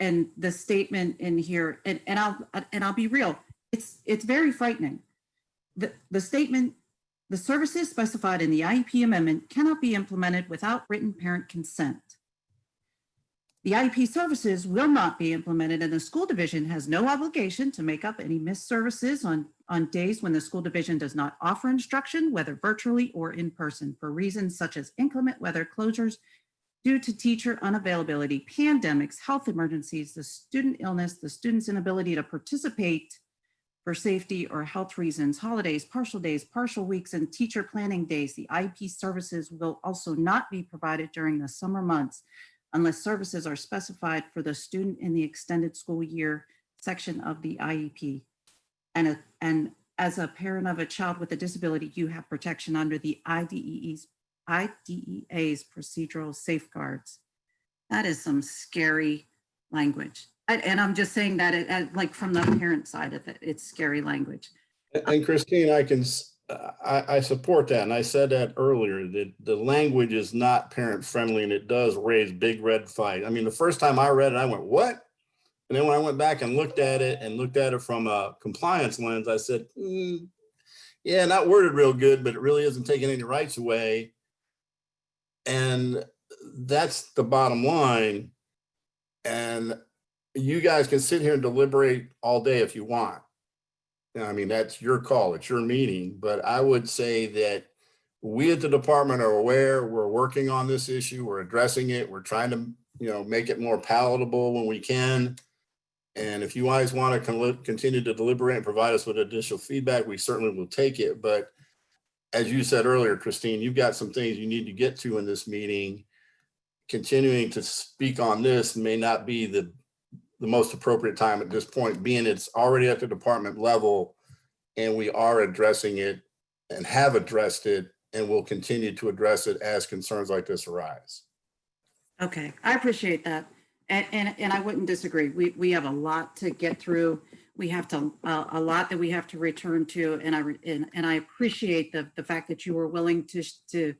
and the statement in here, and I'll be real, it's very frightening. The statement, the services specified in the IEP amendment cannot be implemented without written parent consent. The IEP services will not be implemented, and the school division has no obligation to make up any missed services on days when the school division does not offer instruction, whether virtually or in person, for reasons such as inclement weather, closures, due to teacher unavailability, pandemics, health emergencies, the student illness, the student's inability to participate for safety or health reasons, holidays, partial weeks, and teacher planning days. The IEP services will also not be provided during the summer months unless services are specified for the student in the extended school year section of the IEP. And as a parent of a child with a disability, you have protection under the IDEA's procedural safeguards. That is some scary language. And I'm just saying that like from the parent side of it, it's scary language. And Christine, I support that. And I said that earlier, that the language is not parent friendly and it does raise big red flag. I mean, the first time I read it, I went, what? And then when I went back and looked at it from a compliance lens, I said, yeah, not worded real good, but it really isn't taking any rights away. And that's the bottom line. And you guys can sit here and deliberate all day if you want. I mean, that's your call, it's your meeting, but I would say that we at the department are aware, we're working on this issue, we're addressing it, we're trying to, make it more palatable when we can. And if you guys want to continue to deliberate and provide us with additional feedback, we certainly will take it. But as you said earlier, Christine, you've got some things you need to get to in this meeting. Continuing to speak on this may not be the most appropriate time at this point, being it's already at the department level and we are addressing it and have addressed it and will continue to address it as concerns like this arise. Okay, I appreciate that. And I wouldn't disagree. We have a lot to get through. We have to a lot that we have to return to, and I appreciate the fact that you were willing to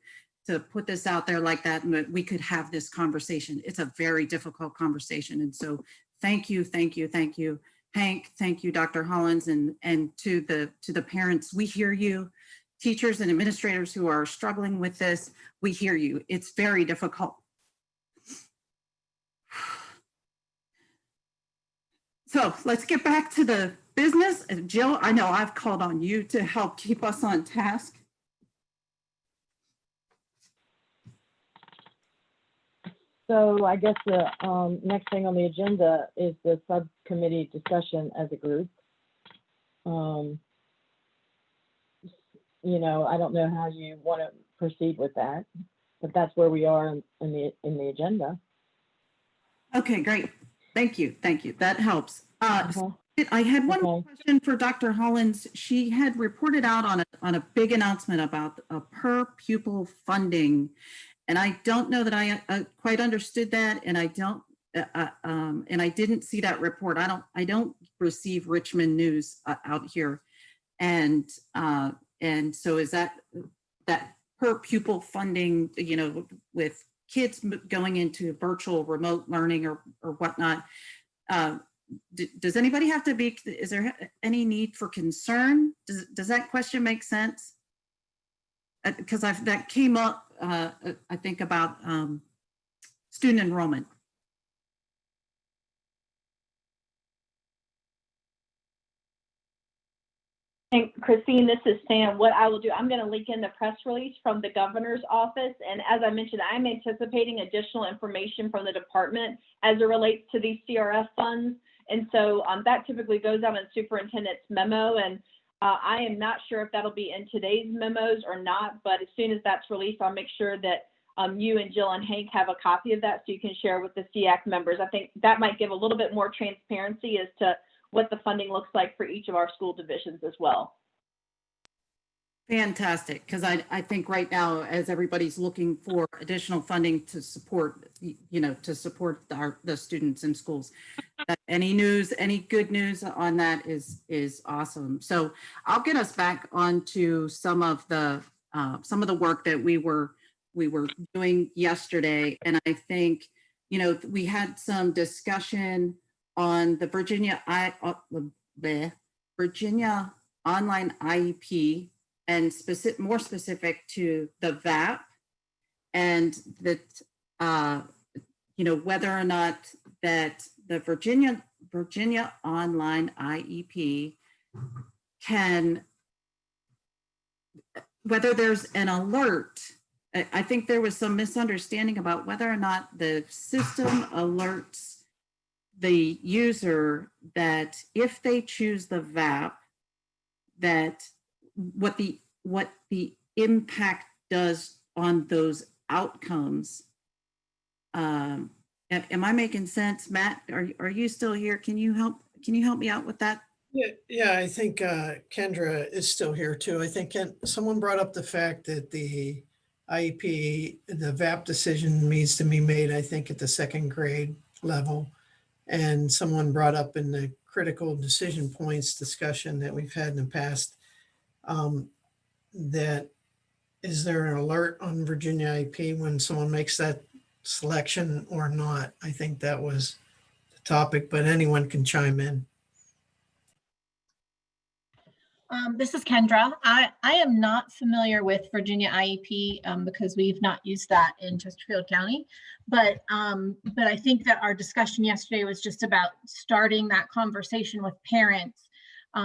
put this out there like that, and that we could have this conversation. It's a very difficult conversation, and so thank you, Hank. Thank you, Dr. Hollins, and to the parents. We hear you, teachers and administrators who are struggling with this. We hear you. It's very difficult. So let's get back to the business. Jill, I know I've called on you to help keep us on task. So I guess the next thing on the agenda is the subcommittee discussion as a group. I don't know how you want to proceed with that, but that's where we are in the agenda. Okay, great. Thank you. That helps. I had one more question for Dr. Hollins. She had reported out on a big announcement about a per pupil funding, and I don't know that I quite understood that, and I don't, and I didn't see that report. I don't receive Richmond news out here, and so is that per pupil funding? With kids going into virtual remote learning or whatnot. Does anybody have to be, is there any need for concern? Does that question make sense? Because that came up, I think, about student enrollment. And Christine, this is Sam. What I will do, I'm going to link in the press release from the governor's office. And as I mentioned, I'm anticipating additional information from the department as it relates to these CRF funds. And so that typically goes out in superintendent's memo. And I am not sure if that'll be in today's memos or not, but as soon as that's released, I'll make sure that you and Jill and Hank have a copy of that so you can share with the SEAC members. I think that might give a little bit more transparency as to what the funding looks like for each of our school divisions as well. Fantastic, because I think right now, as everybody's looking for additional funding to support, to support the students in schools, any good news on that is awesome. So I'll get us back onto some of the work that we were doing yesterday, and I think we had some discussion on the Virginia online IEP, and more specific to the VAP, and that whether or not that the Virginia online IEP whether there's an alert I think there was some misunderstanding about whether or not the system alerts the user that if they choose the VAP, that what the impact does on those outcomes. Am I making sense? Matt, are you still here? Can you help me out with that? Yeah, I think Kendra is still here too. I think someone brought up the fact that the IEP, the VAP decision needs to be made, I think, at the second grade level. And someone brought up in the critical decision points discussion that we've had in the past, that is there an alert on Virginia IEP when someone makes that selection or not? I think that was the topic, but anyone can chime in. This is Kendra. I am not familiar with Virginia IEP because we've not used that in Chesterfield County, but I think that our discussion yesterday was just about starting that conversation with parents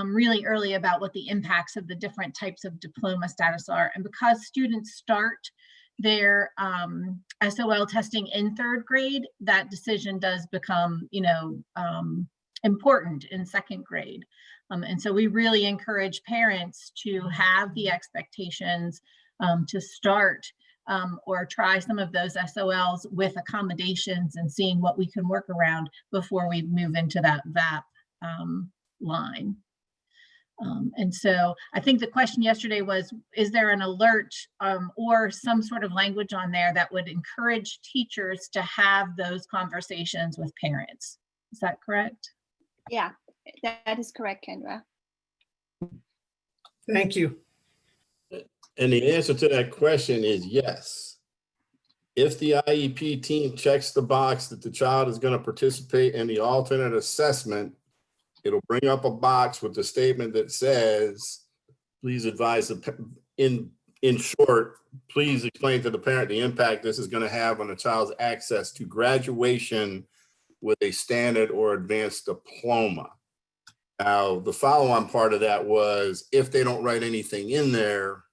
really early about what the impacts of the different types of diploma status are. And because students start their SOL testing in third grade, that decision does become, important in second grade. And so we really encourage parents to have the expectations to start or try some of those SOLs with accommodations and seeing what we can work around before we move into that VAP line. And so I think the question yesterday was, is there an alert or some sort of language on there that would encourage teachers to have those conversations with parents? Is that correct? Yeah, that is correct, Kendra. Thank you. And the answer to that question is yes. If the IEP team checks the box that the child is going to participate in the alternate assessment, it'll bring up a box with the statement that says, please advise in short, please explain to the parent the impact this is going to have on the child's access to graduation with a standard or advanced diploma. Now, the follow-on part of that was, if they don't write anything in there,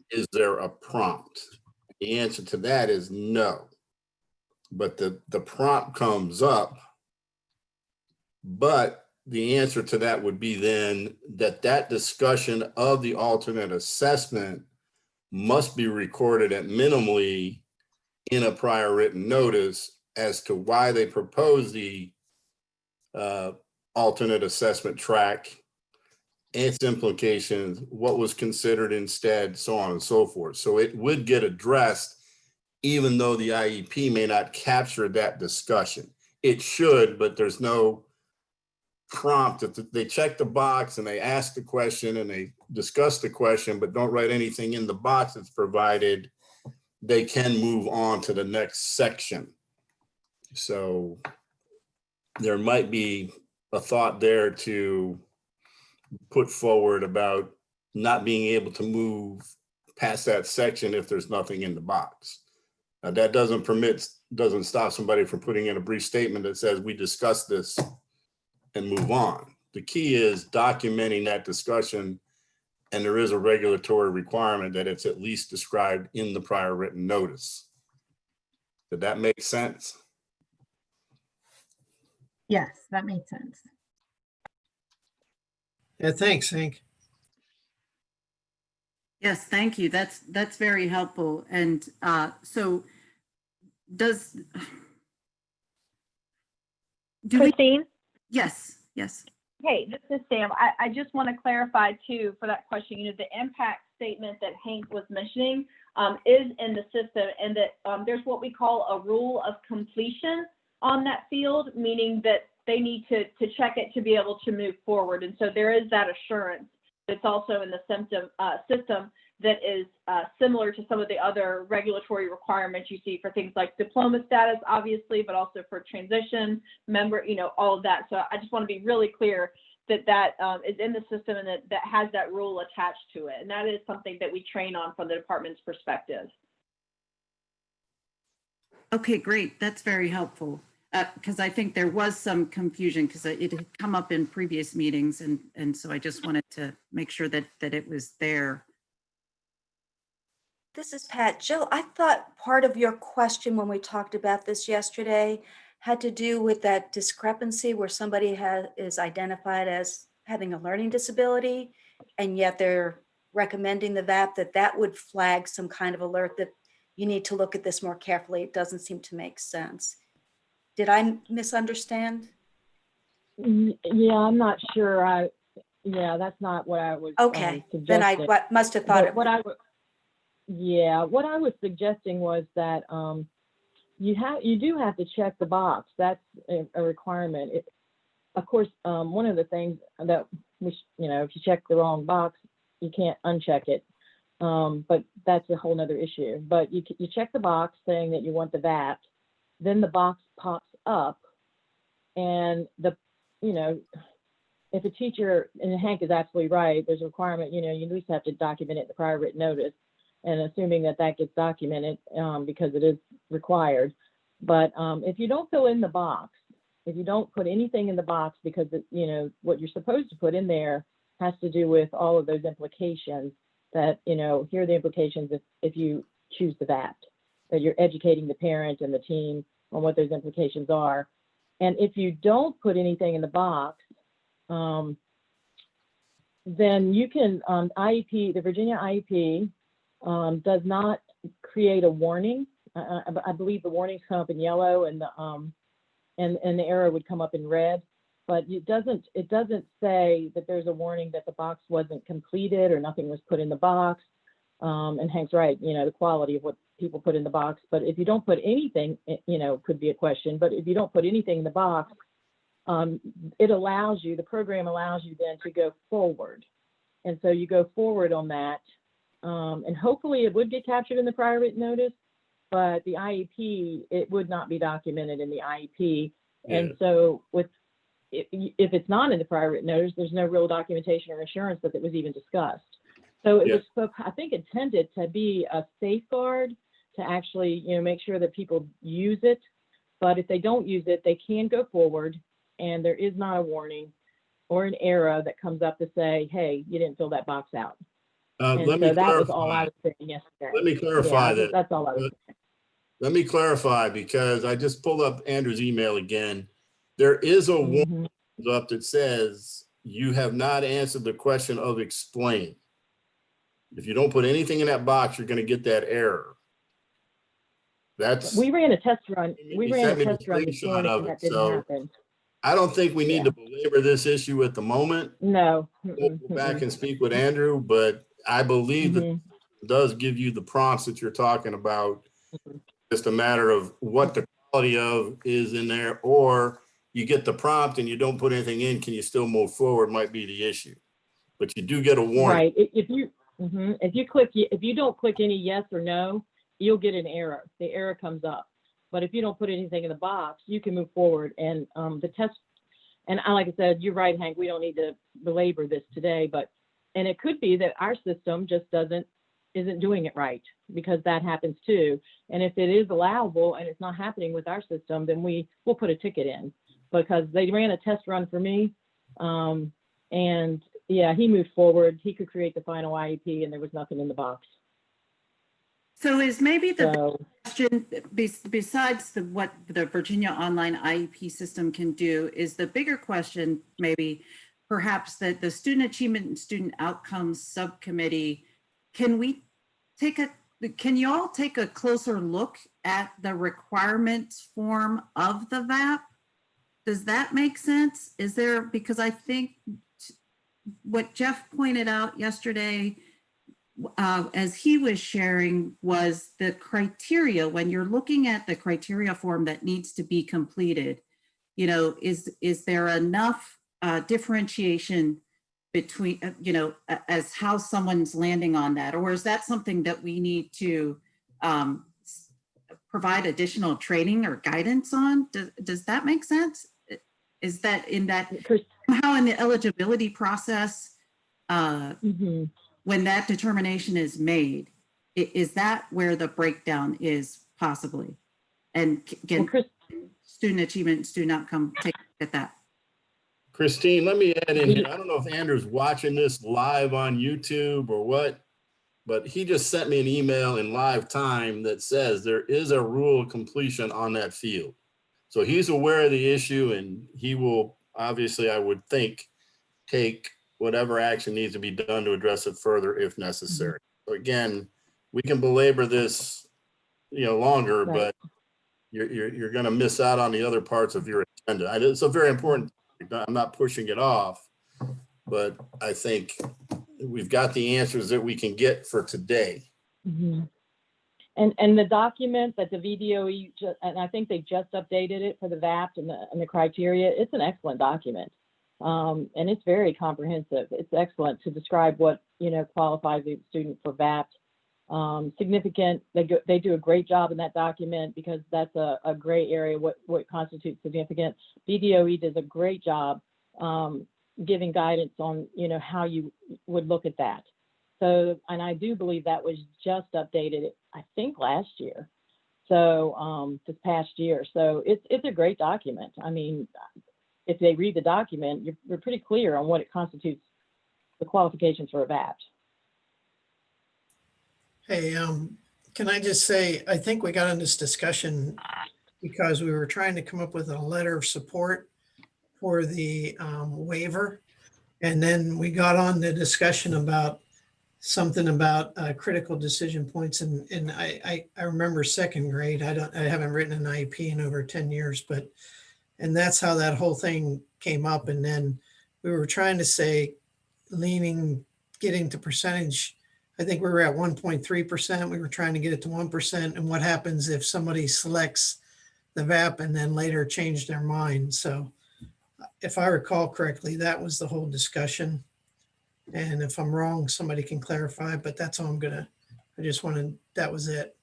is there a prompt? The answer to that is no. But the prompt comes up, but the answer to that would be then that discussion of the alternate assessment must be recorded at minimally in a prior written notice as to why they propose the alternate assessment track, its implications, what was considered instead, so on and so forth. So it would get addressed even though the IEP may not capture that discussion. It should, but there's no prompt. That they check the box and they ask the question and they discuss the question, but don't write anything in the box that's provided, they can move on to the next section. So there might be a thought there to put forward about not being able to move past that section if there's nothing in the box. Now, that doesn't stop somebody from putting in a brief statement that says we discussed this and move on. The key is documenting that discussion, and there is a regulatory requirement that it's at least described in the prior written notice. Did that make sense? Yes, that made sense. Yeah, thanks, Hank. Yes, thank you. That's very helpful. And so Christine? Yes. Hey, this is Sam. I just want to clarify too for that question, the impact statement that Hank was mentioning is in the system, and that there's what we call a rule of completion on that field, meaning that they need to check it to be able to move forward. And so there is that assurance that's also in the system that is similar to some of the other regulatory requirements you see for things like diploma status, obviously, but also for transition, member, all of that. So I just want to be really clear that is in the system and that has that rule attached to it. And that is something that we train on from the department's perspective. Okay, great. That's very helpful. Because I think there was some confusion because it had come up in previous meetings. And so I just wanted to make sure that it was there. This is Pat. Jill, I thought part of your question when we talked about this yesterday had to do with that discrepancy where somebody is identified as having a learning disability, and yet they're recommending the VAP, that would flag some kind of alert that you need to look at this more carefully. It doesn't seem to make sense. Did I misunderstand? Yeah, I'm not sure. Yeah, that's not what I was Okay, suggesting. then I must have thought But it. what I was suggesting was that you do have to check the box. That's a requirement. Of course, one of the things that if you check the wrong box, you can't uncheck it. But that's a whole nother issue. But you check the box saying that you want the VAP, then the box pops up, and if a teacher, and Hank is absolutely right, there's a requirement, you at least have to document it in the prior written notice, and assuming that gets documented because it is required. But if you don't fill in the box, if you don't put anything in the box, because what you're supposed to put in there has to do with all of those implications that, here are the implications if you choose the VAP, that you're educating the parent and the team on what those implications are. And if you don't put anything in the box, then you can, IEP, the Virginia IEP does not create a warning. I believe the warnings come up in yellow and the arrow would come up in red, but it doesn't say that there's a warning that the box wasn't completed or nothing was put in the box. And Hank's right, the quality of what people put in the box. But if you don't put anything, could be a question, but if you don't put anything in the box, the program allows you then to go forward. And so you go forward on that. And hopefully it would get captured in the prior written notice, but the IEP, it would not be documented in the IEP. Yeah. And so if it's not in the prior written notice, there's no real documentation or assurance that it was even discussed. So it was, I think, intended to be a safeguard to actually, make sure that people use it. But if they don't use it, they can go forward, and there is not a warning or an error that comes up to say, hey, you didn't fill that box out. And let me so that clarify. was all I was saying yesterday. Let me clarify that. That's all I was saying. Let me clarify, because I just pulled up Andrew's email again. There is a warning up that says you have not answered the question of explain. If you don't put anything in that box, you're going to get that error. We ran a test run. We ran a test run this morning, and that didn't happen. I don't think we need to belabor this issue at the moment. No. We'll go back and speak with Andrew, but I believe that it does give you the prompts that you're talking about. Just a matter of what the quality of is in there, or you get the prompt and you don't put anything in, can you still move forward, might be the issue. But you do get a warning. Right. If you don't click any yes or no, you'll get an error. The error comes up. But if you don't put anything in the box, you can move forward. And the test, and like I said, you're right, Hank, we don't need to belabor this today, and it could be that our system just isn't doing it right, because that happens too. And if it is allowable and it's not happening with our system, then we'll put a ticket in, because they ran a test run for me. And yeah, he moved forward. He could create the final IEP and there was nothing in the box. So is maybe the question, besides what the Virginia Online IEP system can do, is the bigger question maybe perhaps that the Student Achievement and Student Outcomes Subcommittee, can you all take a closer look at the requirements form of the VAP? Does that make sense? Because I think what Jeff pointed out yesterday, as he was sharing, was the criteria. When you're looking at the criteria form that needs to be completed, is there enough differentiation between, as how someone's landing on that? Or is that something that we need to provide additional training or guidance on? Does that make sense? Is that somehow in the eligibility process, when that determination is made, is that where the breakdown is possibly? And can student achievement and student outcome take a look at that? Christine, let me add in here. I don't know if Andrew's watching this live on YouTube or what, but he just sent me an email in live time that says there is a rule of completion on that field. So he's aware of the issue, and he will obviously, I would think, take whatever action needs to be done to address it further if necessary. So again, we can belabor this, longer, Right. but you're going to miss out on the other parts of your agenda. It's a very important topic. I'm not pushing it off, but I think we've got the answers that we can get for today. Mm-hmm. And the document that the VDOE, and I think they just updated it for the VAPT and the criteria, it's an excellent document. And it's very comprehensive. It's excellent to describe what, qualifies a student for VAPT. Significant, they do a great job in that document because that's a gray area, what constitutes significant. VDOE does a great job giving guidance on, how you would look at that. So, and I do believe that was just updated, I think last year. So this past year. So it's a great document. I mean, if they read the document, you're pretty clear on what it constitutes the qualifications for a VAPT. Hey, can I just say, I think we got in this discussion because we were trying to come up with a letter of support for the waiver. And then we got on the discussion about something about critical decision points. And I remember second grade. I haven't written an IEP in over 10 years, and that's how that whole thing came up. And then we were trying to say, getting to percentage. I think we were at 1.3%. We were trying to get it to 1%. And what happens if somebody selects the VAP and then later change their mind? So if I recall correctly, that was the whole discussion. And if I'm wrong, somebody can clarify, but that's all that was it.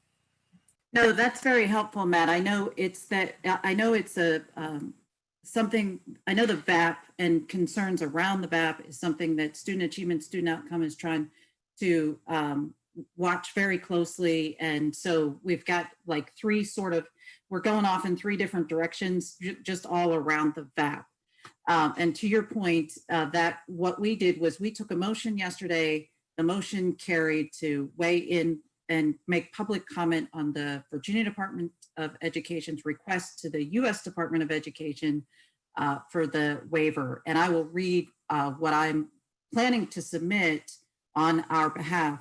No, that's very helpful, Matt. I know it's something, I know the VAP and concerns around the VAP is something that student achievement, student outcome is trying to watch very closely. And so we've got like we're going off in three different directions, just all around the VAP. And to your point, that what we did was we took a motion yesterday, the motion carried to weigh in and make public comment on the Virginia Department of Education's request to the U.S. Department of Education for the waiver. And I will read what I'm planning to submit on our behalf.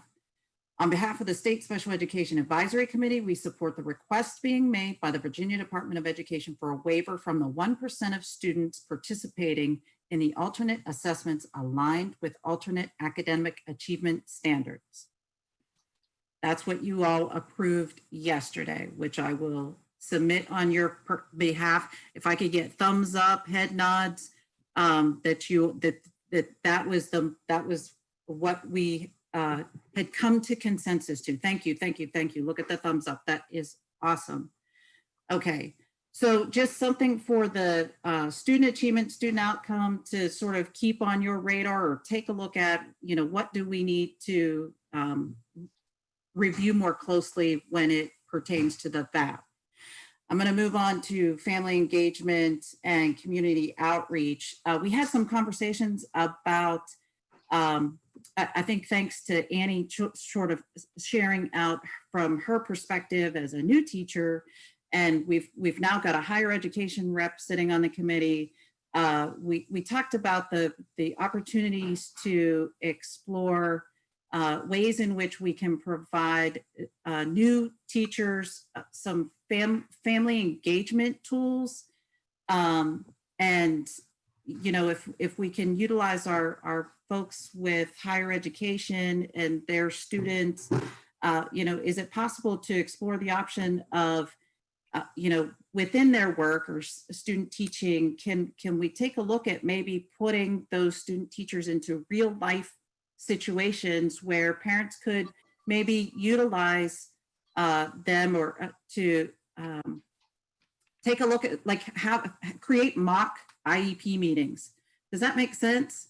On behalf of the State Special Education Advisory Committee, we support the request being made by the Virginia Department of Education for a waiver from the 1% of students participating in the alternate assessments aligned with alternate academic achievement standards. That's what you all approved yesterday, which I will submit on your behalf. If I could get thumbs up, head nods, that was what we had come to consensus to. Thank you, thank you, thank you. Look at the thumbs up. That is awesome. Okay, so just something for the student achievement, student outcome to sort of keep on your radar or take a look at, what do we need to review more closely when it pertains to the VAP. I'm going to move on to family engagement and community outreach. We had some conversations about, I think thanks to Annie sort of sharing out from her perspective as a new teacher, and we've now got a higher education rep sitting on the committee. We talked about the opportunities to explore ways in which we can provide new teachers some family engagement tools. And, if we can utilize our folks with higher education and their students, is it possible to explore the option of, within their work or student teaching, can we take a look at maybe putting those student teachers into real life situations where parents could maybe utilize them or to take a look at create mock IEP meetings. Does that make sense?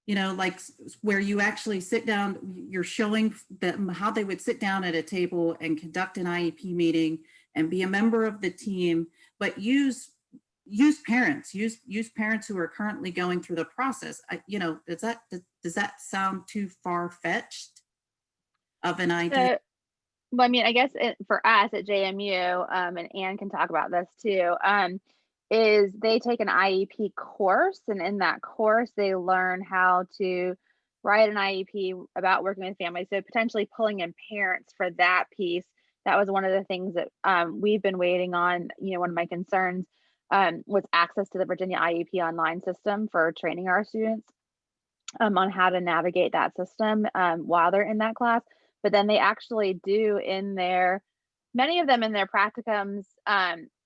Like where you actually sit down, you're showing them how they would sit down at a table and conduct an IEP meeting and be a member of the team, but use parents who are currently going through the process. Does that sound too far-fetched? of an idea? So, well, I mean, I guess for us at JMU, and Anne can talk about this too, is they take an IEP course, and in that course, they learn how to write an IEP about working with families. So potentially pulling in parents for that piece. That was one of the things that we've been waiting on. You know, one of my concerns was access to the Virginia IEP online system for training our students on how to navigate that system while they're in that class. But then they actually do in their, many of them in their practicums,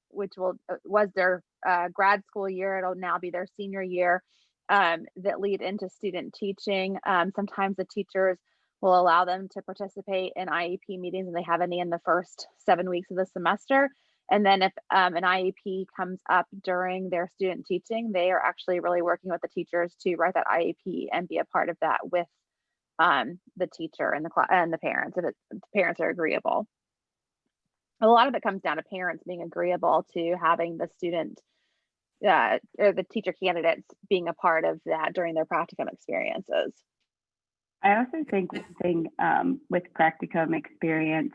which was their grad school year, it'll now be their senior year, that lead into student teaching. Sometimes the teachers will allow them to participate in IEP meetings, and they have any in the first 7 weeks of the semester. And then if an IEP comes up during their student teaching, they are actually really working with the teachers to write that IEP and be a part of that with the teacher and the class and the parents, if the parents are agreeable. A lot of it comes down to parents being agreeable to having the student or the teacher candidates being a part of that during their practicum experiences. I also think one thing with practicum experience,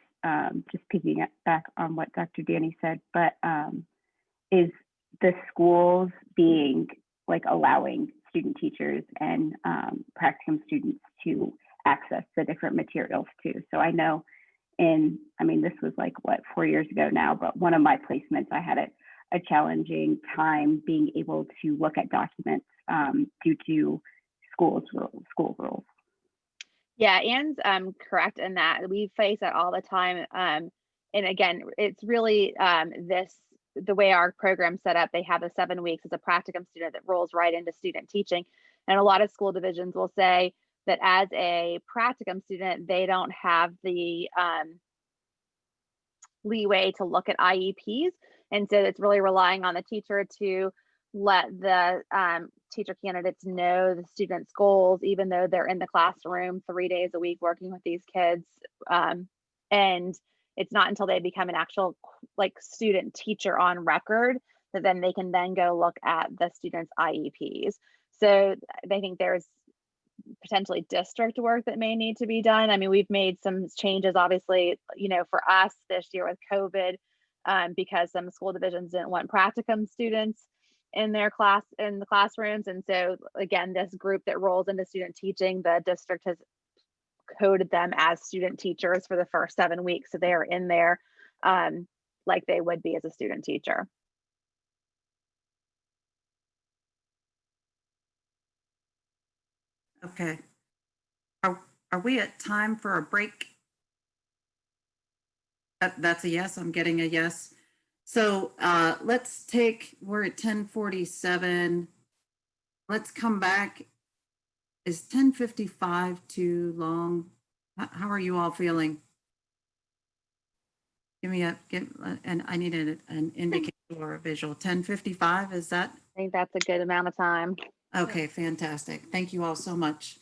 just picking back on what Dr. Dani said, but is the schools being like allowing student teachers and practicum students to access the different materials too. So I know this was like what, 4 years ago now, but one of my placements, I had a challenging time being able to look at documents due to school rules. Yeah, Anne's correct in that. We face that all the time. And again, it's really the way our program's set up. They have the 7 weeks as a practicum student that rolls right into student teaching. And a lot of school divisions will say that as a practicum student, they don't have the leeway to look at IEPs. And so it's really relying on the teacher to let the teacher candidates know the students' goals, even though they're in the classroom 3 days a week working with these kids. And it's not until they become an actual like student teacher on record that then they can then go look at the students' IEPs. So I think there's potentially district work that may need to be done. I mean, we've made some changes, obviously, for us this year with COVID, because some school divisions didn't want practicum students in the classrooms. And so again, this group that rolls into student teaching, the district has coded them as student teachers for the first 7 weeks. So they are in there like they would be as a student teacher. Okay. Are we at time for a break? That's a yes. I'm getting a yes. So we're at 10:47. Let's come back. Is 10:55 too long? How are you all feeling? And I need an indicator or a visual. 10:55, is that? I think that's a good amount of time. Okay, fantastic. Thank you all so much.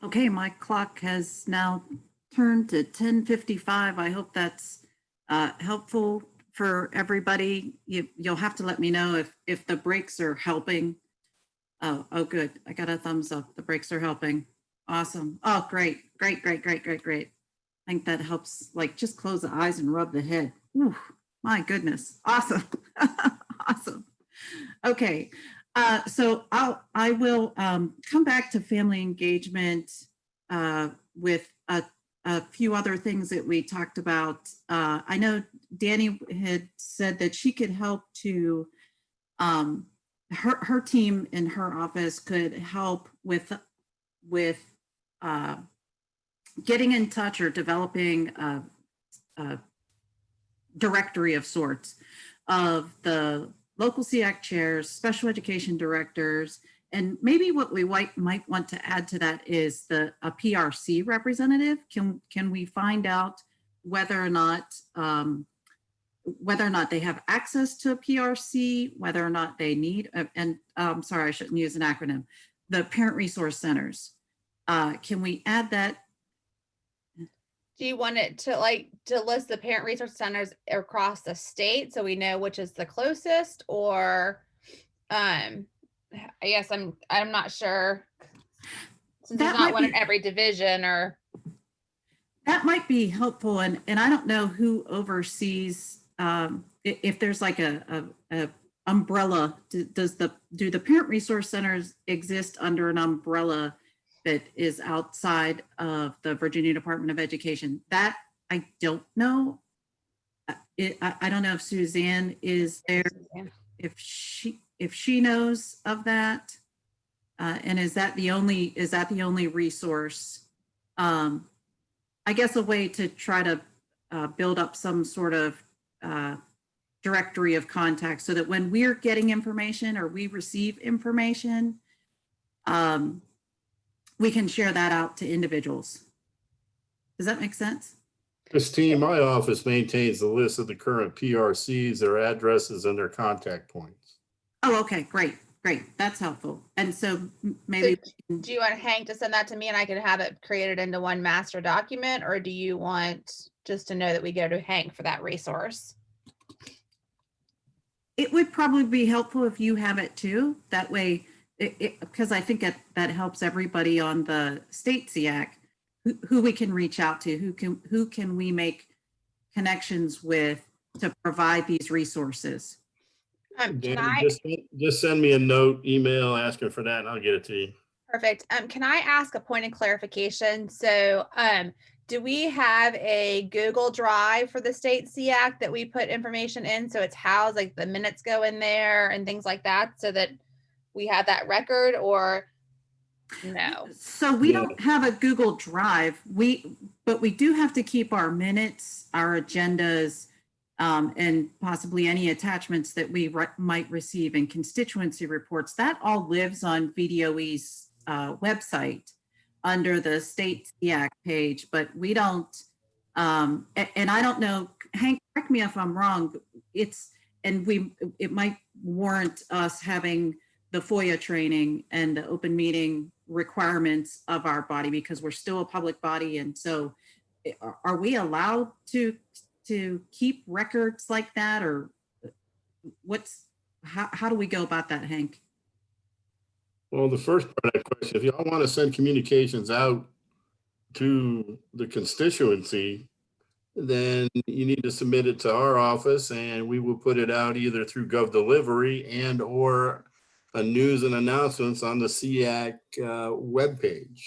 Okay, my clock has now turned to 10:55. I hope that's helpful for everybody. You'll have to let me know if the breaks are helping. Oh, good. I got a thumbs up. The breaks are helping. Awesome. Oh, great. I think that helps, like, just close the eyes and rub the head. Ooh, my goodness. Awesome. Awesome. Okay. So I will come back to family engagement with a few other things that we talked about. I know Dani had said that she could help to, her team in her office could help with getting in touch or developing a directory of sorts of the local SEAC chairs, special education directors, and maybe what we might want to add to that is a PRC representative. Can we find out whether or not they have access to a PRC, whether or not they need, and I'm sorry, I shouldn't use an acronym, the parent resource centers. Can we add that? Do you want it to list the parent resource centers across the state so we know which is the closest, or I guess I'm not sure, since there's not one in every division, or that might be helpful. And I don't know who oversees, if there's like a umbrella. Do the parent resource centers exist under an umbrella that is outside of the Virginia Department of Education? That I don't know. I don't know if Suzanne is there, if she knows of that, and is that the only resource? I guess a way to try to build up some sort of directory of contacts so that when we're getting information or we receive information, we can share that out to individuals. Does that make sense? Christine, my office maintains the list of the current PRCs, their addresses, and their contact points. Oh, okay, great. That's helpful. And so maybe. So do you want Hank to send that to me and I can have it created into one master document, or do you want just to know that we go to Hank for that resource? It would probably be helpful if you have it too. That way, because I think that helps everybody on the state SEAC who we can reach out to, who can we make connections with to provide these resources. Just send me a note, email asking for that, and I'll get it to you. Perfect. Can I ask a point of clarification? So do we have a Google Drive for the state SEAC that we put information in, so it's housed, like the minutes go in there and things like that, so that we have that record, or no? So we don't have a Google Drive, but we do have to keep our minutes, our agendas, and possibly any attachments that we might receive in constituency reports. That all lives on VDOE's website under the state SEAC page, but we don't, and I don't know, Hank, correct me if I'm wrong, it might warrant us having the FOIA training and the open meeting requirements of our body, because we're still a public body. And so are we allowed to keep records like that, or how do we go about that, Hank? Well, the first part of that question, if y'all want to send communications out to the constituency, then you need to submit it to our office, and we will put it out either through Gov Delivery and or a news and announcements on the SEAC webpage.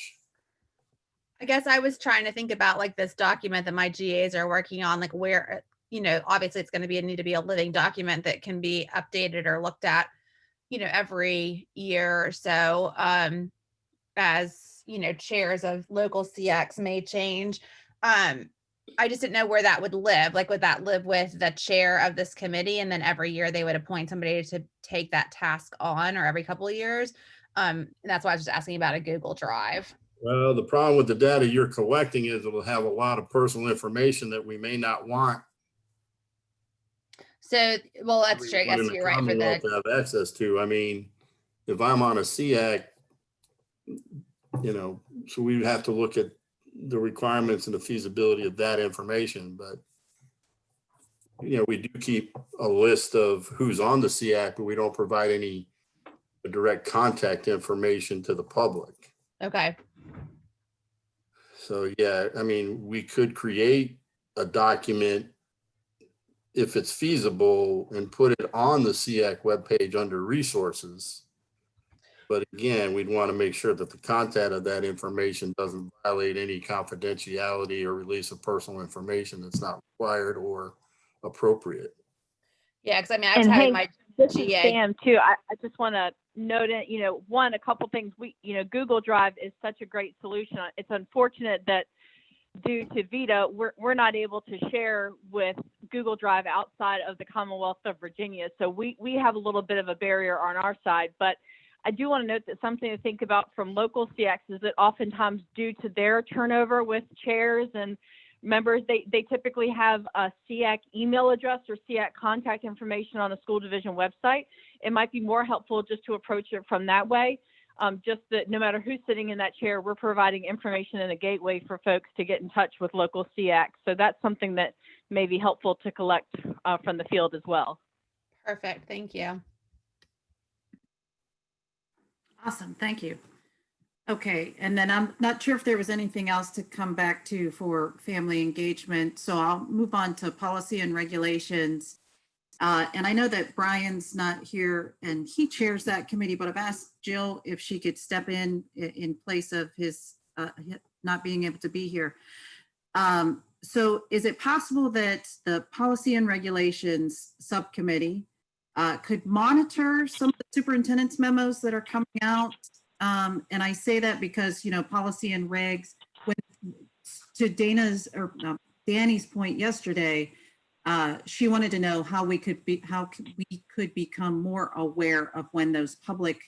I guess I was trying to think about like this document that my GAs are working on, like where, obviously it's going to need to be a living document that can be updated or looked at, every year or so, as, chairs of local SEACs may change. I just didn't know where that would live. Like, would that live with the chair of this committee, and then every year they would appoint somebody to take that task on, or every couple of years? That's why I was just asking about a Google Drive. Well, the problem with the data you're collecting is it will have a lot of personal information that we may not want. So, well, that's true. I guess you're right for that. To have access to. I mean, if I'm on a SEAC, So we would have to look at the requirements and the feasibility of that information, but we do keep a list of who's on the SEAC, but we don't provide any direct contact information to the public. Okay. So yeah, I mean, we could create a document if it's feasible and put it on the SEAC webpage under resources. But again, we'd want to make sure that the content of that information doesn't violate any confidentiality or release of personal information that's not required or appropriate. Yeah, because I mean, I was having my this GA. is Sam too. I just want to note it, a couple things. Google Drive is such a great solution. It's unfortunate that due to VETA, we're not able to share with Google Drive outside of the Commonwealth of Virginia. So we have a little bit of a barrier on our side, but I do want to note that something to think about from local SEACs is that oftentimes due to their turnover with chairs and members, they typically have a SEAC email address or SEAC contact information on the school division website. It might be more helpful just to approach it from that way. Just that no matter who's sitting in that chair, we're providing information and a gateway for folks to get in touch with local SEACs. So that's something that may be helpful to collect from the field as well. Perfect. Thank you. Awesome. Thank you. Okay. And then I'm not sure if there was anything else to come back to for family engagement. So I'll move on to policy and regulations. And I know that Brian's not here and he chairs that committee, but I've asked Jill if she could step in place of his not being able to be here. So is it possible that the policy and regulations subcommittee could monitor some of the superintendent's memos that are coming out? And I say that because, policy and regs, to Dani's point yesterday, she wanted to know how we could become more aware of when those public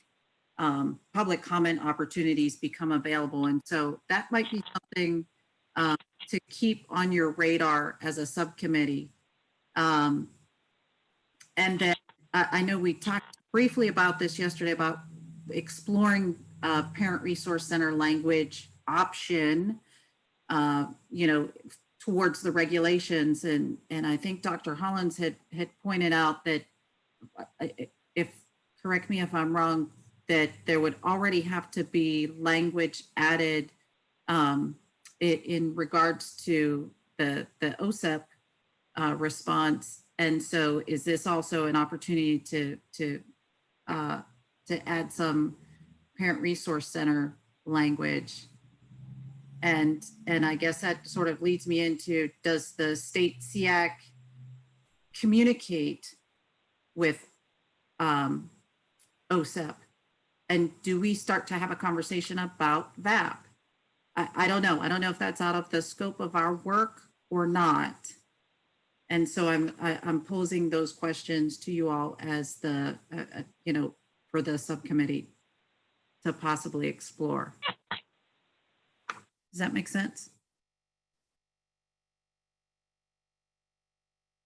comment opportunities become available. And so that might be something to keep on your radar as a subcommittee. And then I know we talked briefly about this yesterday about exploring parent resource center language option, towards the regulations. And I think Dr. Hollins had pointed out that, correct me if I'm wrong, that there would already have to be language added in regards to the OSEP response. And so is this also an opportunity to add some parent resource center language? And I guess that sort of leads me into, does the state SEAC communicate with OSEP? And do we start to have a conversation about VAP? I don't know. I don't know if that's out of the scope of our work or not. And so I'm posing those questions to you all as the, for the subcommittee to possibly explore. Does that make sense?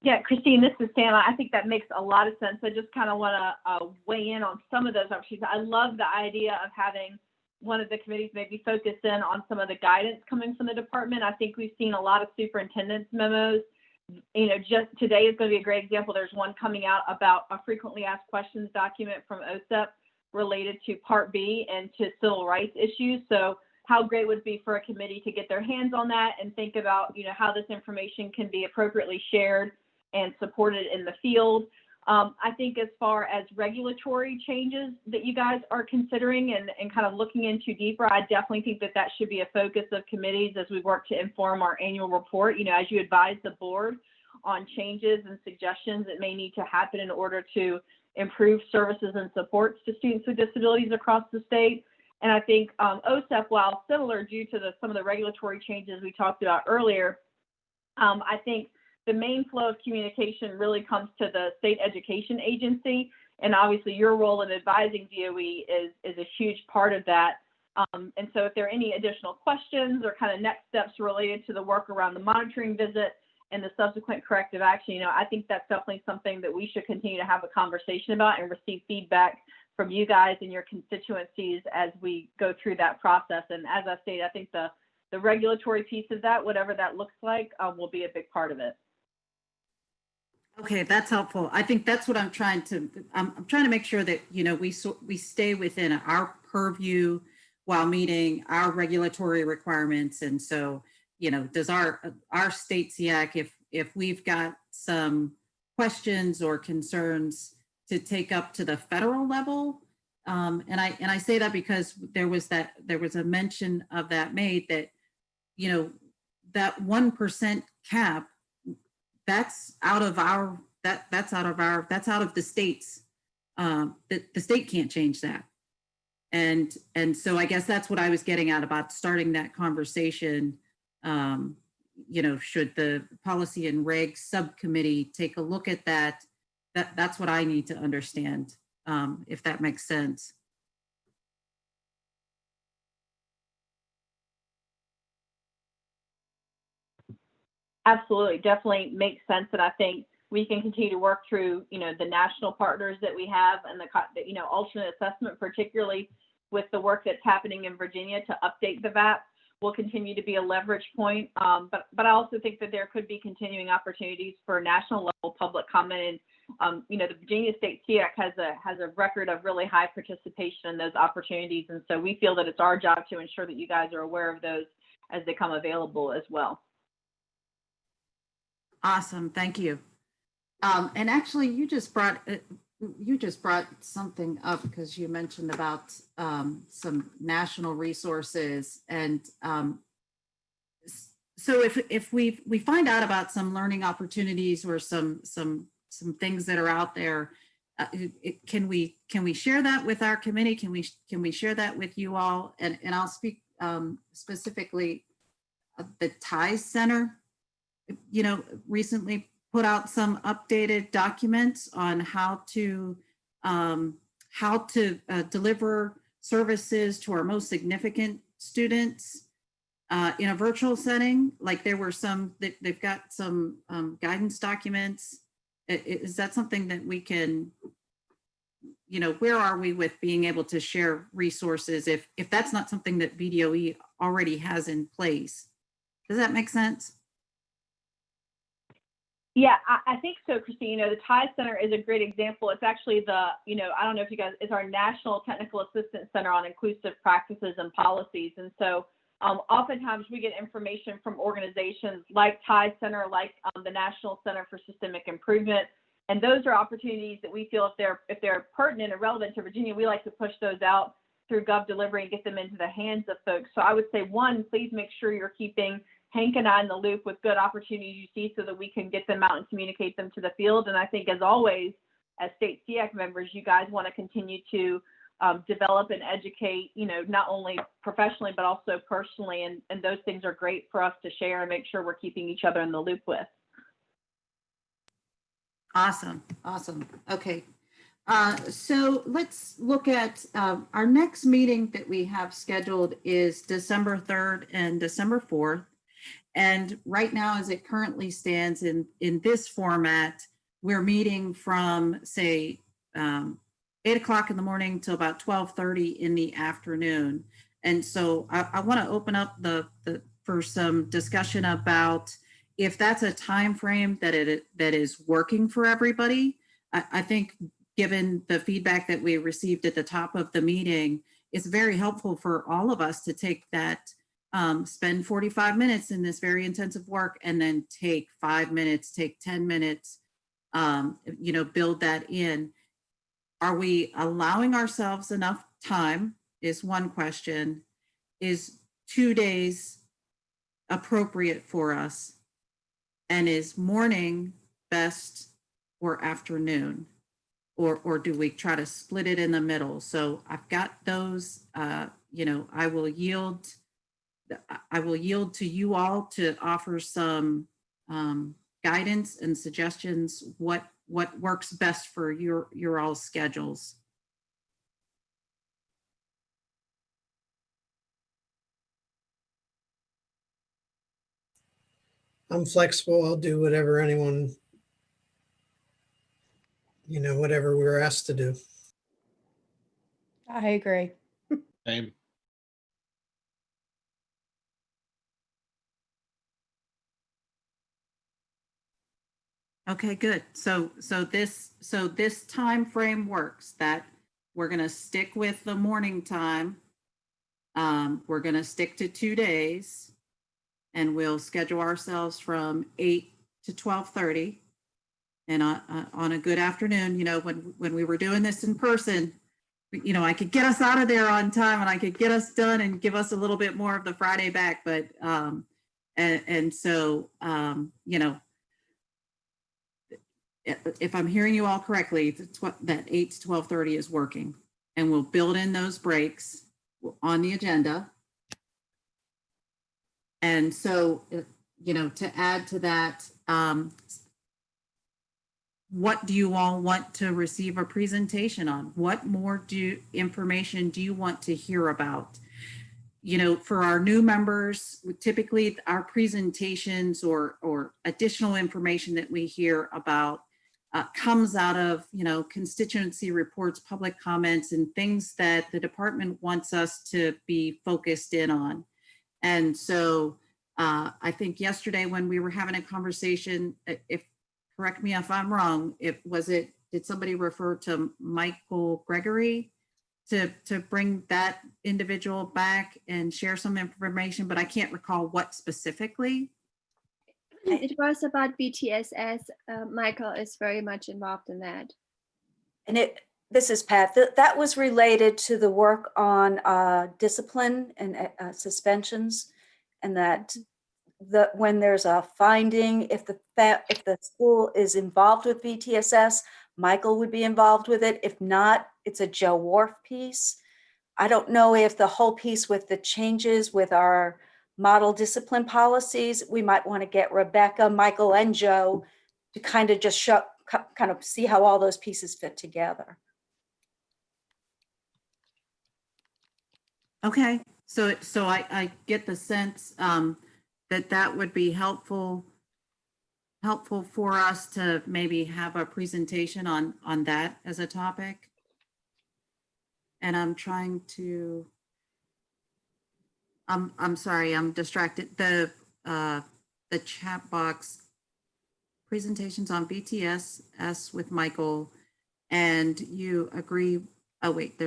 Yeah, Christine, this is Sam. I think that makes a lot of sense. I just kind of want to weigh in on some of those opportunities. I love the idea of having one of the committees maybe focus in on some of the guidance coming from the department. I think we've seen a lot of superintendent's memos. Just today is going to be a great example. There's one coming out about a frequently asked questions document from OSEP related to Part B and to civil rights issues. So how great would it be for a committee to get their hands on that and think about, how this information can be appropriately shared and supported in the field. I think as far as regulatory changes that you guys are considering and kind of looking into deeper, I definitely think that should be a focus of committees as we work to inform our annual report. As you advise the board on changes and suggestions that may need to happen in order to improve services and supports to students with disabilities across the state. And I think OSEP, while similar due to some of the regulatory changes we talked about earlier, I think the main flow of communication really comes to the state education agency. And obviously your role in advising DOE is a huge part of that. And so if there are any additional questions or kind of next steps related to the work around the monitoring visit and the subsequent corrective action, I think that's definitely something that we should continue to have a conversation about and receive feedback from you guys and your constituencies as we go through that process. And as I stated, I think the regulatory piece of that, whatever that looks like, will be a big part of it. Okay, that's helpful. I think that's what I'm trying to make sure that, you know, we stay within our purview while meeting our regulatory requirements. And so, you know, does our state SEAC, if we've got some questions or concerns, to take up to the federal level. And I say that because there was a mention of that made that, you know, that 1% cap, that's out of the state's, the state can't change that. And so I guess that's what I was getting at about starting that conversation. You know, should the policy and reg subcommittee take a look at that? That's what I need to understand, if that makes sense. Absolutely, definitely makes sense. And I think we can continue to work through, you know, the national partners that we have and the you know, alternate assessment, particularly with the work that's happening in Virginia to update the VAP, will continue to be a leverage point. But I also think that there could be continuing opportunities for national level public comment. And you know, the Virginia State SEAC has a record of really high participation in those opportunities. And so we feel that it's our job to ensure that you guys are aware of those as they come available as well. Awesome, thank you. And actually, you just brought something up because you mentioned about some national resources, and so if we find out about some learning opportunities or some things that are out there, can we share that with our committee? Can we share that with you all? And I'll speak specifically the TIES Center. You know, recently put out some updated documents on how to deliver services to our most significant students in a virtual setting. Like there were they've got some guidance documents. Is that something that we can, you know, where are we with being able to share resources if that's not something that VDOE already has in place? Does that make sense? Yeah, I think so, Christine. You know, the TIES Center is a great example. It's actually I don't know if you guys, it's our National Technical Assistance Center on Inclusive Practices and Policies. And so oftentimes we get information from organizations like TIES Center, like the National Center for Systemic Improvement. And those are opportunities that we feel if they're pertinent and relevant to Virginia, we like to push those out through Gov Delivery and get them into the hands of folks. So I would say, one, please make sure you're keeping Hank and I in the loop with good opportunities you see so that we can get them out and communicate them to the field. And I think, as always, as state SEAC members, you guys want to continue to develop and educate, you know, not only professionally, but also personally. And those things are great for us to share and make sure we're keeping each other in the loop with. Awesome. Okay. So let's look at our next meeting that we have scheduled is December 3rd and December 4th. And right now, as it currently stands in this format, we're meeting from, say, 8 o'clock in the morning till about 12:30 in the afternoon. And so I want to open up for some discussion about if that's a time frame that is working for everybody. I think, given the feedback that we received at the top of the meeting, it's very helpful for all of us to take that. Spend 45 minutes in this very intensive work and then take 5 minutes, take 10 minutes, you know, build that in. Are we allowing ourselves enough time is one question. Is 2 days appropriate for us? And is morning best or afternoon? Or do we try to split it in the middle? So I've got those, you know, I will yield to you all to offer some guidance and suggestions what works best for your all's schedules. I'm flexible. I'll do whatever anyone, you know, whatever we're asked to do. I agree. Same. Okay, good. So this time frame works, that we're gonna stick with the morning time. We're gonna stick to 2 days, and we'll schedule ourselves from 8 to 12:30. And on a good afternoon, when we were doing this in person, I could get us out of there on time and I could get us done and give us a little bit more of the Friday back. But so if I'm hearing you all correctly, that 8 to 12:30 is working, and we'll build in those breaks on the agenda. And so, to add to that, what do you all want to receive a presentation on? What more information do you want to hear about? For our new members, typically our presentations or additional information that we hear about comes out of, constituency reports, public comments, and things that the department wants us to be focused in on. And so I think yesterday when we were having a conversation, correct me if I'm wrong, did somebody refer to Michael Gregory to bring that individual back and share some information, but I can't recall what specifically. It was about BTSS. Michael is very much involved in that. And this is Pat. That was related to the work on discipline and suspensions, and that when there's a finding, if the school is involved with BTSS, Michael would be involved with it. If not, it's a Joe Wharf piece. I don't know if the whole piece with the changes with our model discipline policies, we might want to get Rebecca, Michael, and Joe to kind of just see how all those pieces fit together. Okay, so I get the sense that would be helpful for us to maybe have a presentation on that as a topic. And I'm trying to, I'm sorry, I'm distracted. The chat box, presentations on BTSS with Michael, and you agree. Oh wait,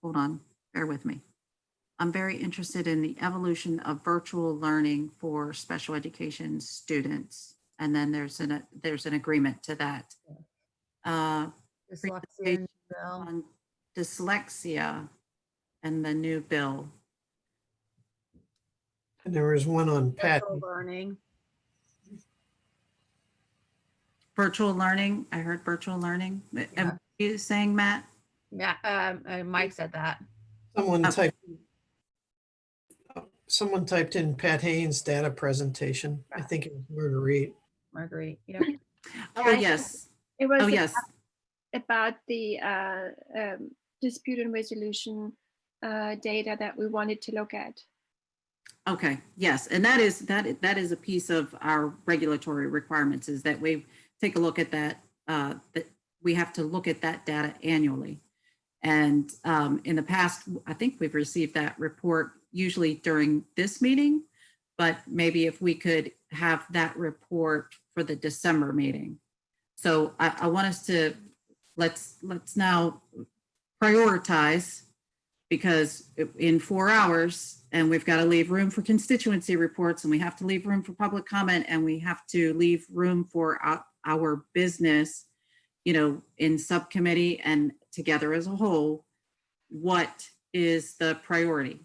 hold on, bear with me. I'm very interested in the evolution of virtual learning for special education students. And then there's an agreement to that. Dyslexia on dyslexia and the new bill. And there was one on Pat. learning. Virtual learning. I heard virtual learning. Yeah. Are you saying, Matt? Yeah, Mike said that. Someone typed in Pat Haynes' data presentation. I think it was Marguerite. Yeah. Oh, yes. It was yes. about the dispute and resolution data that we wanted to look at. Okay, yes, and that is a piece of our regulatory requirements, is that we take a look at that, that we have to look at that data annually. And in the past, I think we've received that report usually during this meeting, but maybe if we could have that report for the December meeting. So I want us to, let's now prioritize, because in 4 hours, and we've got to leave room for constituency reports, and we have to leave room for public comment, and we have to leave room for our business, in subcommittee and together as a whole. What is the priority?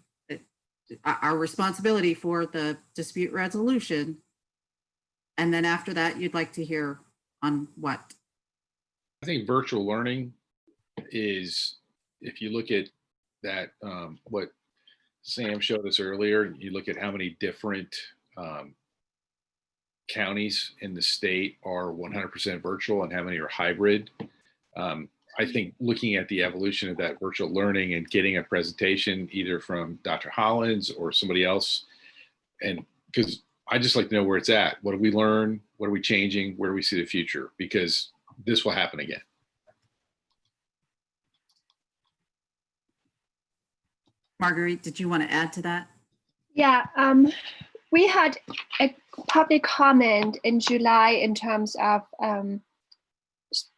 Our responsibility for the dispute resolution. And then after that, you'd like to hear on what? I think virtual learning is, if you look at that, what Sam showed us earlier, you look at how many different counties in the state are 100% virtual and how many are hybrid. I think looking at the evolution of that virtual learning and getting a presentation either from Dr. Hollins or somebody else, and because I just like to know where it's at. What do we learn? What are we changing? Where do we see the future? Because this will happen again. Marguerite, did you want to add to that? Yeah, we had a public comment in July in terms of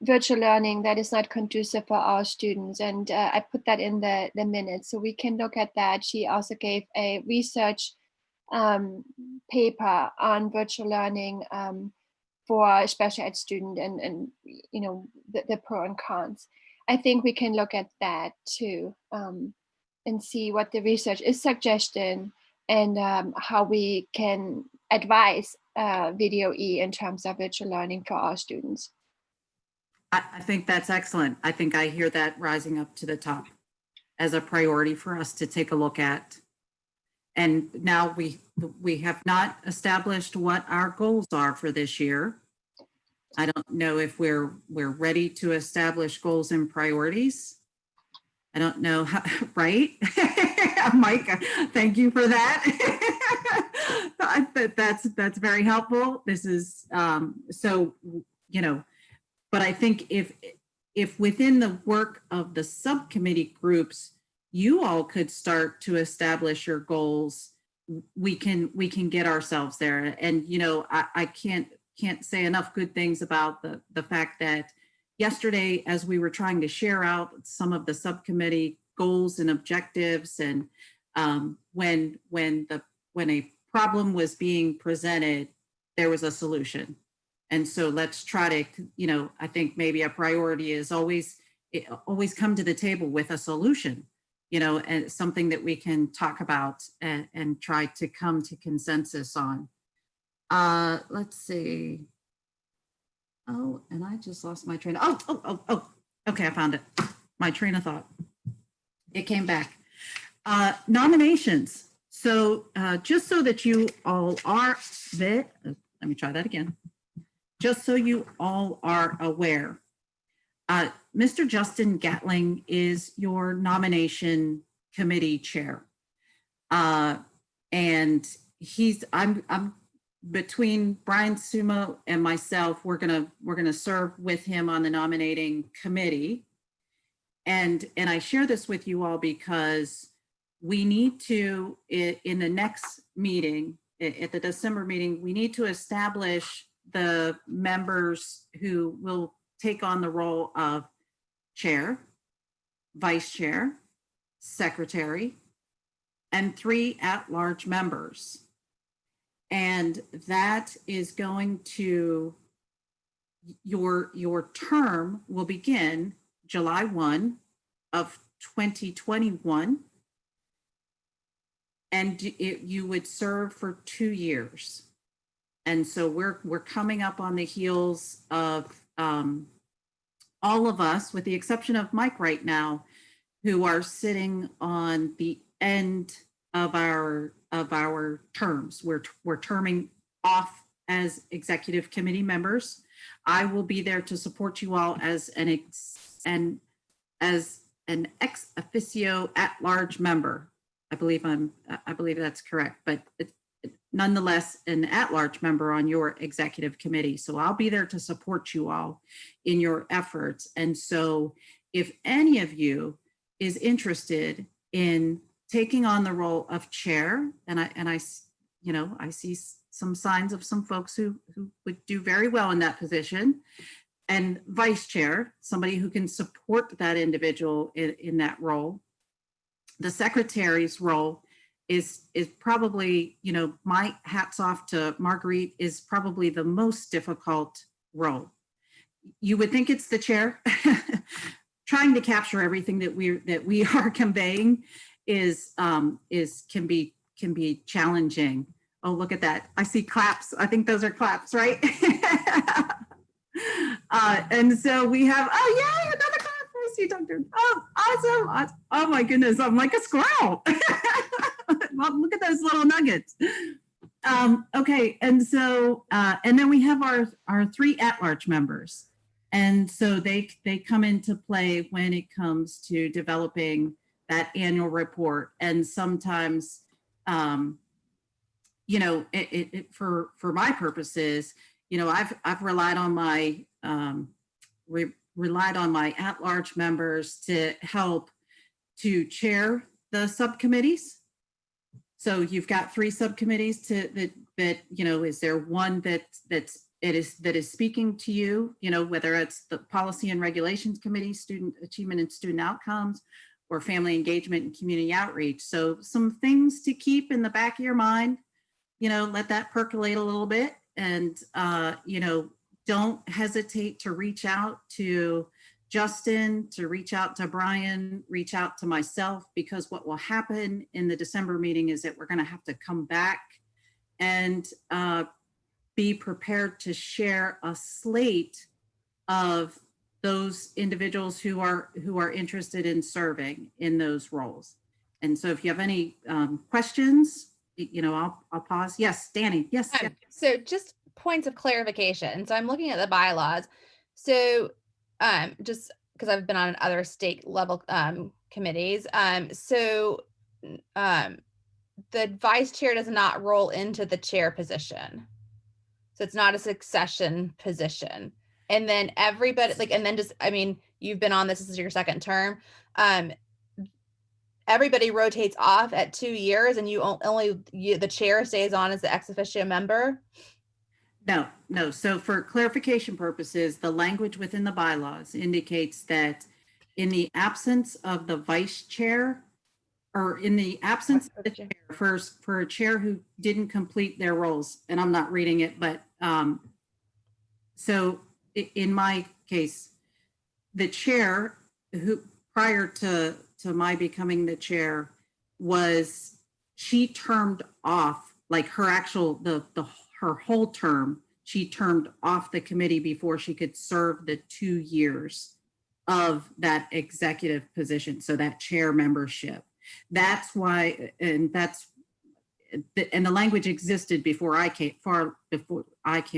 virtual learning that is not conducive for our students. And I put that in the minutes so we can look at that. She also gave a research paper on virtual learning for special ed student and you know, the pro and cons. I think we can look at that too and see what the research is suggesting and how we can advise Video E in terms of virtual learning for our students. I think that's excellent. I think I hear that rising up to the top as a priority for us to take a look at. And now we have not established what our goals are for this year. I don't know if we're ready to establish goals and priorities. I don't know how, right? Mike, thank you for that. That's very helpful. This is so, you know, but I think if within the work of the subcommittee groups, you all could start to establish your goals, we can get ourselves there. And, you know, I can't say enough good things about the fact that yesterday, as we were trying to share out some of the subcommittee goals and objectives, and when a problem was being presented, there was a solution. And so let's try to, you know, I think maybe a priority is always come to the table with a solution, you know, and something that we can talk about and try to come to consensus on. Let's see. Oh, and I just lost my train. Oh, okay, I found it. My train of thought. It came back. Nominations. So just so that you all are, let me try that again. Just so you all are aware, Mr. Justin Gatling is your nomination committee chair. And I'm between Brian Sumo and myself, we're gonna serve with him on the nominating committee. And I share this with you all because we need to, in the next meeting, at the December meeting, we need to establish the members who will take on the role of chair, vice chair, secretary, and 3 at-large members. And that is going to, your term will begin July 1 of 2021. And you would serve for 2 years. And so we're coming up on the heels of all of us, with the exception of Mike right now, who are sitting on the end of our terms. We're terming off as executive committee members. I will be there to support you all as an ex officio at-large member. I believe that's correct, but it's nonetheless an at-large member on your executive committee. So I'll be there to support you all in your efforts. And so if any of you is interested in taking on the role of chair, and I see some signs of some folks who would do very well in that position, and vice chair, somebody who can support that individual in that role. The secretary's role is probably, you know, my hats off to Marguerite, is probably the most difficult role. You would think it's the chair. Trying to capture everything that we are conveying can be challenging. Oh, look at that. I see claps. I think those are claps, right? And so we have, oh yeah, another clap. I see Dr. Oh, awesome. Oh my goodness, I'm like a squirrel. Well, look at those little nuggets. Okay, and so, and then we have our 3 at-large members. And so they come into play when it comes to developing that annual report. And sometimes, you know, for my purposes, you know, I've relied on my at-large members to help to chair the subcommittees. So you've got 3 subcommittees that is there one that is speaking to you, whether it's the Policy and Regulations Committee, Student Achievement and Student Outcomes, or Family Engagement and Community Outreach. So some things to keep in the back of your mind, let that percolate a little bit, and don't hesitate to reach out to Justin, to reach out to Brian, reach out to myself, because what will happen in the December meeting is that we're going to have to come back and be prepared to share a slate of those individuals who are interested in serving in those roles. And so if you have any questions, I'll pause. Yes, Dani. Yes. Yes. So just points of clarification. So I'm looking at the bylaws. So just because I've been on other state level committees. So the vice chair does not roll into the chair position. So it's not a succession position. And then everybody, you've been on this is your 2nd term. Everybody rotates off at 2 years, and the chair stays on as the ex officio member. No. So for clarification purposes, the language within the bylaws indicates that in the absence of the vice chair, or in the absence of the chair, for a chair who didn't complete their roles, and I'm not reading it, but so in my case, the chair, who prior to my becoming the chair, she termed off, like her whole term, she termed off the committee before she could serve the 2 years of that executive position. So that chair membership. That's why, and the language existed before I came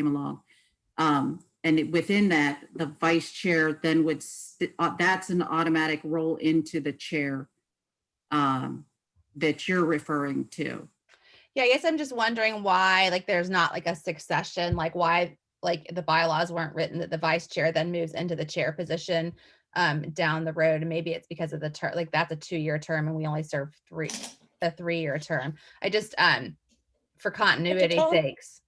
along. And within that, the vice chair then that's an automatic roll into the chair that you're referring to. Yeah, I guess I'm just wondering why, there's not a succession, why, the bylaws weren't written that the vice chair then moves into the chair position down the road. And maybe it's because of the term, that's a 2-year term and we only serve a 3-year term. I just, for continuity sakes.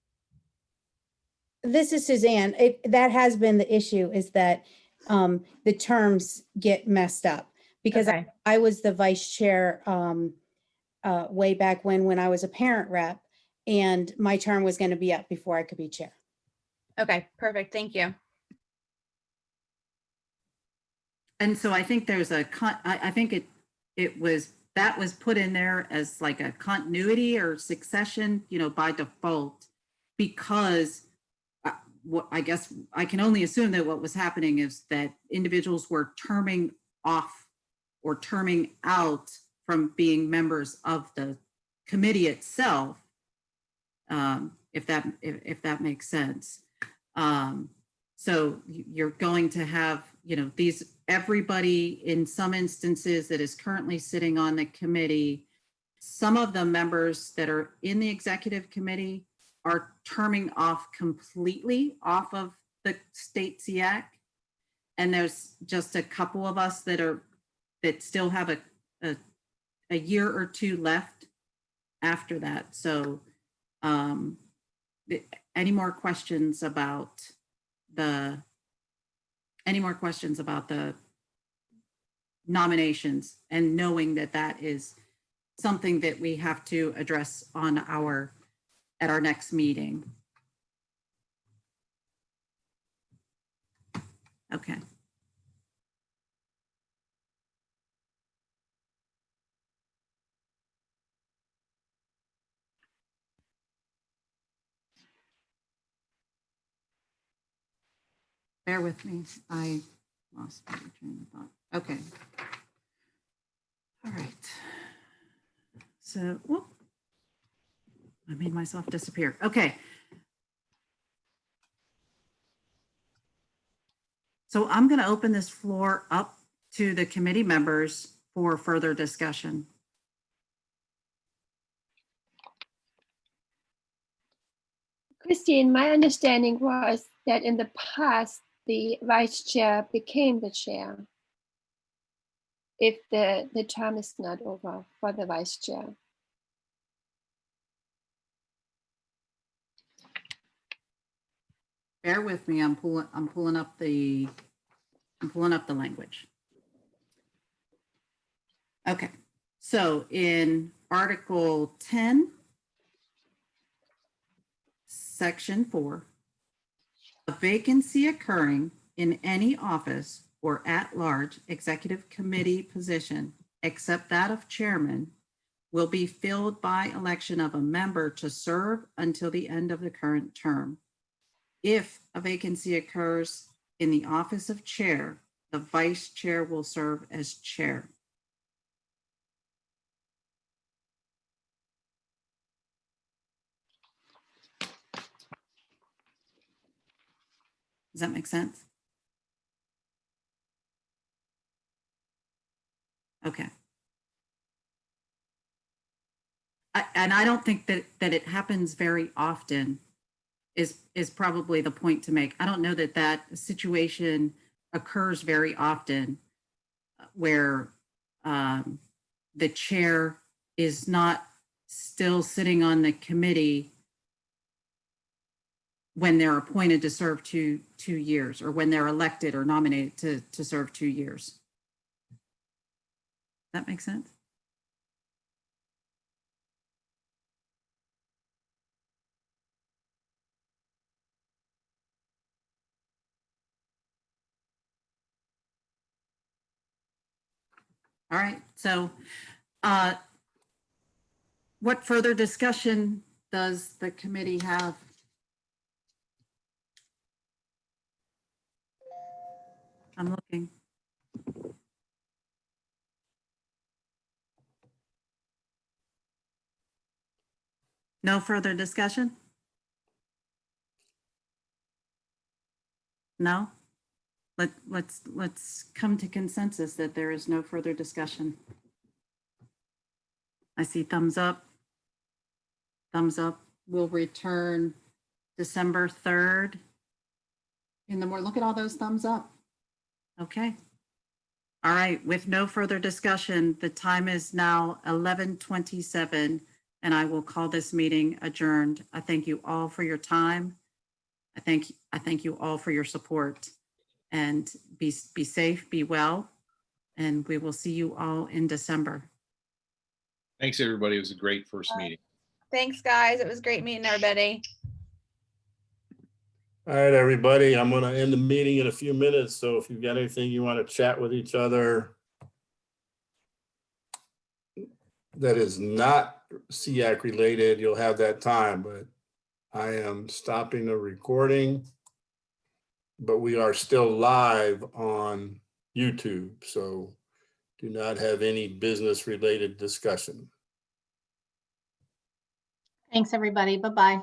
This is Suzanne. That has been the issue, is that the terms get messed up, because I was the vice chair way back when I was a parent rep, and my term was going to be up before I could be chair. Okay, perfect. Thank you. And so I think there's I think that was put in there as a continuity or succession, by default, because I guess I can only assume that what was happening is that individuals were terming off or terming out from being members of the committee itself, if that makes sense. So you're going to have, everybody in some instances that is currently sitting on the committee, some of the members that are in the executive committee are terming off completely off of the state SEAC. And there's just a couple of us that still have a year or 2 left after that. So any more questions about the nominations, and knowing that is something that we have to address at our next meeting. Okay. Bear with me. I lost my train of thought. Okay. All right. So, whoop. I made myself disappear. Okay. So I'm going to open this floor up to the committee members for further discussion. Christine, my understanding was that in the past, the vice chair became the chair. if the term is not over for the vice chair. Bear with me. I'm pulling up the language. Okay. So in Article 10, Section 4, a vacancy occurring in any office or at-large executive committee position, except that of chairman, will be filled by election of a member to serve until the end of the current term. If a vacancy occurs in the office of chair, the vice chair will serve as chair. Does that make sense? Okay. And I don't think that it happens very often is probably the point to make. I don't know that that situation occurs very often where the chair is not still sitting on the committee when they're appointed to serve two years, or when they're elected or nominated to serve 2 years. That makes sense? All right, so what further discussion does the committee have? I'm looking. No further discussion? No? Let's come to consensus that there is no further discussion. I see thumbs up. Thumbs up. We'll return December 3rd in the morning. Look at all those thumbs up. Okay. All right, with no further discussion, the time is now 11:27, and I will call this meeting adjourned. I thank you all for your time. I thank you all for your support, and be safe, be well, and we will see you all in December. Thanks, everybody. It was a great first meeting. Thanks, guys. It was great meeting everybody. All right, everybody, I'm going to end the meeting in a few minutes. So if you've got anything you want to chat with each other that is not SEAC related, you'll have that time, but I am stopping the recording, but we are still live on YouTube. So do not have any business related discussion. Thanks, everybody. Bye-bye.